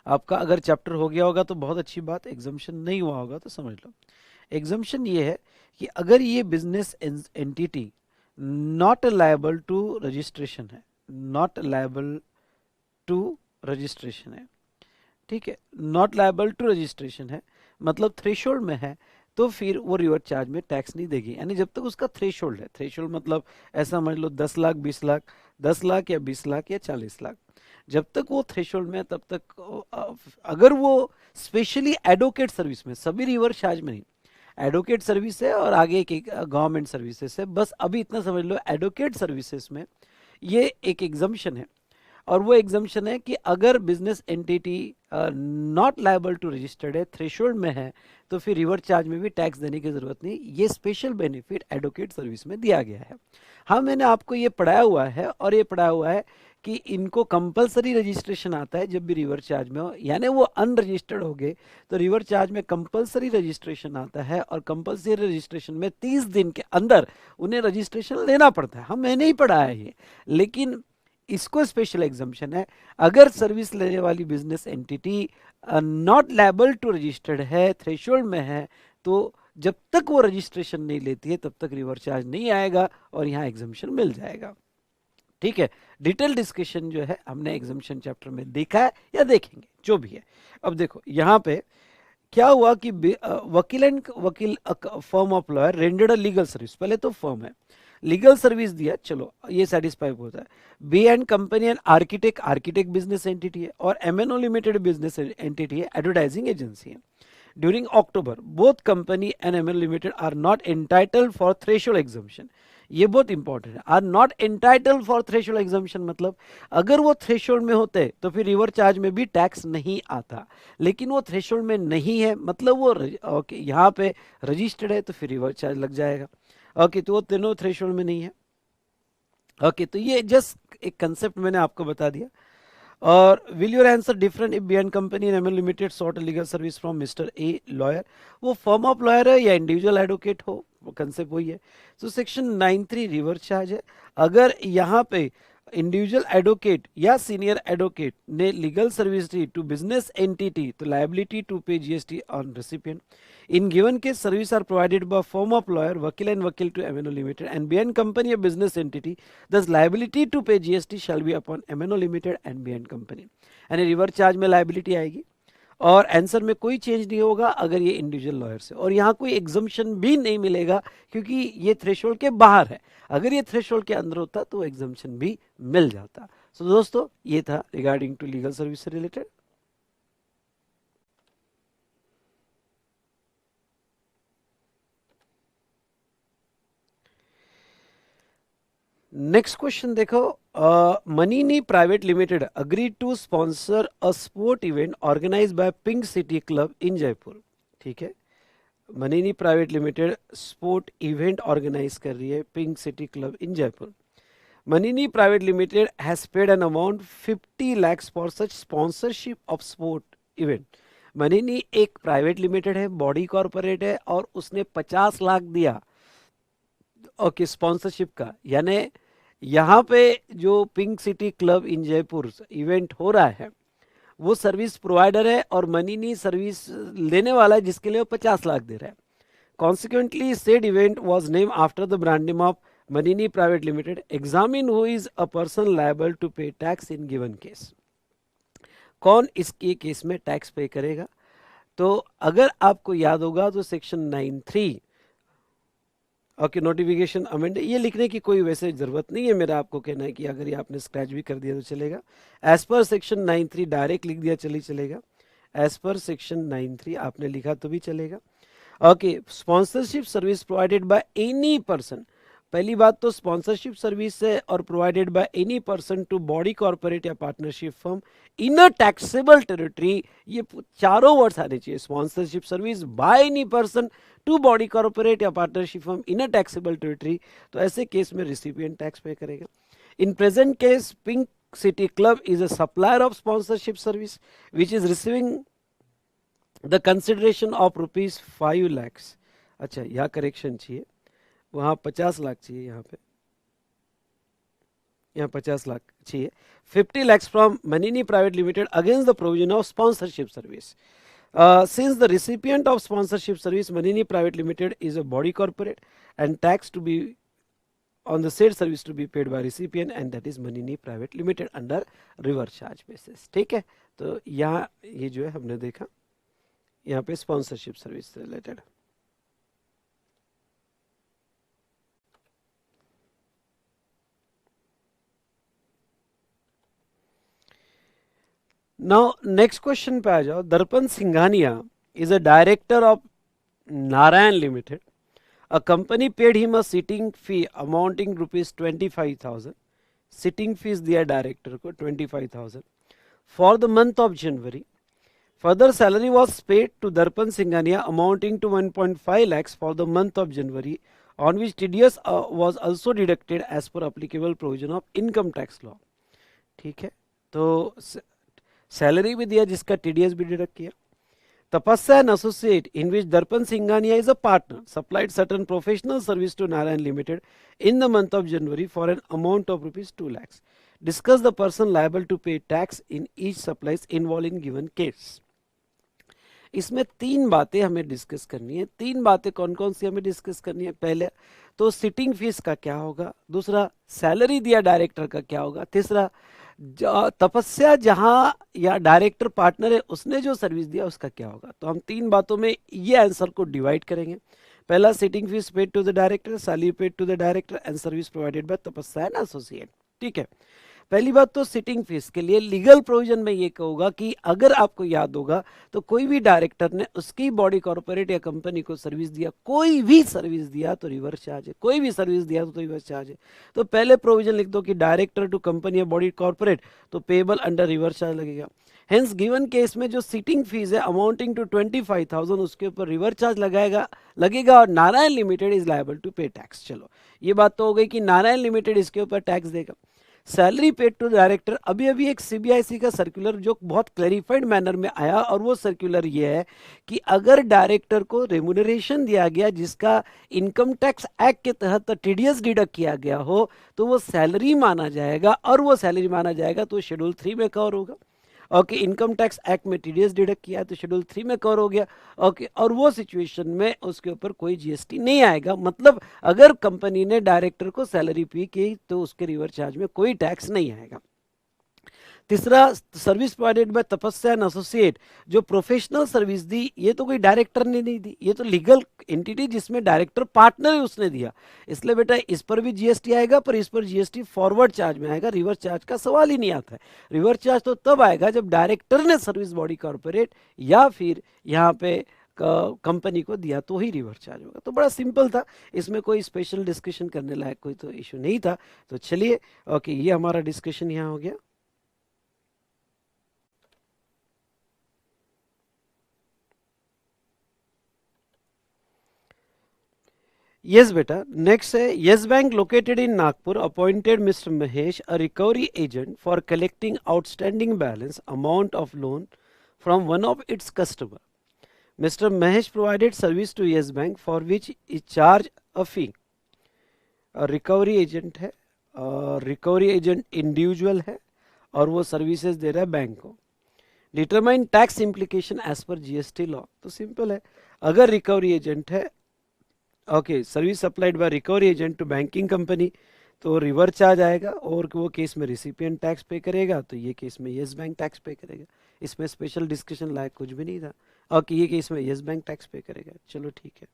आपका अगर चैप्टर हो गया होगा तो बहुत अच्छी बात, एग्जम्पशन नहीं हुआ होगा तो समझ लो. एग्जम्पशन ये है कि अगर ये business entity not liable to registration है, नॉट लायबल टू रजिस्ट्रेशन है, ठीक है, नॉट लायबल टू रजिस्ट्रेशन है, मतलब थ्रेशोल्ड में है, तो फिर वो रिवर्स चार्ज में टैक्स नहीं देगी. यानी जब तक उसका थ्रेशोल्ड है, थ्रेशोल्ड मतलब ऐसा समझ लो 10 लाख 20 लाख, 10 लाख या 20 लाख या 40 लाख, जब तक वो थ्रेशोल्ड में है तब तक. अगर वो स्पेशली एडवोकेट सर्विस में, सभी रिवर्स चार्ज में नहीं, एडवोकेट सर्विस है और आगे एक गवर्नमेंट सर्विसेज है, बस अभी इतना समझ लो एडवोकेट सर्विसेज में ये एक एग्जम्पशन है, और वो एग्जम्पशन है कि अगर business entity not liable to registered है, थ्रेशोल्ड में है, तो फिर रिवर्स चार्ज में भी टैक्स देने की जरूरत नहीं. ये स्पेशल बेनिफिट एडवोकेट सर्विस में दिया गया है. हाँ, मैंने आपको ये पढ़ाया हुआ है, और ये पढ़ाया हुआ है कि इनको कंपलसरी रजिस्ट्रेशन आता है जब भी रिवर्स चार्ज में हो, यानी वो अनरजिस्टर्ड हो गए तो रिवर्स चार्ज में कंपलसरी रजिस्ट्रेशन आता है, और कंपलसरी रजिस्ट्रेशन में 30 दिन के अंदर उन्हें रजिस्ट्रेशन लेना पड़ता है. हम मैंने ही पढ़ाया है ये, लेकिन इसको स्पेशल एग्जम्पशन है. अगर सर्विस लेने वाली business entity not liable to registered है, थ्रेशोल्ड में है, तो जब तक वो रजिस्ट्रेशन नहीं लेती है तब तक रिवर्स चार्ज नहीं आएगा, और यहाँ एग्जम्पशन मिल जाएगा. ठीक है. डिटेल डिस्कशन जो है हमने एग्जम्पशन चैप्टर में देखा है या देखेंगे, जो भी है. अब देखो यहाँ पे क्या हुआ कि वकील firm of lawyer rendered a legal service, पहले तो फर्म है, लीगल सर्विस दिया, चलो ये सेटिस्फाई होता है. B and company and architect business entity है, और एमएनओ लिमिटेड बिजनेस एंटिटी है, एडवर्टाइजिंग एजेंसी है. During October both company and MNO limited are not entitled for threshold exemption. ये बहुत इंपॉर्टेंट है, are not entitled for threshold exemption, मतलब अगर वो थ्रेशोल्ड में होते तो फिर रिवर्स चार्ज में भी टैक्स नहीं आता, लेकिन वो थ्रेशोल्ड में नहीं है, मतलब वो ओके यहाँ पे रजिस्टर्ड है तो फिर रिवर्स चार्ज लग जाएगा. ओके, तो वो तीनों थ्रेशोल्ड में नहीं है. ओके, तो ये जस्ट एक कंसेप्ट मैंने आपको बता दिया. और will your answer different if B company and ML limited sought legal service from mister A lawyer? वो फर्म ऑफ लॉयर है या इंडिविजुअल एडवोकेट हो, वो कंसेप्ट वही है. तो सेक्शन 93 रिवर्स चार्ज है. अगर यहाँ पे इंडिविजुअल एडवोकेट या सीनियर एडवोकेट ने लीगल सर्विस दी टू बिजनेस एंटिटी, तो liability to pay GST on recipient. In given case, service are provided by firm of lawyer, vakil and vakil to MNO Limited, and BN Company a business entity. Thus, liability to pay GST shall be upon MNO Limited and BN Company. यानी reverse charge में liability आएगी, और answer में कोई change नहीं होगा अगर ये इंडिविजुअल लॉयर से, और यहाँ कोई एग्जम्पशन भी नहीं मिलेगा क्योंकि ये थ्रेशोल्ड के बाहर है. अगर ये थ्रेशोल्ड के अंदर होता तो एग्जम्पशन भी मिल जाता. सो दोस्तों, ये था रिगार्डिंग टू लीगल सर्विस से रिलेटेड. नेक्स्ट क्वेश्चन देखो. Manini private limited agreed to sponsor a sport event organized by pink city club in Jaipur. ठीक है, Manini private limited sport event organize कर रही है pink city club in Jaipur. Manini private limited has paid an amount 50 lakhs for such sponsorship of sport event. Manini एक private limited है, body corporate है, और उसने 50 लाख दिया ओके स्पॉन्सरशिप का, यानी यहाँ पे जो pink city club in Jaipur event हो रहा है वो सर्विस प्रोवाइडर है और मनीनी सर्विस लेने वाला है जिसके लिए वो 50 लाख दे रहा है. Consequently said event was name after the brand name of Manini private limited. Examine who is a person liable to pay tax in given case. कौन इसके केस में टैक्स पे करेगा? तो अगर आपको याद होगा तो सेक्शन 9(3) ओके नोटिफिकेशन अमेंड, ये लिखने की कोई वैसे ज़रूरत नहीं है. मेरा आपको कहना है कि अगर ये आपने स्क्रैच भी कर दिया तो चलेगा. एज पर सेक्शन 9(3) डायरेक्ट लिख दिया चलेगा. एज पर सेक्शन 9(3) आपने लिखा तो भी चलेगा. Okay, sponsorship service provided by any person. पहली बात तो स्पॉन्सरशिप सर्विस है और provided by any person to body corporate या partnership firm in a taxable territory. ये चारों वर्ड्स आने चाहिए. Sponsorship service by any person to body corporate या partnership firm in a taxable territory. तो ऐसे केस में रिसिपिएंट टैक्स पे करेगा. In present case pink city club is a supplier of sponsorship service which is receiving the consideration of ₹5 lakh. अच्छा, यहाँ correction चाहिए, वहाँ 50 लाख चाहिए, यहाँ 50 लाख चाहिए. 50 lakhs from Manini private limited against the provision of sponsorship service. Since the recipient of sponsorship service Manini Private Limited is a body corporate and tax to be on the said service to be paid by recipient and that is Manini Private Limited under reverse charge basis. ठीक है, तो यहाँ ये जो है हमने देखा यहाँ पे स्पॉन्सरशिप सर्विस से रिलेटेड. नाउ नेक्स्ट क्वेश्चन पे आ जाओ. दर्पण Singhania is a director of Narayan limited. A company paid him a sitting fee amounting ₹25,000. Sitting fees दिया डायरेक्टर को 25,000 for the month of January. Further salary was paid to Darpan Singhania amounting to 1.5 lakhs for the month of January, on which TDS was also deducted as per applicable provision of income tax law. ठीक है, तो salary भी दिया जिसका TDS भी deduct किया. Tapasya and Associate, in which Darpan Singhania is a partner, supplied certain professional service to Narayan Limited in the month of January for an amount of ₹2 lakhs. Discuss the person liable to pay tax in each supplies involved in given case. इसमें 3 बातें हमें discuss करनी है. 3 बातें कौन कौन सी हमें discuss करनी है? पहले तो सिटिंग फीस का क्या होगा, दूसरा सैलरी दिया डायरेक्टर का क्या होगा, तीसरा तपस्या जहां या डायरेक्टर पार्टनर है उसने जो सर्विस दिया उसका क्या होगा. तो हम 3 बातों में ये आंसर को डिवाइड करेंगे. पहला, sitting fees paid to the director, salary paid to the director and service provided by Tapasya and associate. ठीक है, पहली बात तो सिटिंग फीस के लिए लीगल प्रोविजन में ये कहूंगा कि अगर आपको याद होगा तो कोई भी डायरेक्टर ने उसकी बॉडी कॉर्पोरेट या कंपनी को सर्विस दिया, कोई भी सर्विस दिया तो रिवर्स चार्ज है, कोई भी सर्विस दिया तो रिवर्स चार्ज है. तो पहले प्रोविजन लिख दो कि डायरेक्टर टू कंपनी या बॉडी कॉर्पोरेट तो पेबल अंडर रिवर्स चार्ज लगेगा. हेंस गिवन केस में जो सिटिंग फीस है अमाउंटिंग टू 25,000 उसके ऊपर रिवर्स चार्ज लगेगा और Narayan limited is liable to pay tax. चलो, ये बात तो हो गई कि नारायण लिमिटेड इसके ऊपर टैक्स देगा. सैलरी पेड टू डायरेक्टर, अभी एक सीबीआईसी का सर्कुलर जो बहुत क्लैरिफाइड मैनर में आया और वो सर्कुलर ये है कि अगर डायरेक्टर को रेम्यूनरेशन दिया गया जिसका इनकम टैक्स एक्ट के तहत टीडीएस डिडक्ट किया गया हो तो वो सैलरी माना जाएगा और वो सैलरी माना जाएगा तो शेड्यूल 3 में कवर होगा. ओके, इनकम टैक्स एक्ट में टीडीएस डिडक्ट किया तो शेड्यूल 3 में कवर हो गया. ओके, और वो सिचुएशन में उसके ऊपर कोई जीएसटी नहीं आएगा. मतलब अगर कंपनी ने डायरेक्टर को सैलरी पे की तो उसके रिवर्स चार्ज में कोई टैक्स नहीं आएगा. तीसरा, service provided by Tapasya and associate, जो प्रोफेशनल सर्विस दी ये तो कोई डायरेक्टर ने नहीं दी, ये तो लीगल एंटिटी जिसमें डायरेक्टर पार्टनर है उसने दिया. इसलिए बेटा इस पर भी जीएसटी आएगा, पर इस पर जीएसटी फॉरवर्ड चार्ज में आएगा. रिवर्स चार्ज का सवाल ही नहीं आता है. रिवर्स चार्ज तो तब आएगा जब डायरेक्टर ने सर्विस बॉडी कॉर्पोरेट या फिर यहाँ पे कंपनी को दिया तो ही रिवर्स चार्ज होगा. तो बड़ा सिंपल था, इसमें कोई स्पेशल डिस्कशन करने लायक कोई तो इशू नहीं था. तो चलिए, ओके, ये हमारा डिस्कशन यहाँ हो गया. यस बेटा, नेक्स्ट है yes bank located in Nagpur appointed mister Mahesh a recovery agent for collecting outstanding balance amount of loan from one of its customer. Mister Mahesh provided service to yes bank for which is charge a fee. Recovery agent है recovery agent individual है और वो services दे रहा है bank को। Determine tax implication as per GST law, तो simple है, अगर रिकवरी एजेंट है, okay, service supplied by recovery agent to banking company, तो रिवर्स चार्ज आएगा और वो केस में रिसिपिएंट टैक्स पे करेगा, तो ये केस में यस बैंक टैक्स पे करेगा। इसमें स्पेशल डिस्कशन लायक कुछ भी नहीं था, ओके, ये केस में यस बैंक टैक्स पे करेगा। चलो ठीक है,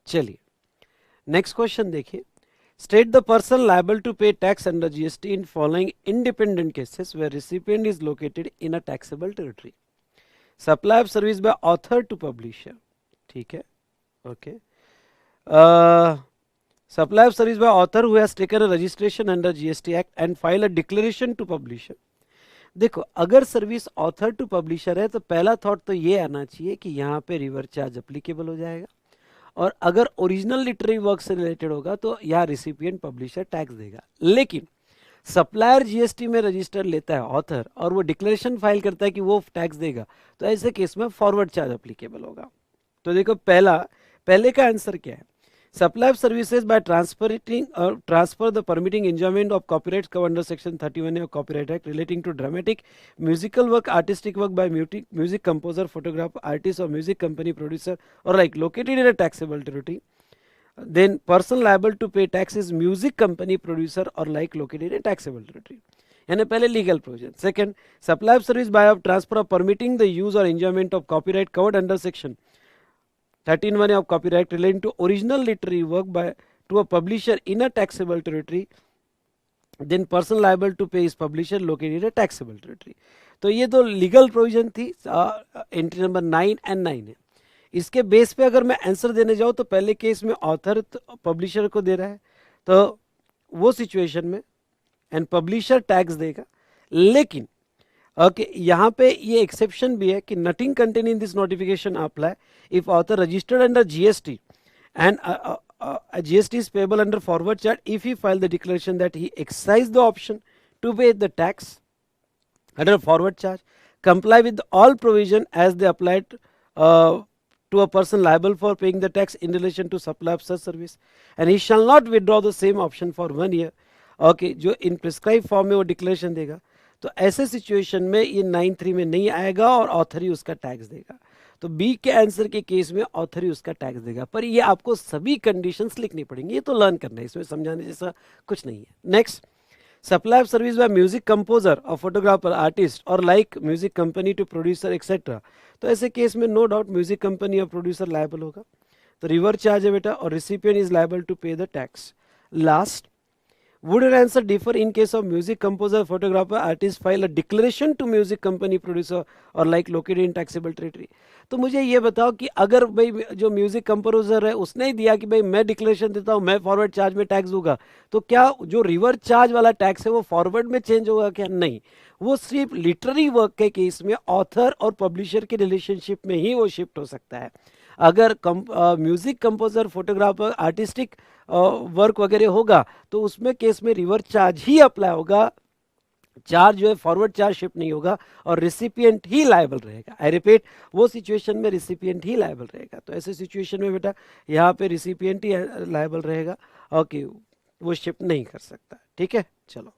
चलिए नेक्स्ट क्वेश्चन देखिए। State the person liable to pay tax under GST in following independent cases where recipient is located in a taxable territory. Supply of service by author to publisher, ठीक है, okay. Supply of service by author who has taken a registration under GST act and file a declaration to publisher. देखो, अगर service author to publisher है तो पहला thought तो ये आना चाहिए कि यहाँ पे रिवर्स चार्ज अप्लीकेबल हो जाएगा, और अगर ओरिजिनल लिटरेरी वर्क से रिलेटेड होगा तो यहाँ रिसिपिएंट पब्लिशर टैक्स देगा। लेकिन सप्लायर जीएसटी में रजिस्टर लेता है ऑथर और वो डिक्लेरेशन फाइल करता है कि वो टैक्स देगा, तो ऐसे केस में फॉरवर्ड चार्ज अप्लीकेबल होगा। तो देखो, पहले का आंसर क्या है? Supply of services by transfer the permitting enjoyment of copyrights covered under section 31A of copyright act relating to dramatic musical work, artistic work by music composer, photographer, artist और music company producer और like located in a taxable territory, then person liable to pay tax is music company, producer or like located in taxable territory. यानी पहले legal provision. Second, supply of service by of transfer of permitting the use और enjoyment of copyright covered under section 13(1) of copyright relating to original literary work by to a publisher in a taxable territory, then person liable to pay is publisher located in a taxable territory. तो ये तो legal provision थी, entry number 9 and 9 है। इसके base पे अगर मैं answer देने जाऊं तो पहले केस में ऑथर पब्लिशर को दे रहा है, तो वो सिचुएशन में एंड पब्लिशर टैक्स देगा। लेकिन ओके, यहाँ पे ये एक्सेप्शन भी है कि nothing contain in this notification apply if author registered under GST and GST is payable under forward charge if he filed the declaration that he exercised the option to pay the tax under forward charge, comply with all provision as they applied to a person liable for paying the tax in relation to supply of such service, and he shall not withdraw the same option for 1 year. Okay, जो in prescribe form में वो declaration देगा, तो ऐसे situation में ये 9(3) में नहीं आएगा और ऑथर ही उसका टैक्स देगा। तो बी के आंसर के केस में ऑथर ही उसका टैक्स देगा, पर ये आपको सभी कंडीशंस लिखनी पड़ेंगी, ये तो लर्न करना है, इसमें समझाने जैसा कुछ नहीं है। Next, supply of service by music composer और फोटोग्राफर, आर्टिस्ट और like music company to producer etcetera, तो ऐसे केस में नो डाउट म्यूजिक कंपनी और प्रोड्यूसर लायबल होगा, तो रिवर्स चार्ज है बेटा, और recipient is liable to pay the tax. Last, would your answer differ in case of music composer, photographer, artist file a declaration to music company, producer or like located in taxable territory? तो मुझे ये बताओ कि अगर भाई जो music composer है उसने ही दिया कि भाई मैं डिक्लेरेशन देता हूँ, मैं फॉरवर्ड चार्ज में टैक्स दूंगा, तो क्या जो रिवर्स चार्ज वाला टैक्स है वो फॉरवर्ड में चेंज होगा क्या? नहीं, वो सिर्फ लिटरेरी वर्क के केस में ऑथर और पब्लिशर के रिलेशनशिप में ही वो शिफ्ट हो सकता है। अगर music composer, photographer, artistic work वगैरह होगा तो उसमें केस में रिवर्स चार्ज ही अप्लाई होगा, चार्ज जो है फॉरवर्ड चार्ज शिफ्ट नहीं होगा और रिसिपिएंट ही लायबल रहेगा। आई रिपीट, वो सिचुएशन में रिसिपिएंट ही लायबल रहेगा। तो ऐसे सिचुएशन में बेटा यहाँ पे रिसिपिएंट ही लायबल रहेगा, ओके, वो शिफ्ट नहीं कर सकता। ठीक है, चलो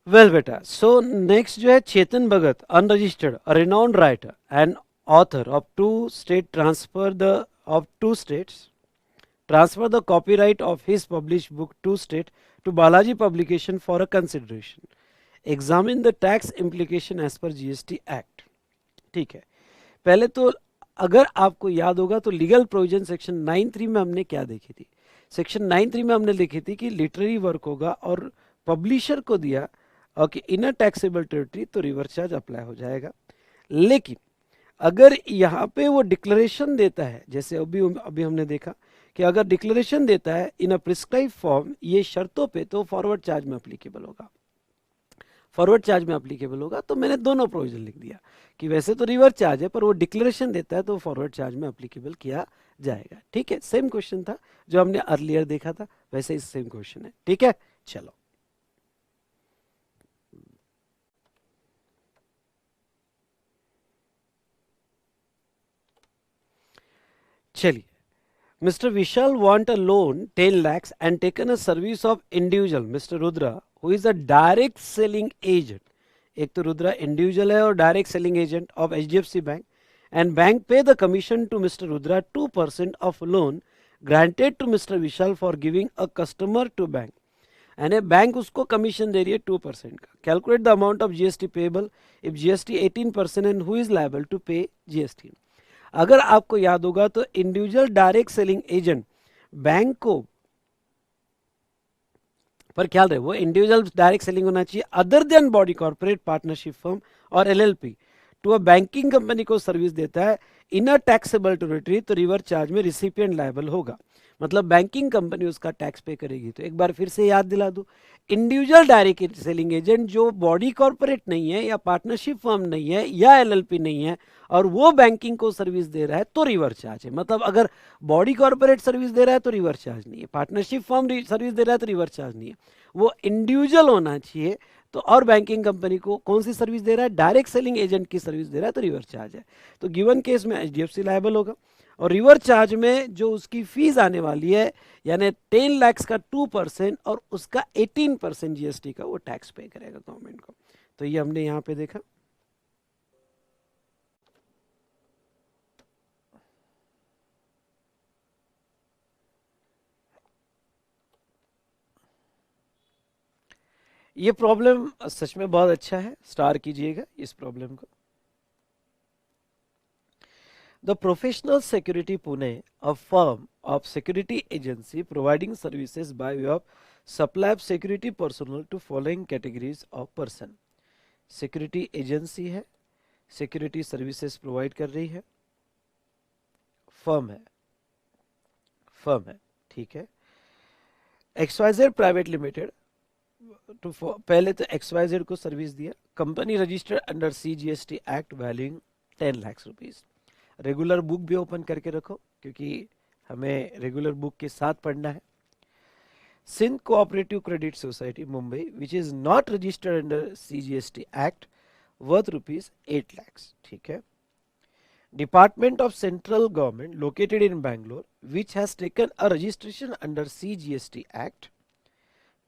वेल बेटा, सो नेक्स्ट जो है Chetan Bhagat, unregistered, renowned writer and author of two states transfer the copyright of his published book to state to Balaji Publication for a consideration. Examine the tax implication as per GST Act. ठीक है, पहले तो अगर आपको याद होगा तो legal provision section 9(3) में हमने क्या देखी थी? सेक्शन 9(3) में हमने लिखी थी कि लिटरेरी वर्क होगा और पब्लिशर को दिया okay in a taxable territory, तो रिवर्स चार्ज अप्लाई हो जाएगा। लेकिन अगर यहाँ पे वो डिक्लेरेशन देता है, जैसे अभी हमने देखा कि अगर डिक्लेरेशन देता है इन अ प्रिस्क्राइब फॉर्म ये शर्तों पे, तो फॉरवर्ड चार्ज में अप्लीकेबल होगा, फॉरवर्ड चार्ज में अप्लीकेबल होगा। तो मैंने दोनों प्रोविजन लिख दिया कि वैसे तो रिवर्स चार्ज है पर वो डिक्लेरेशन देता है तो फॉरवर्ड चार्ज में अप्लीकेबल किया जाएगा। ठीक है, सेम क्वेश्चन था जो हमने अर्लियर देखा था, वैसे ही सेम क्वेश्चन है। ठीक है, चलो चलिए, Mr. Vishal want a loan 10 lakhs and taken a service of individual Mr. Rudra who is a direct selling agent. एक तो रुद्रा इंडिविजुअल है और direct selling agent of HDFC bank, and bank pay the commission to mister Rudra 2% of loan granted to mister Vishal for giving a customer to bank, यानी bank उसको commission दे रही है 2% का. Calculate the amount of GST payable if GST 18% and who is liable to pay GST. अगर आपको याद होगा तो individual direct selling agent bank को, पर ख्याल रहे वो इंडिविजुअल डायरेक्ट सेलिंग होना चाहिए other than body corporate partnership firm और LLP to a banking company को सर्विस देता है इन अ टैक्सेबल टेरिटरी, तो रिवर्स चार्ज में रिसिपिएंट लायबल होगा, मतलब बैंकिंग कंपनी उसका टैक्स पे करेगी. तो एक बार फिर से याद दिला दूं, इंडिविजुअल डायरेक्ट सेलिंग एजेंट जो बॉडी कॉर्पोरेट नहीं है या पार्टनरशिप फर्म नहीं है या LLP नहीं है और वो बैंकिंग को सर्विस दे रहा है तो रिवर्स चार्ज है. मतलब अगर बॉडी कॉर्पोरेट सर्विस दे रहा है तो रिवर्स चार्ज नहीं है, पार्टनरशिप फर्म सर्विस दे रहा है तो रिवर्स चार्ज नहीं है, वो इंडिविजुअल होना चाहिए. तो और बैंकिंग कंपनी को कौन सी सर्विस दे रहा है, डायरेक्ट सेलिंग एजेंट की सर्विस दे रहा है तो रिवर्स चार्ज है. तो गिवन केस में HDFC लायबल होगा और रिवर्स चार्ज में जो उसकी फीस आने वाली है यानी 10 लाख का 2% और उसका 18% GST का वो टैक्स पे करेगा गवर्नमेंट को. तो ये हमने यहाँ पे देखा. ये प्रॉब्लम सच में बहुत अच्छा है, स्टार कीजिएगा इस प्रॉब्लम को. The Professional Security Pune, a firm of security agency providing services by way of supply of security personnel to following categories of person. Security agency है, security services provide कर रही है, firm है, ठीक है. XYZ Private Limited तो पहले तो XYZ को सर्विस दिया, company registered under CGST act valuing 10 lakh rupees. Regular book भी ओपन करके रखो क्योंकि हमें रेगुलर बुक के साथ पढ़ना है. Sindh cooperative credit society Mumbai which is not registered under CGST act worth rupees 8 lakh, ठीक है. Department of central government located in Bangalore which has taken a registration under CGST act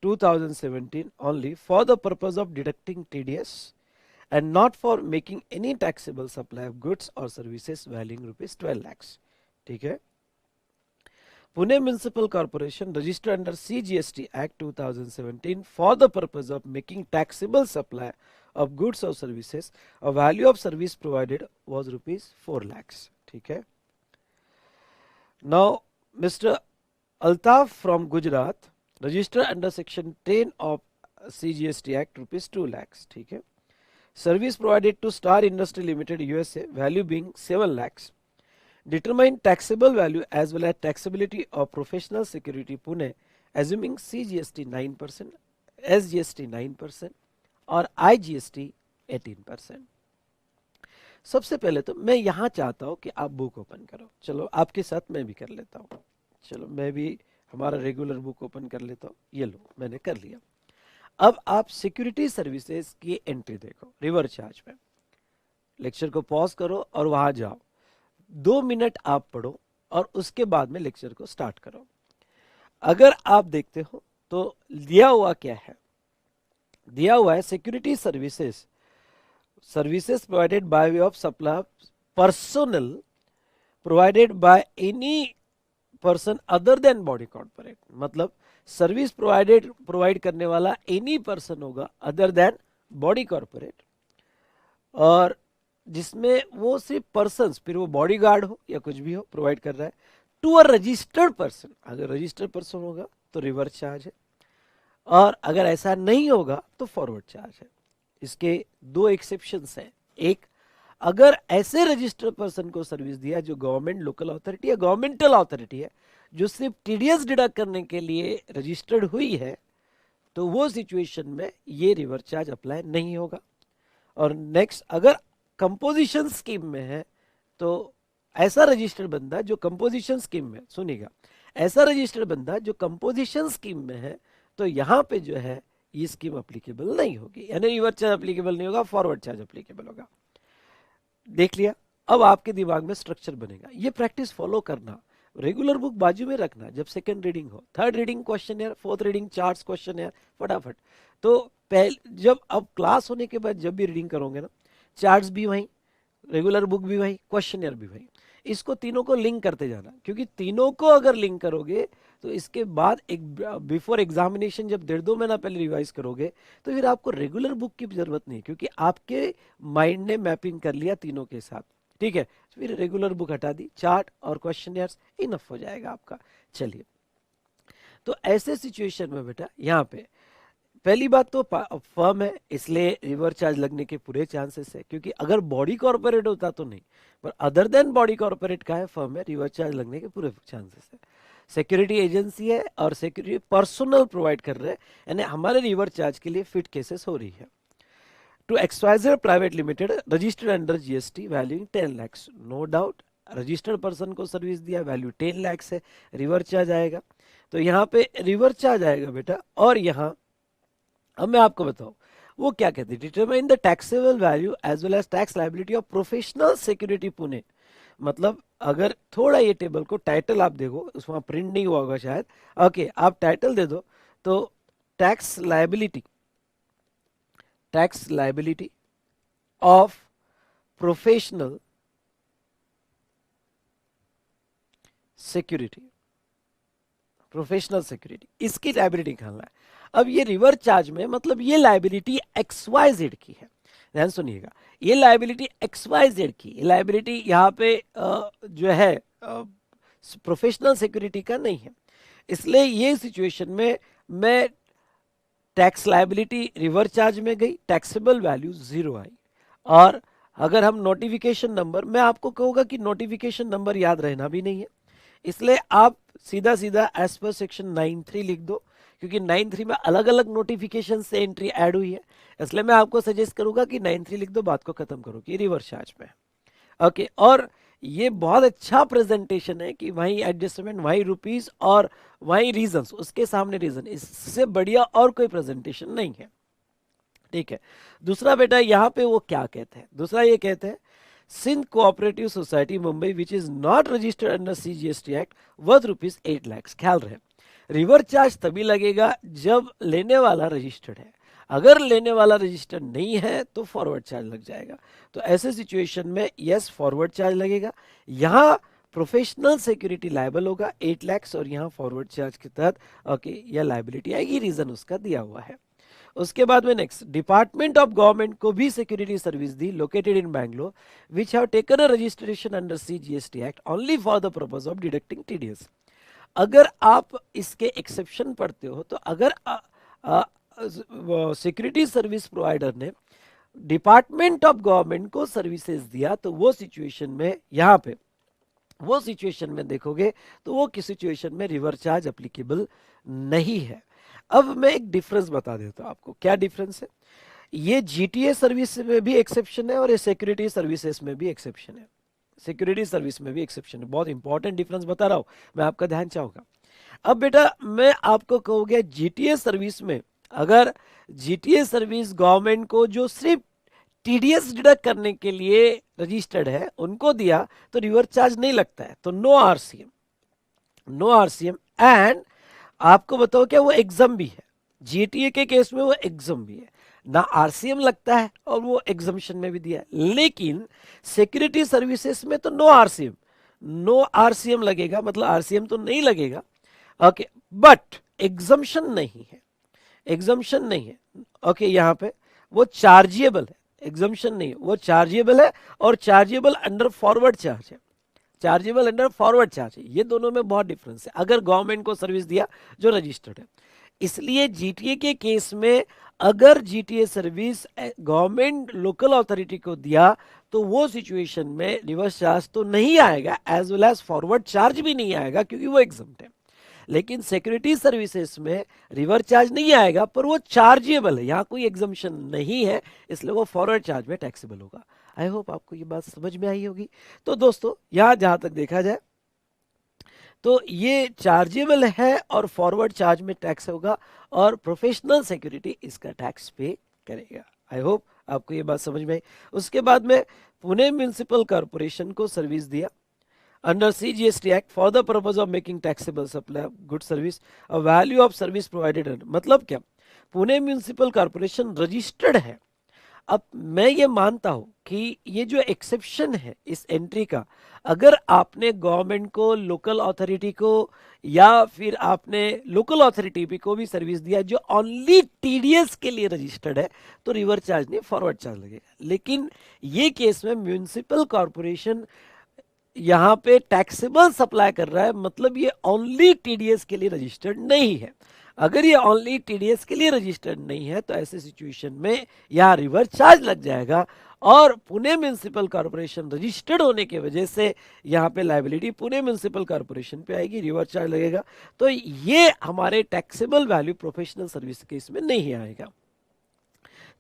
2017 only for the purpose of deducting TDS and not for making any taxable supply of goods or services valuing rupees 12 lakhs. ठीक है. Pune Municipal Corporation registered under CGST Act 2017 for the purpose of making taxable supply of goods or services. A value of service provided was rupees 4 lakhs. ठीक है. Now Mr. Altaf from Gujarat registered under section 10 of CGST Act rupees 2 lakhs. ठीक है. Service provided to Star Industry Limited USA, value being 7 lakhs. Determine taxable value as well as taxability of Professional Security Pune assuming CGST 9%, SGST 9% और IGST 18%. सबसे पहले तो मैं यहाँ चाहता हूँ कि आप बुक ओपन करो. चलो आपके साथ मैं भी कर लेता हूँ. चलो मैं भी हमारा रेगुलर बुक ओपन कर लेता हूँ. ये लो मैंने कर लिया. अब आप सिक्योरिटी सर्विसेज की एंट्री देखो रिवर्स चार्ज में. लेक्चर को पॉज करो और वहां जाओ, 2 मिनट आप पढ़ो और उसके बाद में लेक्चर को स्टार्ट करो. अगर आप देखते हो तो दिया हुआ क्या है, दिया हुआ है security services provided by way of supply personal provided by any person other than body corporate. मतलब सर्विस प्रोवाइड करने वाला एनी पर्सन होगा अदर देन बॉडी कॉर्पोरेट, और जिसमें वो सिर्फ पर्सन्स, फिर वो बॉडी गार्ड हो या कुछ भी हो, प्रोवाइड कर रहा है टू अ रजिस्टर्ड पर्सन. अगर रजिस्टर्ड पर्सन होगा तो रिवर्स चार्ज है और अगर ऐसा नहीं होगा तो फॉरवर्ड चार्ज है. इसके 2 एक्सेप्शंस हैं. एक, अगर ऐसे रजिस्टर्ड पर्सन को सर्विस दिया जो गवर्नमेंट लोकल अथॉरिटी या गवर्नमेंटल अथॉरिटी है जो सिर्फ TDS डिडक्ट करने के लिए रजिस्टर्ड हुई है, तो वो सिचुएशन में ये रिवर्स चार्ज अप्लाई नहीं होगा. और नेक्स्ट, अगर कंपोजिशन स्कीम में है तो ऐसा रजिस्टर्ड बंदा जो कंपोजिशन स्कीम में, सुनिएगा, ऐसा रजिस्टर्ड बंदा जो कंपोजिशन स्कीम में है तो यहाँ पे जो है ये स्कीम अप्लीकेबल नहीं होगी, यानी रिवर्स चार्ज अप्लीकेबल नहीं होगा, फॉरवर्ड चार्ज अप्लीकेबल होगा. देख लिया. अब आपके दिमाग में स्ट्रक्चर बनेगा। ये प्रैक्टिस फॉलो करना, रेगुलर बुक बाजू में रखना, जब सेकंड रीडिंग हो, थर्ड रीडिंग क्वेश्चन है, फोर्थ रीडिंग चार्ट्स क्वेश्चन है, फटाफट। तो पहले जब अब क्लास होने के बाद जब भी रीडिंग करोगे ना, चार्ट्स भी वहीं, रेगुलर बुक भी वहीं, क्वेश्चन भी वहीं, इसको तीनों को लिंक करते जाना, क्योंकि तीनों को अगर लिंक करोगे तो इसके बाद एक बिफोर एग्जामिनेशन जब 1.5-2 महीना पहले रिवाइज करोगे तो फिर आपको रेगुलर बुक की जरूरत नहीं, क्योंकि आपके माइंड ने मैपिंग कर लिया तीनों के साथ, ठीक है। फिर रेगुलर बुक हटा दी, चार्ट और क्वेश्चन इनफ हो जाएगा आपका। चलिए, तो ऐसे सिचुएशन में बेटा यहाँ पे पहली बात तो फर्म है, इसलिए रिवर्स चार्ज लगने के पूरे चांसेस है, क्योंकि अगर बॉडी कॉर्पोरेट होता तो नहीं, पर अदर देन बॉडी कॉर्पोरेट का है फर्म है, रिवर्स चार्ज लगने के पूरे चांसेस है। सिक्योरिटी एजेंसी है और सिक्योरिटी पर्सनल प्रोवाइड कर रहे हैं, यानी हमारे रिवर्स चार्ज के लिए फिट केसेस हो रही है। To XYZ private limited registered under GST value 10 lakhs, no doubt registered person को सर्विस दिया, वैल्यू 10 lakhs है, रिवर्स चार्ज आएगा। तो यहाँ पे रिवर्स चार्ज आएगा बेटा। और यहाँ अब मैं आपको बताऊं वो क्या कहते हैं, determine the taxable value as well as tax liability of professional security Pune. मतलब अगर थोड़ा ये टेबल को टाइटल आप देखो, उसमें प्रिंट नहीं हुआ होगा शायद, ओके आप टाइटल दे दो, तो tax liability of professional security, इसकी लायबिलिटी निकालना है। अब ये रिवर्स चार्ज में मतलब ये लायबिलिटी XYZ की है, ध्यान सुनिएगा, ये लायबिलिटी XYZ की, लायबिलिटी यहाँ पे जो है प्रोफेशनल सिक्योरिटी का नहीं है। इसलिए ये सिचुएशन में मैं टैक्स लायबिलिटी रिवर्स चार्ज में गई, टैक्सेबल वैल्यू 0 आई। और अगर हम नोटिफिकेशन नंबर, मैं आपको कहूँगा कि नोटिफिकेशन नंबर याद रहना भी नहीं है, इसलिए आप सीधा सीधा एज पर सेक्शन 9(3) लिख दो, क्योंकि 9(3) में अलग अलग नोटिफिकेशन से एंट्री ऐड हुई है, इसलिए मैं आपको सजेस्ट करूंगा कि 9(3) लिख दो, बात को खत्म करो कि रिवर्स चार्ज में। ओके, और ये बहुत अच्छा प्रेजेंटेशन है कि वही एडजस्टमेंट, वही रुपीस और वही रीजंस, उसके सामने रीजन, इससे बढ़िया और कोई प्रेजेंटेशन नहीं है, ठीक है। दूसरा बेटा यहाँ पे वो क्या कहते हैं, दूसरा ये कहते हैं Sindh cooperative society Mumbai which is not registered under CGST act worth ₹8 lakhs। ख्याल रहे, रिवर्स चार्ज तभी लगेगा जब लेने वाला रजिस्टर्ड है, अगर लेने वाला रजिस्टर्ड नहीं है तो फॉरवर्ड चार्ज लग जाएगा। तो ऐसे सिचुएशन में यस फॉरवर्ड चार्ज लगेगा, यहाँ प्रोफेशनल सिक्योरिटी लायबल होगा 8 lakhs, और यहाँ फॉरवर्ड चार्ज के तहत ओके यह लायबिलिटी आएगी, रीजन उसका दिया हुआ है। उसके बाद में नेक्स्ट, डिपार्टमेंट ऑफ गवर्नमेंट को भी security service the located in Bangalore which have taken a registration under CGST act only for the purpose of deducting TDS। अगर आप इसके एक्सेप्शन पढ़ते हो तो अगर सिक्योरिटी सर्विस प्रोवाइडर ने डिपार्टमेंट ऑफ गवर्नमेंट को सर्विसेज दिया तो वो सिचुएशन में, यहाँ पे वो सिचुएशन में देखोगे तो वो किस सिचुएशन में रिवर्स चार्ज एप्लीकेबल नहीं है। अब मैं एक डिफरेंस बता देता हूं आपको, क्या डिफरेंस है। ये GTA सर्विस में भी एक्सेप्शन है और ये सिक्योरिटी सर्विसेज में भी एक्सेप्शन है, सिक्योरिटी सर्विस में भी एक्सेप्शन है, बहुत इंपॉर्टेंट डिफरेंस बता रहा हूं, मैं आपका ध्यान चाहूंगा। अब बेटा मैं आपको कहूँगा GTA सर्विस में, अगर GTA सर्विस गवर्नमेंट को जो सिर्फ TDS डिडक्ट करने के लिए रजिस्टर्ड है उनको दिया तो रिवर्स चार्ज नहीं लगता है, तो नो RCM। एंड आपको बताओ क्या वो एग्जाम भी है, GTA के केस में वो एग्जाम भी है, ना RCM लगता है और वो एग्जामिशन में भी दिया है। लेकिन सिक्योरिटी सर्विसेज में तो नो RCM लगेगा, मतलब RCM तो नहीं लगेगा, ओके, बट एग्जामिशन नहीं है, ओके, यहाँ पे वो चार्जेबल है, एग्जामिशन नहीं है, वो चार्जेबल है, और चार्जेबल अंडर फॉरवर्ड चार्ज है, ये दोनों में बहुत डिफरेंस है अगर गवर्नमेंट को सर्विस दिया जो रजिस्टर्ड है। इसलिए GTA के केस में अगर GTA service government local authority को दिया तो वो सिचुएशन में रिवर्स चार्ज तो नहीं आएगा, as well as forward charge भी नहीं आएगा, क्योंकि वो एग्जम्प्ट है। लेकिन सिक्योरिटी सर्विसेज में रिवर्स चार्ज नहीं आएगा, पर वो चार्जेबल है, यहाँ कोई एग्जम्पशन नहीं है, इसलिए वो फॉरवर्ड चार्ज में टैक्सेबल होगा। आई होप आपको ये बात समझ में आई होगी। तो दोस्तों यहाँ जहां तक देखा जाए तो ये चार्जेबल है और फॉरवर्ड चार्ज में टैक्स होगा, और प्रोफेशनल सिक्योरिटी इसका टैक्स पे करेगा। आई होप आपको ये बात समझ में आई? उसके बाद में पुणे म्यूनिसिपल कॉर्पोरेशन को सर्विस दिया under CGST Act for the purpose of making taxable supply of good service a value of service provided under। मतलब क्या, पुणे म्यूनिसिपल कॉर्पोरेशन रजिस्टर्ड है। अब मैं ये मानता हूं कि ये जो एक्सेप्शन है इस एंट्री का, अगर आपने गवर्नमेंट को, लोकल अथॉरिटी को, या फिर आपने लोकल अथॉरिटी को भी सर्विस दिया जो ओनली टीडीएस के लिए रजिस्टर्ड है, तो रिवर चार्ज नहीं, फॉरवर्ड चार्ज लगेगा। लेकिन ये केस में म्यूनिसिपल कॉर्पोरेशन यहाँ पे टैक्सेबल सप्लाई कर रहा है, मतलब ये ओनली टीडीएस के लिए रजिस्टर्ड नहीं है। अगर ये ओनली टीडीएस के लिए रजिस्टर्ड नहीं है तो ऐसे सिचुएशन में यहाँ रिवर चार्ज लग जाएगा, और पुणे म्यूनिसिपल कॉर्पोरेशन रजिस्टर्ड होने की वजह से यहाँ पे लायबिलिटी पुणे म्यूनिसिपल कॉर्पोरेशन पे आएगी, रिवर चार्ज लगेगा। तो ये हमारे taxable value professional service case में नहीं आएगा।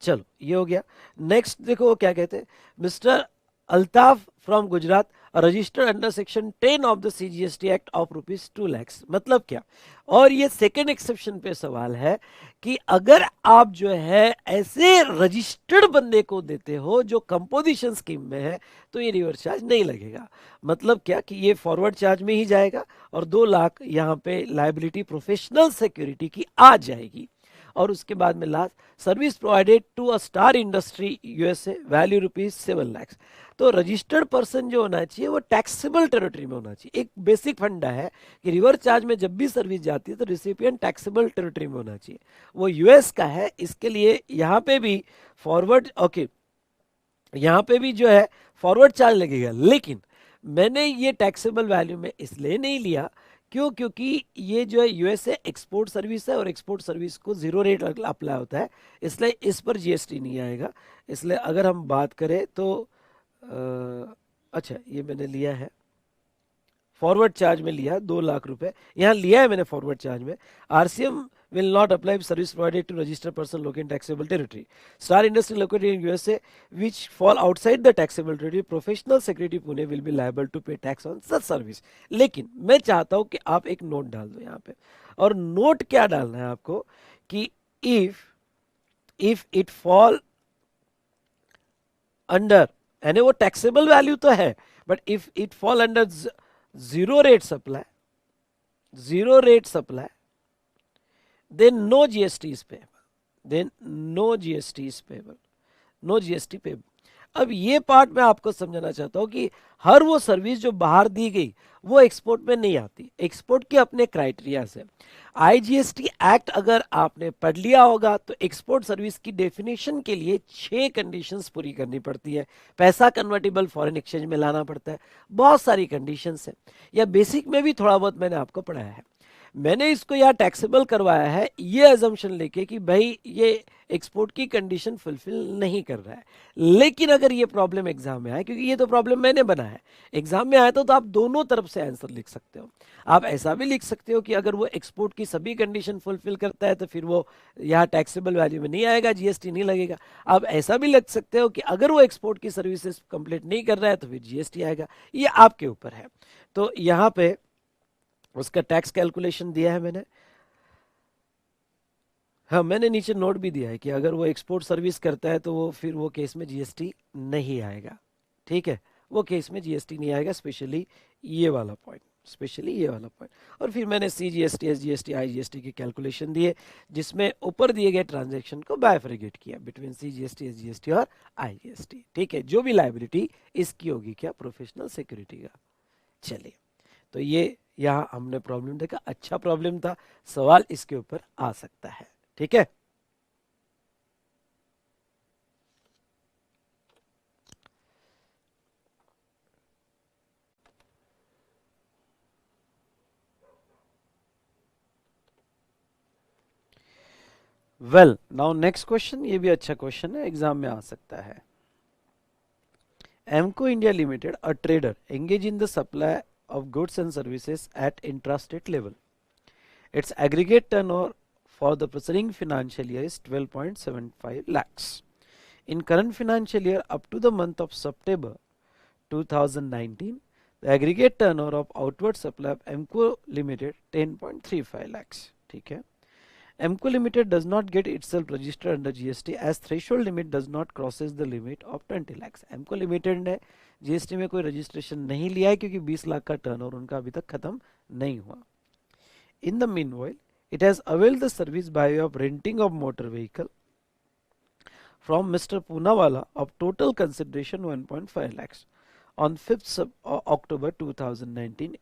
चलो ये हो गया। नेक्स्ट देखो वो क्या कहते हैं, mister Altaf from Gujarat registered under section 10 of the CGST act of ₹2 lakh. मतलब क्या, और ये सेकेंड एक्सेप्शन पे सवाल है कि अगर आप जो है ऐसे रजिस्टर्ड बंदे को देते हो जो कंपोजिशन स्कीम में है, तो ये रिवर्स चार्ज नहीं लगेगा। मतलब क्या कि ये फॉरवर्ड चार्ज में ही जाएगा और 2 लाख यहाँ पे लायबिलिटी प्रोफेशनल सिक्योरिटी की आ जाएगी। और उसके बाद में last, service provided to a star industry USA value ₹7 lakh. तो रजिस्टर्ड पर्सन जो होना चाहिए वो टैक्सेबल टेरिटरी में होना चाहिए। एक बेसिक फंडा है कि रिवर चार्ज में जब भी सर्विस जाती है तो रिसिपिएंट टैक्सेबल टेरिटरी में होना चाहिए। वो US का है, इसके लिए यहाँ पे भी फॉरवर्ड, ओके, यहाँ पे भी जो है फॉरवर्ड चार्ज लगेगा। लेकिन मैंने ये टैक्सेबल वैल्यू में इसलिए नहीं लिया, क्यों? क्योंकि ये जो है USA एक्सपोर्ट सर्विस है और एक्सपोर्ट सर्विस को 0 रेट अप्लाई होता है, इसलिए इस पर GST नहीं आएगा। इसलिए अगर हम बात करें तो अच्छा, ये मैंने लिया है फॉरवर्ड चार्ज में, लिया 2 लाख रुपए यहाँ लिया है मैंने फॉरवर्ड चार्ज में। RCM will not apply if service provided to registered person located in taxable territory. Star industry located in USA which fall outside the taxable territory, professional security Pune will be liable to pay tax on such service। लेकिन मैं चाहता हूं कि आप एक note डाल दो यहाँ पे, और नोट क्या डालना है आपको कि if it fall under, यानी वो टैक्सेबल वैल्यू तो है, but if it fall under 0 rate supply, 0 rate supply, then no GST is payable, then no GST is payable, no GST payable। अब ये पार्ट मैं आपको समझाना चाहता हूँ कि हर वो सर्विस जो बाहर दी गई वो एक्सपोर्ट में नहीं आती, एक्सपोर्ट के अपने क्राइटेरिया से। IGST एक्ट अगर आपने पढ़ लिया होगा तो एक्सपोर्ट सर्विस की डेफिनेशन के लिए 6 कंडीशंस पूरी करनी पड़ती है। पैसा कन्वर्टेबल फॉरेन एक्सचेंज में लाना पड़ता है, बहुत सारी कंडीशंस है, या बेसिक में भी थोड़ा बहुत मैंने आपको पढ़ाया है। मैंने इसको यहाँ टैक्सेबल करवाया है ये अजम्पशन लेके कि भाई ये एक्सपोर्ट की कंडीशन फुलफिल नहीं कर रहा है। लेकिन अगर ये प्रॉब्लम एग्जाम में आए, क्योंकि ये तो प्रॉब्लम मैंने बनाया है, एग्जाम में आया तो आप दोनों तरफ से आंसर लिख सकते हो। आप ऐसा भी लिख सकते हो कि अगर वो एक्सपोर्ट की सभी कंडीशन फुलफिल करता है तो फिर वो यहाँ टैक्सेबल वैल्यू में नहीं आएगा, GST नहीं लगेगा। आप ऐसा भी लिख सकते हो कि अगर वो एक्सपोर्ट की सर्विसेज कंप्लीट नहीं कर रहा है तो फिर GST आएगा। ये आपके ऊपर है। तो यहाँ पे उसका टैक्स कैलकुलेशन दिया है मैंने। हाँ, मैंने नीचे नोट भी दिया है कि अगर वो एक्सपोर्ट सर्विस करता है तो वो फिर वो केस में GST नहीं आएगा। ठीक है, वो केस में GST नहीं आएगा, स्पेशली ये वाला पॉइंट, स्पेशली ये वाला पॉइंट। और फिर मैंने CGST, SGST, IGST के कैलकुलेशन दिए, जिसमें ऊपर दिए गए ट्रांजैक्शन को बाइफरगेट किया बिटवीन CGST, SGST और IGST। ठीक है, जो भी लायबिलिटी इसकी होगी क्या, प्रोफेशनल सिक्योरिटी का। चलिए, तो ये यहाँ हमने प्रॉब्लम देखा, अच्छा प्रॉब्लम था, सवाल इसके ऊपर आ सकता है। ठीक है, वेल नाउ नेक्स्ट क्वेश्चन, ये भी अच्छा क्वेश्चन है, एग्जाम में आ सकता है। Emco India limited, a trader engage in the supply of goods and services at intrastate level. Its aggregate turnover for the preceding financial year is 12.75 lakhs. In current financial year up to the month of September 2019, the aggregate turnover of outward supply of Emco Limited 10.35 lakhs. ठीक है, Emco Limited does not get itself registered under GST as threshold limit does not crosses the limit of 20 lakhs. Emco Limited ने GST में कोई registration नहीं लिया है क्योंकि 20 लाख का टर्नओवर उनका अभी तक खत्म नहीं हुआ. In the meanwhile, it has availed the service by way of renting of motor vehicle from Mr. Poonawalla of total consideration 1.5 lakhs on 5th October 2019,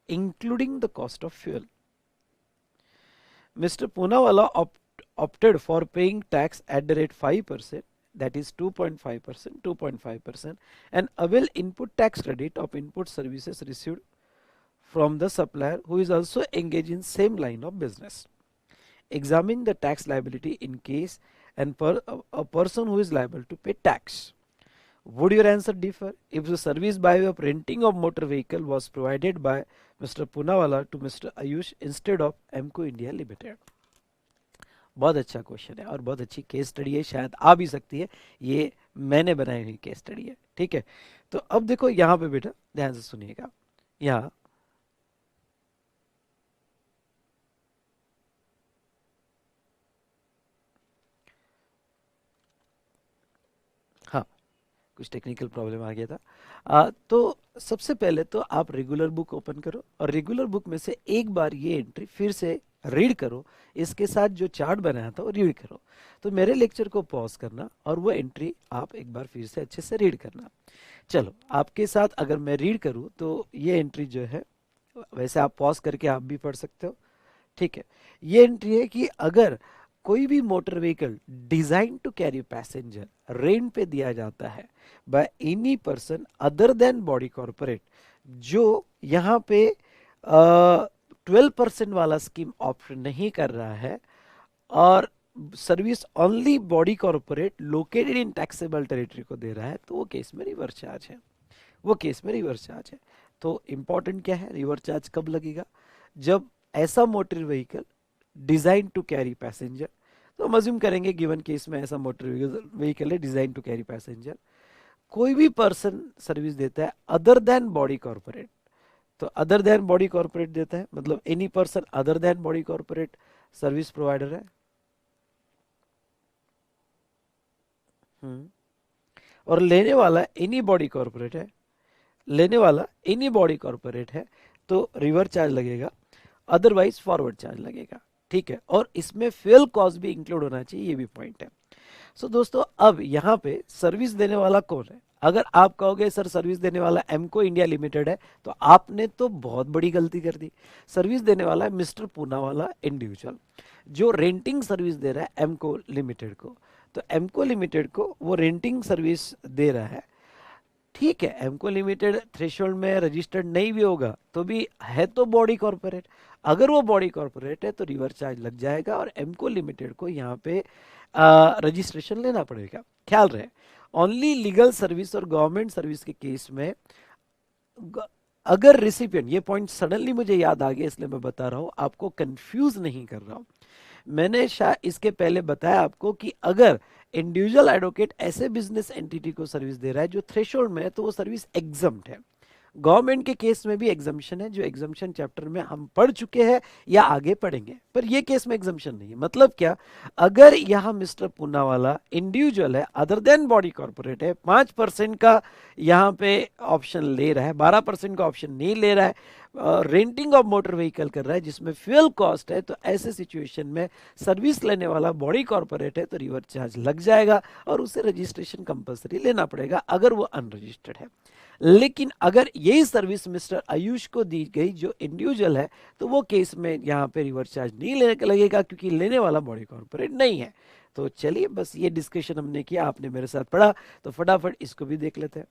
including the cost of fuel. Mr. Poonawalla opted for paying tax at the rate 5%, that is 2.5%, and avail input tax credit of input services received from the supplier who is also engaged in same line of business. Examine the tax liability in case and a person who is liable to pay tax. Would your answer differ if the service by way of renting of motor vehicle was provided by Mr. Poonawalla to Mr. Ayush instead of Emco India Limited? बहुत अच्छा question है और बहुत अच्छी case study है, शायद आ भी सकती है. ये मैंने बनाई हुई केस स्टडी है. ठीक है, तो अब देखो यहाँ पे बेटा ध्यान से सुनिएगा. यहाँ कुछ टेक्निकल प्रॉब्लम आ गया था. तो सबसे पहले तो आप रेगुलर बुक ओपन करो और रेगुलर बुक में से एक बार ये एंट्री फिर से रीड करो, इसके साथ जो चार्ट बनाया था वो रीड करो. तो मेरे लेक्चर को पॉज करना और वो एंट्री आप एक बार फिर से अच्छे से रीड करना. चलो आपके साथ अगर मैं रीड करूँ तो ये एंट्री जो है, वैसे आप पॉज करके आप भी पढ़ सकते हो. ठीक है, ये एंट्री है कि अगर कोई भी motor vehicle design to carry passenger rent पे दिया जाता है by any person other than body corporate, जो यहाँ पे 12% वाला स्कीम ऑप्शन नहीं कर रहा है और service only body corporate located in taxable territory को दे रहा है, तो वो केस में रिवर्स चार्ज है. वो केस में रिवर्स चार्ज है. तो इंपॉर्टेंट क्या है, रिवर्स चार्ज कब लगेगा? जब ऐसा motor vehicle design to carry passenger, तो हम अज्यूम करेंगे गिवन केस में ऐसा मोटर व्हीकल है डिजाइन टू कैरी पैसेंजर, कोई भी पर्सन सर्विस देता है अदर देन बॉडी कॉर्पोरेट. तो अदर देन बॉडी कॉर्पोरेट देता है मतलब any person other than body corporate service provider है. और लेने वाला एनी बॉडी कॉर्पोरेट है, लेने वाला एनी बॉडी कॉर्पोरेट है, तो रिवर्स चार्ज लगेगा, अदरवाइज फॉरवर्ड चार्ज लगेगा. ठीक है, और इसमें फ्यूल कॉस्ट भी इंक्लूड होना चाहिए, ये भी पॉइंट है. सो दोस्तों अब यहाँ पे सर्विस देने वाला कौन है? अगर आप कहोगे सर सर्विस देने वाला एमको इंडिया लिमिटेड है, तो आपने तो बहुत बड़ी गलती कर दी. सर्विस देने वाला है मिस्टर पूनावाला इंडिविजुअल, जो रेंटिंग सर्विस दे रहा है एमको लिमिटेड को. तो एमको लिमिटेड को वो रेंटिंग सर्विस दे रहा है. ठीक है, एमको लिमिटेड थ्रेशोल्ड में रजिस्टर्ड नहीं भी होगा तो भी है तो बॉडी कॉर्पोरेट. अगर वो बॉडी कॉर्पोरेट है तो रिवर्स चार्ज लग जाएगा और एमको लिमिटेड को यहाँ पे रजिस्ट्रेशन लेना पड़ेगा. ख्याल रहे, ओनली लीगल सर्विस और गवर्नमेंट सर्विस के केस में अगर रिसिपिएंट, ये पॉइंट सडनली मुझे याद आ गया इसलिए मैं बता रहा हूँ, आपको कंफ्यूज नहीं कर रहा हूँ. मैंने शायद इसके पहले बताया आपको कि अगर इंडिविजुअल एडवोकेट ऐसे बिजनेस एंटिटी को सर्विस दे रहा है जो थ्रेशोल्ड में है, तो वो सर्विस एग्जम्प्ट है. गवर्नमेंट के केस में भी एग्जम्पशन है, जो एग्जम्पशन चैप्टर में हम पढ़ चुके हैं या आगे पढ़ेंगे, पर ये केस में एग्जम्पशन नहीं है. मतलब क्या, अगर यहाँ मिस्टर पूनावाला इंडिविजुअल है अदर देन बॉडी कॉर्पोरेट है, 5% का यहाँ पे ऑप्शन ले रहा है, 12% का ऑप्शन नहीं ले रहा है, रेंटिंग ऑफ मोटर व्हीकल कर रहा है जिसमें फ्यूल कॉस्ट है, तो ऐसे सिचुएशन में सर्विस लेने वाला बॉडी कॉर्पोरेट है तो रिवर्स चार्ज लग जाएगा और उसे रजिस्ट्रेशन कंपलसरी लेना पड़ेगा अगर वो अनरजिस्टर्ड है. लेकिन अगर यही सर्विस मिस्टर आयुष को दी गई जो इंडिविजुअल है, तो वो केस में यहाँ पे रिवर्स चार्ज नहीं लगेगा क्योंकि लेने वाला बॉडी कॉर्पोरेट नहीं है. तो चलिए बस ये डिस्कशन हमने किया, आपने मेरे साथ पढ़ा, तो फटाफट इसको भी देख लेते हैं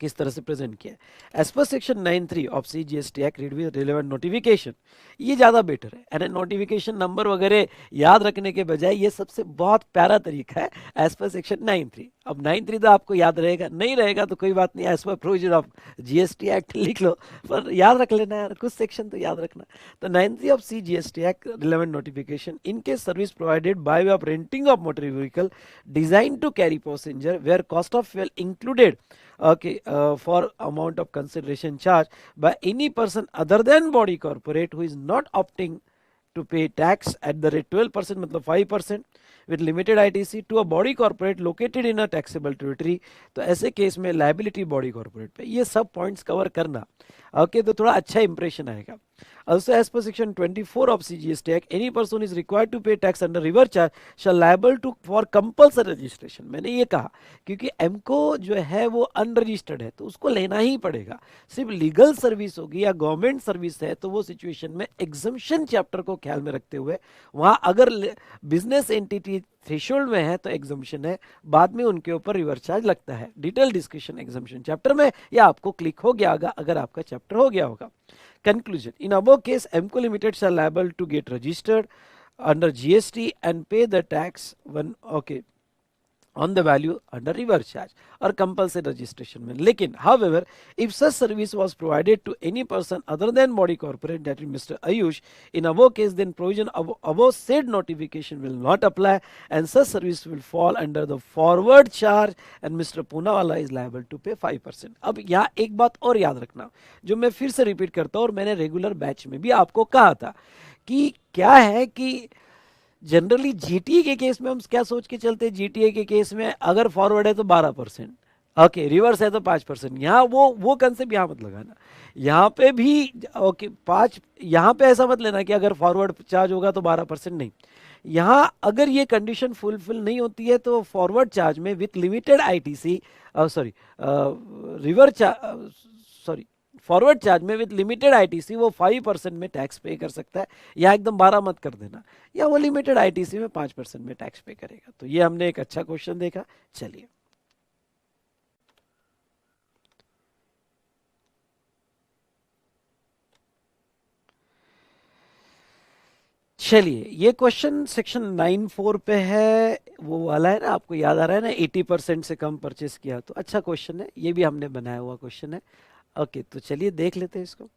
किस तरह से प्रेजेंट किया. As per section 9(3) of CGST act read with relevant notification, ये ज़्यादा बेटर है. यानी नोटिफिकेशन नंबर वगैरह याद रखने के बजाय ये सबसे बहुत प्यारा तरीका है. एज पर सेक्शन 9(3), अब 9(3) तो आपको याद रहेगा, नहीं रहेगा तो कोई बात नहीं, as per provision of GST act लिख लो, पर याद रख लेना यार, कुछ सेक्शन तो याद रखना. तो 9(3) of CGST act relevant notification, in case service provided by way of renting of motor vehicle design to carry passenger where cost of fuel included for amount of consideration charged by any person other than body corporate who is not opting to pay tax at the rate 12% मतलब 5% with limited ITC to a body corporate located in a taxable territory, तो ऐसे case में liability body corporate पे, ये सब points cover करना, okay तो थोड़ा अच्छा इंप्रेशन आएगा. Also, as per section 24 of CGST Act, any person is required to pay tax under reverse charge shall liable to for compulsory registration. मैंने ये कहा क्योंकि एमको जो है वो अनरजिस्टर्ड है तो उसको लेना ही पड़ेगा. सिर्फ लीगल सर्विस होगी या गवर्नमेंट सर्विस है तो वो सिचुएशन में एग्जम्पशन चैप्टर को ख्याल में रखते हुए वहां अगर बिजनेस एंटिटी थ्रेशोल्ड में है तो एग्जम्पशन है, बाद में उनके ऊपर रिवर्स चार्ज लगता है. डिटेल डिस्कशन एग्जम्पशन चैप्टर में या आपको क्लिक हो गया होगा अगर आपका चैप्टर हो गया होगा. Conclusion. In above case, Emco Limited shall liable to get registered under GST and pay the tax on the value under reverse charge or compulsory registration में. लेकिन however, if such service was provided to any person other than body corporate, that is Mr. Ayush, in above case, then provision of above said notification will not apply and such service will fall under the forward charge and Mr. Poonawalla is liable to pay 5%. अब यहाँ एक बात और याद रखना जो मैं फिर से रिपीट करता हूँ और मैंने रेगुलर बैच में भी आपको कहा था कि क्या है कि जनरली जीटीए के केस में हम क्या सोच के चलते हैं, जीटीए के केस में अगर फॉरवर्ड है तो 12%, ओके रिवर्स है तो 5%. यहाँ वो कंसेप्ट यहाँ मत लगाना. यहाँ पे भी ओके 5, यहाँ पे ऐसा मत लेना कि अगर फॉरवर्ड चार्ज होगा तो 12% नहीं. यहाँ अगर ये कंडीशन फुलफिल नहीं होती है तो फॉरवर्ड चार्ज में with limited ITC forward charge में विद लिमिटेड आईटीसी वो 5% में टैक्स पे कर सकता है. या एकदम 12 मत कर देना, या वो लिमिटेड आईटीसी में 5% में टैक्स पे करेगा. तो ये हमने एक अच्छा क्वेश्चन देखा. चलिए ये क्वेश्चन सेक्शन 9(4) पे है, वो वाला है ना, आपको याद आ रहा है ना 80% से कम परचेस किया तो अच्छा क्वेश्चन है, ये भी हमने बनाया हुआ क्वेश्चन है. ओके तो चलिए देख लेते हैं इसको.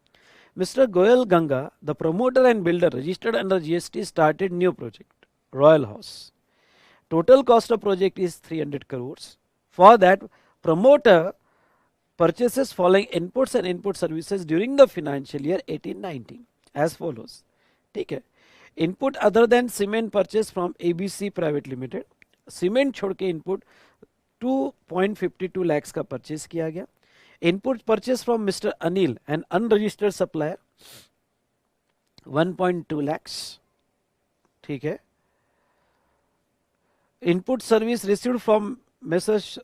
Mister Goyal Ganga the promoter and builder registered under GST started new project royal house. Total cost of project is 300 crores. For that promoter purchases following inputs and input services during the financial year 18-19 as follows. ठीक है. Input other than cement purchase from ABC private limited. Cement छोड़ के input 2.52 lakhs का purchase किया गया. Input purchase from mister Anil and unregistered supplier 1.2 lakhs. ठीक है. Input service received from Mrs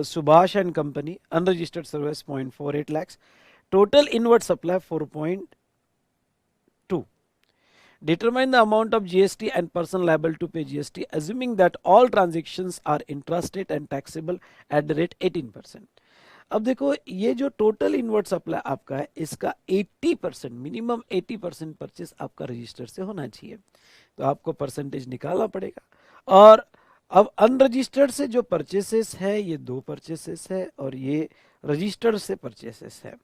Subhash and company unregistered service 0.48 lakhs. Total inward supply 4.2. Determine the amount of GST and person liable to pay GST assuming that all transactions are intrastate and taxable at the rate 18%. अब देखो ये जो total inward supply आपका है इसका 80% minimum 80% purchase आपका register से होना चाहिए, तो आपको परसेंटेज निकालना पड़ेगा. और अब अनरजिस्टर्ड से जो परचेसेस है ये 2 परचेसेस है और ये रजिस्टर्ड से परचेसेस है.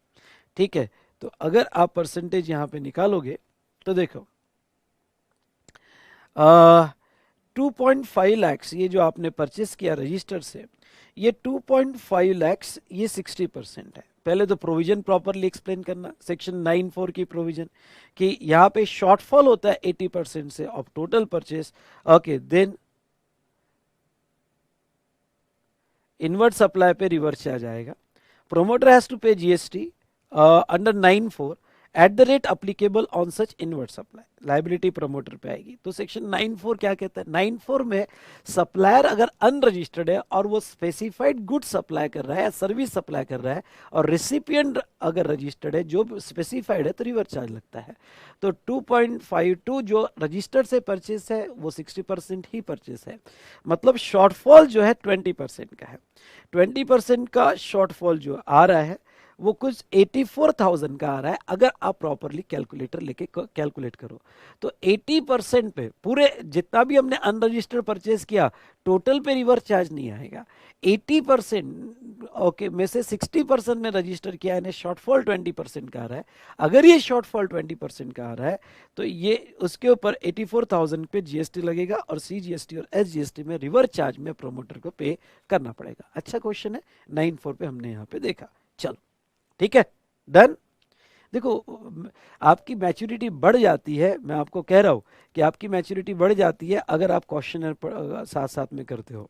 ठीक है. तो अगर आप परसेंटेज यहाँ पे निकालोगे तो देखो 2.5 lakhs ये जो आपने परचेस किया रजिस्टर से, ये 2.5 lakhs ये 60% है. पहले तो प्रोविजन प्रॉपरली एक्सप्लेन करना, सेक्शन 9(4) की प्रोविजन कि यहाँ पे शॉर्टफॉल होता है 80% से of total purchase. Okay then inward supply पे रिवर्स चार्ज आएगा. Promoter has to pay GST under 9(4) at the rate applicable on such inward supply. Liability promoter पे आएगी. तो सेक्शन 9(4) क्या कहता है, 9(4) में सप्लायर अगर अनरजिस्टर्ड है और वो स्पेसिफाइड गुड सप्लाई कर रहा है या सर्विस सप्लाई कर रहा है और रिसिपिएंट अगर रजिस्टर्ड है जो स्पेसिफाइड है तो रिवर्स चार्ज लगता है. तो 2.52 जो रजिस्टर्ड से परचेस है वो 60% ही परचेस है, मतलब शॉर्टफॉल जो है 20% का है. 20% का शॉर्टफॉल जो आ रहा है वो कुछ 84,000 का आ रहा है अगर आप प्रॉपरली कैलकुलेटर लेके कैलकुलेट करो. तो 80% पे पूरे जितना भी हमने अनरजिस्टर्ड परचेस किया टोटल पे रिवर्स चार्ज नहीं आएगा. 80% ओके में से 60% ने रजिस्टर किया यानी शॉर्टफॉल 20% का आ रहा है. अगर ये शॉर्टफॉल 20% का आ रहा है तो ये उसके ऊपर 84,000 पे जीएसटी लगेगा और सीजीएसटी और एसजीएसटी में रिवर्स चार्ज में प्रोमोटर को पे करना पड़ेगा. अच्छा क्वेश्चन है, 9(4) पे हमने यहाँ पे देखा. चलो ठीक है, डन. देखो आपकी मैच्योरिटी बढ़ जाती है, मैं आपको कह रहा हूँ कि आपकी मैच्योरिटी बढ़ जाती है अगर आप क्वेश्चनर साथ साथ में करते हो,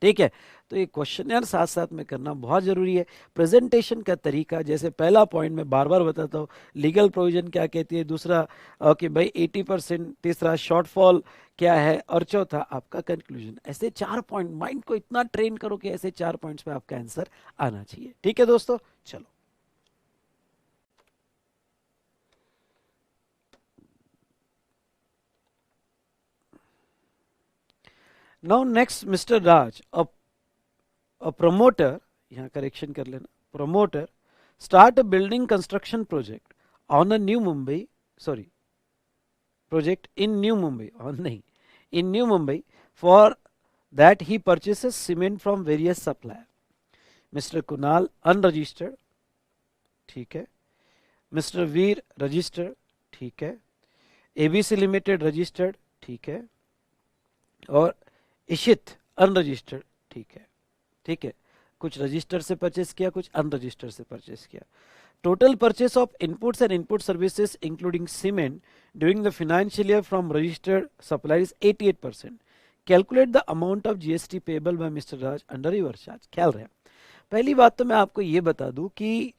ठीक है। तो ये क्वेश्चनर साथ साथ में करना बहुत जरूरी है। प्रेजेंटेशन का तरीका, जैसे पहला पॉइंट मैं बार बार बताता हूँ, लीगल प्रोविजन क्या कहती है, दूसरा कि भाई 80%, तीसरा शॉर्टफॉल क्या है, और चौथा आपका कंक्लूजन। ऐसे 4 पॉइंट, माइंड को इतना ट्रेन करो कि ऐसे 4 पॉइंट्स में आपका आंसर आना चाहिए, ठीक है दोस्तों। चलो now next, mister Raj, a promoter, यहाँ करेक्शन कर लेना, promoter start a building construction project on a new Mumbai, sorry, project in New Mumbai, on नहीं, in New Mumbai, for that he purchases cement from various supplier. Mr. Kunal unregistered, ठीक है, Mr. Veer registered, ठीक है, ABC Limited registered, ठीक है, और इशित unregistered, ठीक है, ठीक है। कुछ रजिस्टर से परचेस किया, कुछ अनरजिस्टर से परचेस किया। Total purchase of inputs and input services including cement during the financial year from registered suppliers 88%। Calculate the amount of GST payable by mister Raj under your charge. ख्याल रहे, पहली बात तो मैं आपको ये बता दूं कि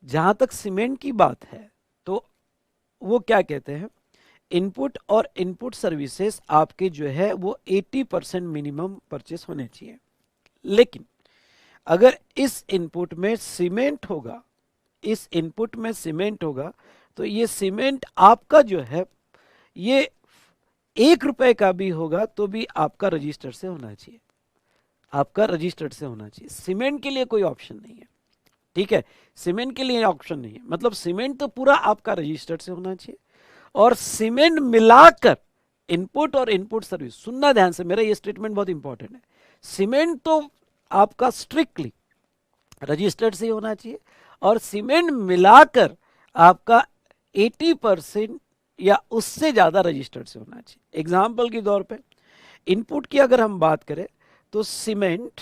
जहां तक सीमेंट की बात है तो वो क्या कहते हैं, इनपुट और इनपुट सर्विसेज आपके जो है वो 80% मिनिमम परचेस होने चाहिए। लेकिन अगर इस इनपुट में सीमेंट होगा, इस इनपुट में सीमेंट होगा, तो ये सीमेंट आपका जो है ये 1 रुपए का भी होगा तो भी आपका रजिस्टर से होना चाहिए, आपका रजिस्टर्ड से होना चाहिए। सीमेंट के लिए कोई ऑप्शन नहीं है, ठीक है, सीमेंट के लिए ऑप्शन नहीं है। मतलब सीमेंट तो पूरा आपका रजिस्टर्ड से होना चाहिए, और सीमेंट मिलाकर इनपुट और इनपुट सर्विस, सुनना ध्यान से, मेरा ये स्टेटमेंट बहुत इंपॉर्टेंट है, सीमेंट तो आपका स्ट्रिक्टली रजिस्टर्ड से होना चाहिए, और सीमेंट मिलाकर आपका 80% या उससे ज्यादा रजिस्टर्ड से होना चाहिए। एग्जाम्पल के तौर पे इनपुट की अगर हम बात करें तो सीमेंट,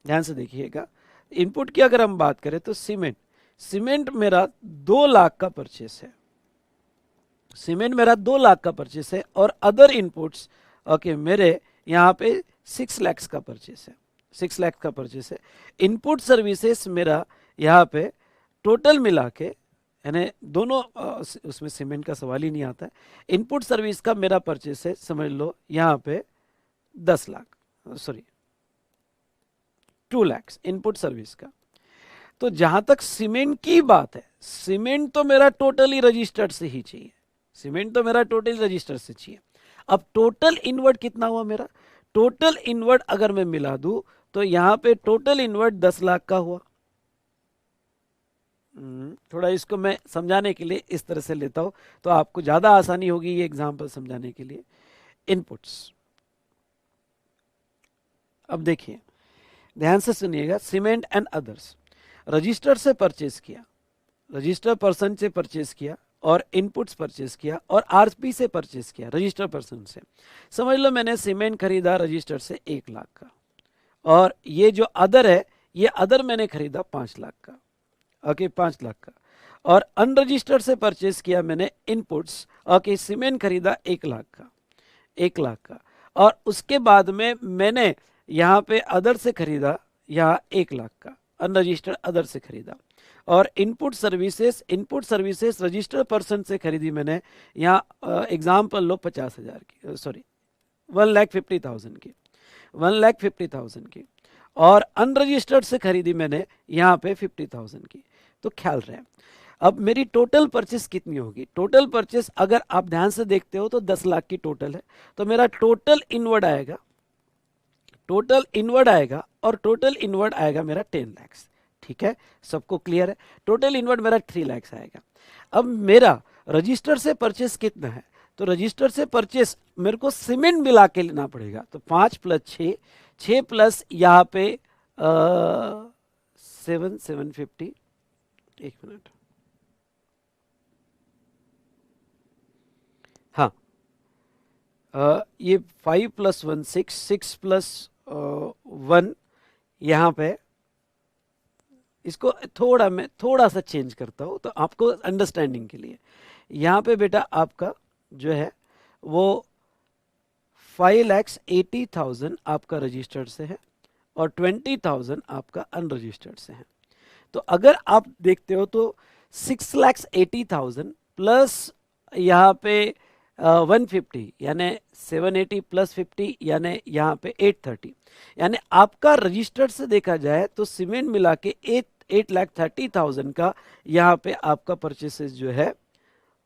ध्यान से देखिएगा, इनपुट की अगर हम बात करें तो सीमेंट, सीमेंट मेरा 2 लाख का परचेस है, सीमेंट मेरा 2 लाख का परचेस है, और अदर इनपुट्स ओके मेरे यहाँ पे 6 लाख का परचेस है, 6 लाख का परचेस है। इनपुट सर्विसेज मेरा यहाँ पे टोटल मिला के, यानी दोनों उसमें सीमेंट का सवाल ही नहीं आता है, इनपुट सर्विस का मेरा परचेस है, समझ लो यहाँ पे 10 lakh, sorry 2 lakh input service का। तो जहां तक सीमेंट की बात है, सीमेंट तो मेरा टोटली रजिस्टर्ड से ही चाहिए, सीमेंट तो मेरा टोटली रजिस्टर्ड से चाहिए। अब टोटल इनवर्ड कितना हुआ मेरा, टोटल इनवर्ड अगर मैं मिला दूं तो यहां पे टोटल इनवर्ड 10 लाख का हुआ। थोड़ा इसको मैं समझाने के लिए इस तरह से लेता हूं तो आपको ज्यादा आसानी होगी ये एग्जांपल समझाने के लिए। इनपुट्स, अब देखिए ध्यान से सुनिएगा, सीमेंट एंड अदर्स रजिस्टर से परचेज किया, रजिस्टर पर्सन से परचेज किया, और इनपुट्स परचेज किया, और आरपी से परचेज किया, रजिस्टर पर्सन से। समझ लो मैंने सीमेंट खरीदा रजिस्टर से 1 लाख का, और ये जो अदर है ये अदर मैंने खरीदा 5 लाख का, ओके 5 लाख का, और अनरजिस्टर्ड से परचेज किया मैंने इनपुट्स, ओके सीमेंट खरीदा 1 लाख का, 1 लाख का, और उसके बाद में मैंने यहाँ पे अदर से खरीदा यहाँ 1 लाख का, अनरजिस्टर्ड अदर से खरीदा, और input services, input services registered person से खरीदी मैंने, यहाँ एग्जाम्पल लो 50,000 की, सॉरी 1,50,000 की, 1,50,000 की, और अनरजिस्टर्ड से खरीदी मैंने यहाँ पे 50,000 की। तो ख्याल रहे, अब मेरी टोटल परचेस कितनी होगी, टोटल परचेस अगर आप ध्यान से देखते हो तो 10 लाख की टोटल है, तो मेरा टोटल इनवर्ड आएगा, टोटल इनवर्ड आएगा, और टोटल इनवर्ड आएगा मेरा 10 लाख। ठीक है, सबको क्लियर है, टोटल इनवर्ड मेरा 3 लाख आएगा। अब मेरा रजिस्टर से परचेस कितना है, तो रजिस्टर से परचेस मेरे को सीमेंट मिला के लेना पड़ेगा, तो 5 + 6, 6 प्लस यहाँ पे 750, एक मिनट, हाँ ये 5 + 1 6, 6 + 1 यहाँ पे इसको मैं थोड़ा सा चेंज करता हूँ तो आपको अंडरस्टैंडिंग के लिए। यहाँ पे बेटा आपका जो है वो 5,80,000 आपका रजिस्टर्ड से है और 20,000 आपका अनरजिस्टर्ड से है। तो अगर आप देखते हो तो 6,80,000 प्लस यहाँ पे 150 यानी 780 प्लस 50 यानी यहाँ पे 830, यानी आपका रजिस्टर्ड से देखा जाए तो सीमेंट मिला के 8,30,000 का यहाँ पे आपका परचेसेस जो है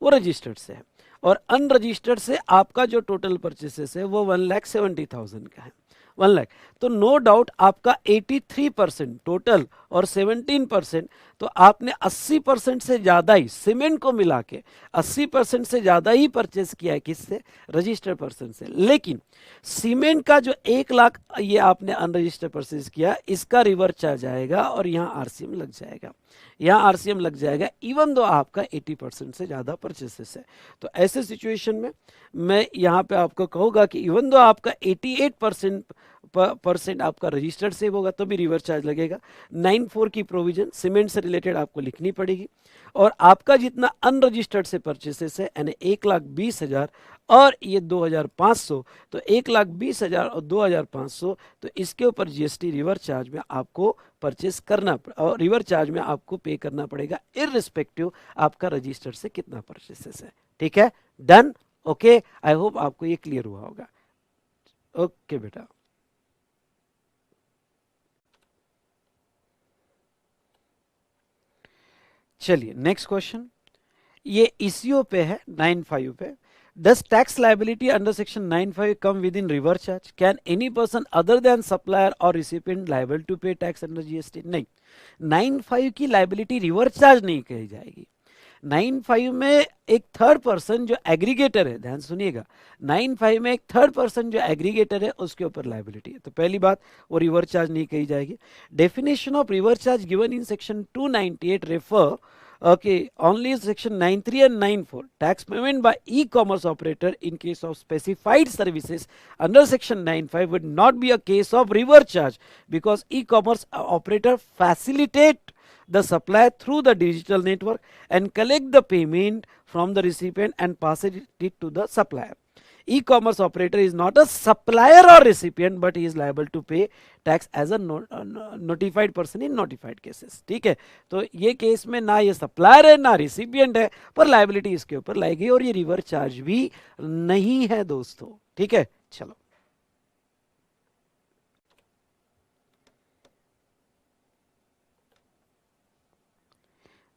वो रजिस्टर्ड से है और अनरजिस्टर्ड से आपका जो टोटल परचेसेस है वो 1,70,000 का है। 1 लाख, तो नो डाउट आपका 83% टोटल और 17%, तो आपने 80% से ज़्यादा ही सीमेंट को मिला के 80% से ज़्यादा ही परचेस किया है, किससे? रजिस्टर्ड पर्सन से। लेकिन सीमेंट का जो 1 लाख ये आपने अनरजिस्टर्ड परचेस किया, इसका रिवर्स चार्ज आएगा और यहाँ आरसीएम लग जाएगा, यहाँ आरसीएम लग जाएगा इवन दो आपका 80% से ज़्यादा परचेसेस है। तो ऐसे सिचुएशन में मैं यहाँ पे आपको कहूँगा कि इवन दो आपका 88% आपका रजिस्टर्ड सेव होगा तो भी रिवर्स चार्ज लगेगा। 94 की प्रोविजन सीमेंट से रिलेटेड आपको लिखनी पड़ेगी और आपका जितना अनरजिस्टर्ड से परचेसेस है यानी 1,20,000 और ये 2,500, तो 1,20,000 और 2,500, तो इसके ऊपर जीएसटी रिवर्स चार्ज में आपको परचेस करना और रिवर्स चार्ज में आपको पे करना पड़ेगा इररिस्पेक्टिव आपका रजिस्टर से कितना परचेसेस है। ठीक है, डन, ओके। आई होप आपको ये क्लियर हुआ होगा। ओके बेटा, चलिए नेक्स्ट क्वेश्चन, ये ईसीओ पे है 9.5 पे। Does tax liability under section 9.5 come within reverse charge? Can any person other than supplier or recipient liable to pay tax under GST? नहीं, 9.5 की लाइबिलिटी रिवर्स चार्ज नहीं कही जाएगी। 9.5 में एक थर्ड पर्सन जो एग्रीगेटर है, ध्यान सुनिएगा, 9.5 में एक थर्ड पर्सन जो एग्रीगेटर है उसके ऊपर लाइबिलिटी है, तो पहली बात वो रिवर्स चार्ज नहीं कही जाएगी। Definition of reverse charge given in section 298 refer only section 9.3 and 9.4 tax payment by e-commerce operator in case of specified services under section 9.5 would not be a case of reverse charge because e-commerce operator facilitate the supplier through the digital network and collect the payment from the recipient and pass it to the supplier. E-commerce operator is not a supplier or recipient but he is liable to pay tax as a notified person in notified cases. ठीक है, तो ये case में ना ये supplier है ना recipient है, पर लाइबिलिटी इसके ऊपर लाएगी और ये रिवर्स चार्ज भी नहीं है दोस्तों। ठीक है, चलो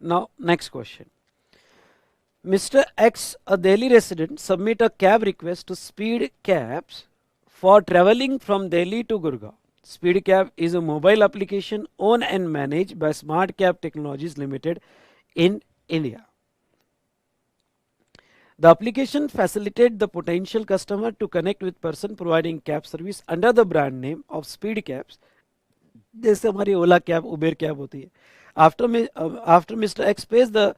now next question. Mr. X, a Delhi resident, submit a cab request to Speed Cabs for traveling from Delhi to Gurgaon. Speed Cab is a mobile application owned and managed by Smart Cab Technologies Limited in India. The application facilitates the potential customer to connect with person providing cab service under the brand name of Speed Cabs, जैसे हमारी ओला cab, Uber cab होती है। After Mr. X pays the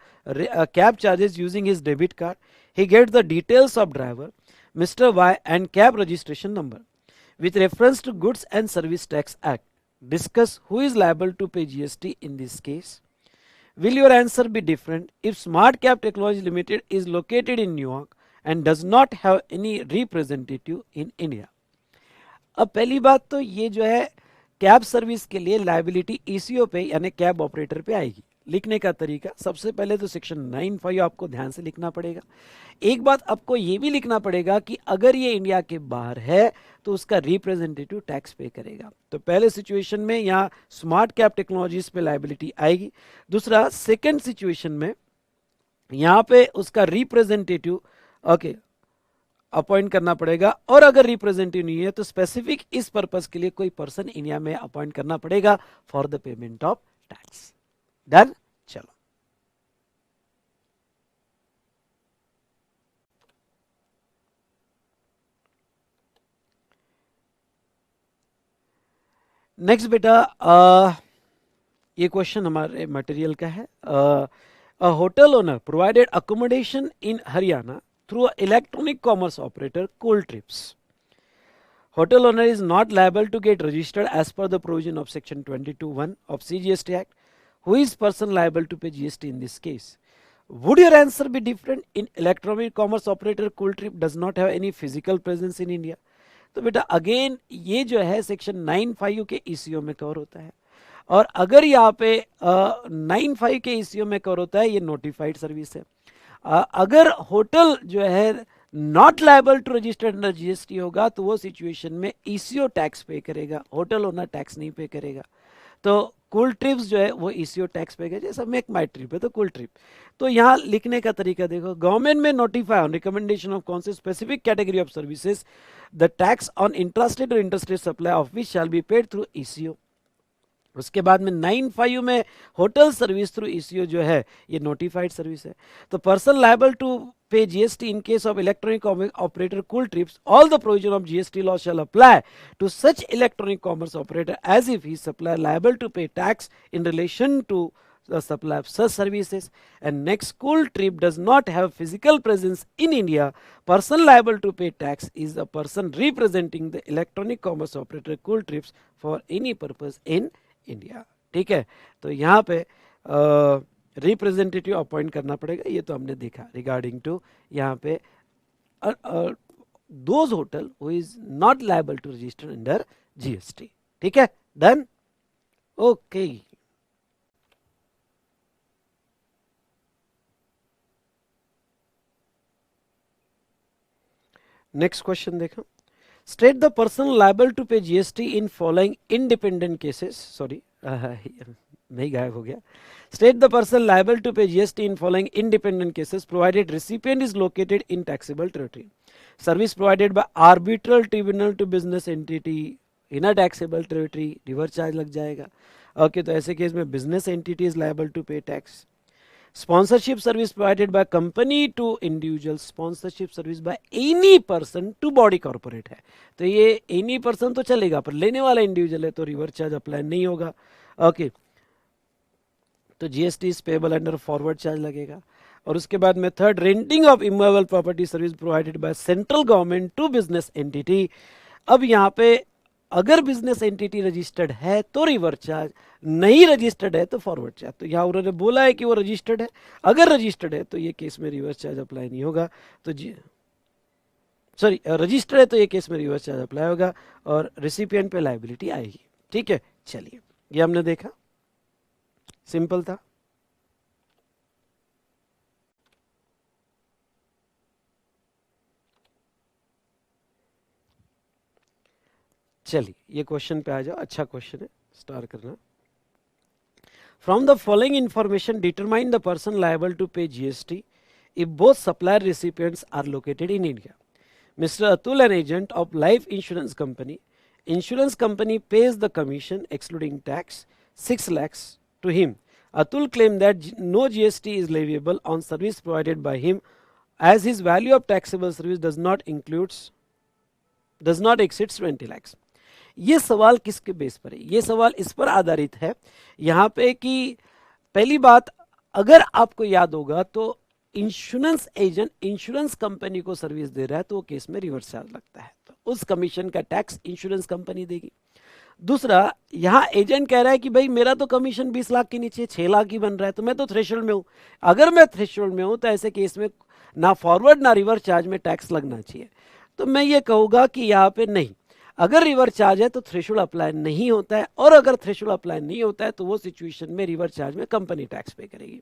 cab charges using his debit card, he gets the details of driver, Mr. Y and cab registration number. With reference to Goods and Service Tax Act, discuss who is liable to pay GST in this case. Will your answer be different if Smart Cab Technology Limited is located in New York and does not have any representative in India? अब पहली बात तो ये जो है cab service के लिए liability eco पे यानी कैब ऑपरेटर पे आएगी। लिखने का तरीका, सबसे पहले तो सेक्शन 9.5 आपको ध्यान से लिखना पड़ेगा। एक बात आपको ये भी लिखना पड़ेगा कि अगर ये इंडिया के बाहर है तो उसका रिप्रेजेंटेटिव टैक्स पे करेगा। तो पहले सिचुएशन में यहाँ स्मार्ट कैब टेक्नोलॉजीज पे लायबिलिटी आएगी। दूसरा, सेकेंड सिचुएशन में यहाँ पे उसका रिप्रेजेंटेटिव अपॉइंट करना पड़ेगा, और अगर रिप्रेजेंटेटिव नहीं है तो स्पेसिफिक इस पर्पस के लिए कोई पर्सन इंडिया में अपॉइंट करना पड़ेगा for the payment of tax. Done, चलो नेक्स्ट बेटा, ये क्वेश्चन हमारे मटेरियल का है। A hotel owner provided accommodation in Haryana through an electronic commerce operator, Cool Trips. Hotel owner is not liable to get registered as per the provision of section 22(1) of CGST Act. who is person liable to pay GST in this case? Would your answer be different? In electronic commerce operator Cooltrip does not have any physical presence in India. तो बेटा again ये जो है section 9(5) के eco में cover होता है, और अगर यहाँ पे 9(5) के ईसीओ में कवर होता है, ये नोटिफाइड सर्विस है। अगर होटल जो है not liable to register under GST होगा तो वो सिचुएशन में ईसीओ टैक्स पे करेगा, होटल ओनर टैक्स नहीं पे करेगा। तो कूल ट्रिप्स जो है वो ईसीओ टैक्स पे करेगा, जैसा मेक माई ट्रिप है तो कूल ट्रिप। तो यहाँ लिखने का तरीका देखो, गवर्नमेंट में नोटिफाई ऑन रिकमेंडेशन ऑफ कौन से specific category of services the tax on intrastate और interstate supply of which shall be paid through ECO. उसके बाद में 9(5) में होटल सर्विस थ्रू ईसीओ जो है ये नोटिफाइड सर्विस है। तो person liable to pay GST in case of electronic operator cool trips, all the provision of GST law shall apply to such electronic commerce operator as if he supplier liable to pay tax in relation to the supply of such services. And next, Cool Trip does not have physical presence in India. Person liable to pay tax is a person representing the electronic commerce operator Cool Trips for any purpose in India. ठीक है, तो यहाँ पे representative appoint करना पड़ेगा, ये तो हमने देखा रिगार्डिंग टू यहाँ पे those hotel who is not liable to register under GST. ठीक है, डन, ओके। नेक्स्ट क्वेश्चन देखो, state the person liable to pay GST in following independent cases. Sorry, नहीं गायब हो गया। State the person liable to pay GST in following independent cases provided recipient is located in taxable territory, service provided by arbitral tribunal to business entity in a taxable territory, reverse charge लग जाएगा। Okay, तो ऐसे case में business entity is liable to pay tax. Sponsorship service provided by company to individual, sponsorship service by any person to body corporate है, तो ये any person तो चलेगा, पर लेने वाला इंडिविजुअल है तो रिवर्स चार्ज अप्लाई नहीं होगा। ओके, तो GST is payable under forward charge लगेगा। और उसके बाद में third, renting of immovable property service provided by central government to business entity. अब यहाँ पे अगर बिजनेस एंटिटी रजिस्टर्ड है तो रिवर्स चार्ज, नहीं रजिस्टर्ड है तो फॉरवर्ड चार्ज। तो यहाँ उन्होंने बोला है कि वो रजिस्टर्ड है, अगर रजिस्टर्ड है तो ये केस में रिवर्स चार्ज अप्लाई नहीं होगा। तो सॉरी, रजिस्टर्ड है तो ये केस में रिवर्स चार्ज अप्लाई होगा और रिसिपिएंट पे लायबिलिटी आएगी। ठीक है, चलिए, ये हमने देखा, सिंपल था। चलिए ये क्वेश्चन पे आ जाओ, अच्छा क्वेश्चन है, स्टार्ट करना। From the following information determine the person liable to pay GST if both supplier recipients are located in India. Mister Atul, an agent of life insurance company, insurance company pays the commission excluding tax 6 lakhs to him. Atul claimed that no GST is leviable on service provided by him as his value of taxable service does not exceed 20 lakhs. ये सवाल किसके base पर है? ये सवाल इस पर आधारित है यहाँ पे कि पहली बात, अगर आपको याद होगा तो इंश्योरेंस एजेंट इंश्योरेंस कंपनी को सर्विस दे रहा है तो वो केस में रिवर्स चार्ज लगता है, तो उस कमीशन का टैक्स इंश्योरेंस कंपनी देगी। दूसरा, यहाँ एजेंट कह रहा है कि भाई मेरा तो कमीशन 20 लाख के नीचे 6 लाख ही बन रहा है, तो मैं तो थ्रेशोल्ड में हूँ। अगर मैं थ्रेशोल्ड में हूँ तो ऐसे केस में ना फॉरवर्ड ना रिवर्स चार्ज में टैक्स लगना चाहिए। तो मैं ये कहूँगा कि यहाँ पे नहीं, अगर रिवर्स चार्ज है तो थ्रेशोल्ड अप्लाई नहीं होता है, और अगर थ्रेशोल्ड अप्लाई नहीं होता है तो वो सिचुएशन में रिवर्स चार्ज में कंपनी टैक्स पे करेगी।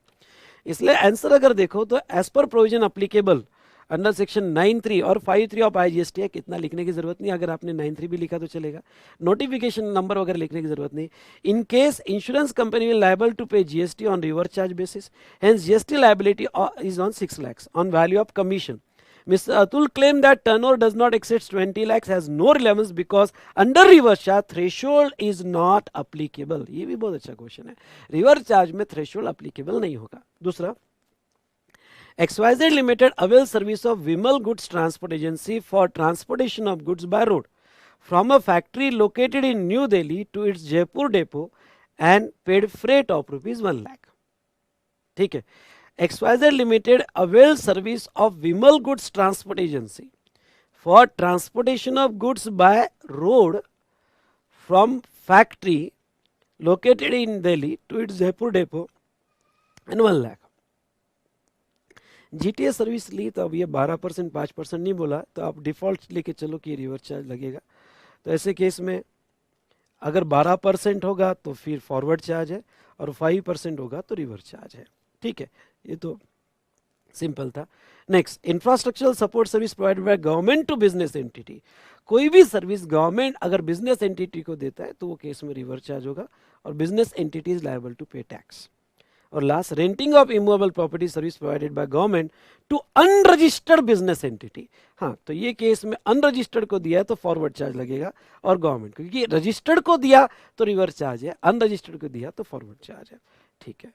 इसलिए आंसर अगर देखो तो as per provision applicable under section 9(3) और 5(3) ऑफ आईजीएसटी है, कितना लिखने की जरूरत नहीं, अगर आपने 9(3) भी लिखा तो चलेगा, नोटिफिकेशन नंबर वगैरह लिखने की जरूरत नहीं। In case insurance company will liable to pay GST on reverse charge basis, hence GST liability is on 6 lakhs on value of commission. Mr. Atul claimed that turnover does not exceed 20 lakhs has no relevance because under reverse charge threshold is not applicable. ये भी बहुत अच्छा question है, reverse charge में threshold applicable नहीं होगा। दूसरा, XYZ Limited avails service of Vimal Goods Transport Agency for transportation of goods by road from a factory located in New Delhi to its Jaipur depot and paid freight of ₹1 lakh. ठीक है, XYZ Limited avails service of Vimal Goods Transport Agency for transportation of goods by road from factory located in Delhi to its Jaipur depot and 1 lakh. GTS service ली तो अब ये 12% 5% नहीं बोला, तो आप डिफॉल्ट लेके चलो कि रिवर्स चार्ज लगेगा। तो ऐसे केस में अगर 12% होगा तो फिर फॉरवर्ड चार्ज है, और 5% होगा तो रिवर्स चार्ज है। ठीक है, ये तो सिंपल था। Next, infrastructural support service provided by government to business entity. कोई भी सर्विस गवर्नमेंट अगर बिजनेस एंटिटी को देता है तो वो केस में रिवर्स चार्ज होगा, और business entity is liable to pay tax. और last, renting of immovable property service provided by government to unregistered business entity. हाँ, तो ये केस में अनरजिस्टर्ड को दिया है तो फॉरवर्ड चार्ज लगेगा, और गवर्नमेंट को, क्योंकि रजिस्टर्ड को दिया तो रिवर्स चार्ज है, अनरजिस्टर्ड को दिया तो फॉरवर्ड चार्ज है। ठीक है,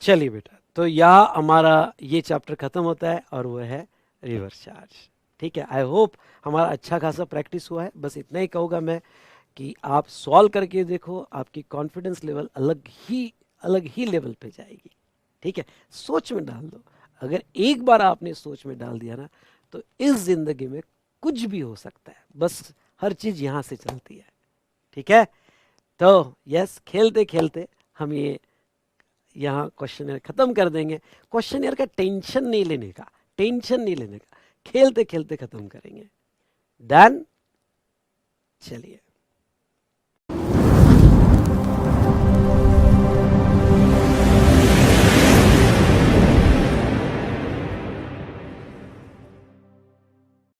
चलिए बेटा, तो यहाँ हमारा ये चैप्टर खत्म होता है, और वो है रिवर्स चार्ज। ठीक है, आई होप हमारा अच्छा खासा प्रैक्टिस हुआ है। बस इतना ही कहूँगा मैं कि आप सॉल्व करके देखो, आपकी कॉन्फिडेंस लेवल अलग ही लेवल पे जाएगी। ठीक है, सोच में डाल दो। अगर एक बार आपने सोच में डाल दिया ना, तो इस जिंदगी में कुछ भी हो सकता है, बस हर चीज यहाँ से चलती है। ठीक है, तो यस, खेलते खेलते हम ये यहाँ क्वेश्चन खत्म कर देंगे। क्वेश्चन का टेंशन नहीं लेने का, खेलते खेलते खत्म करेंगे। डन, चलिए।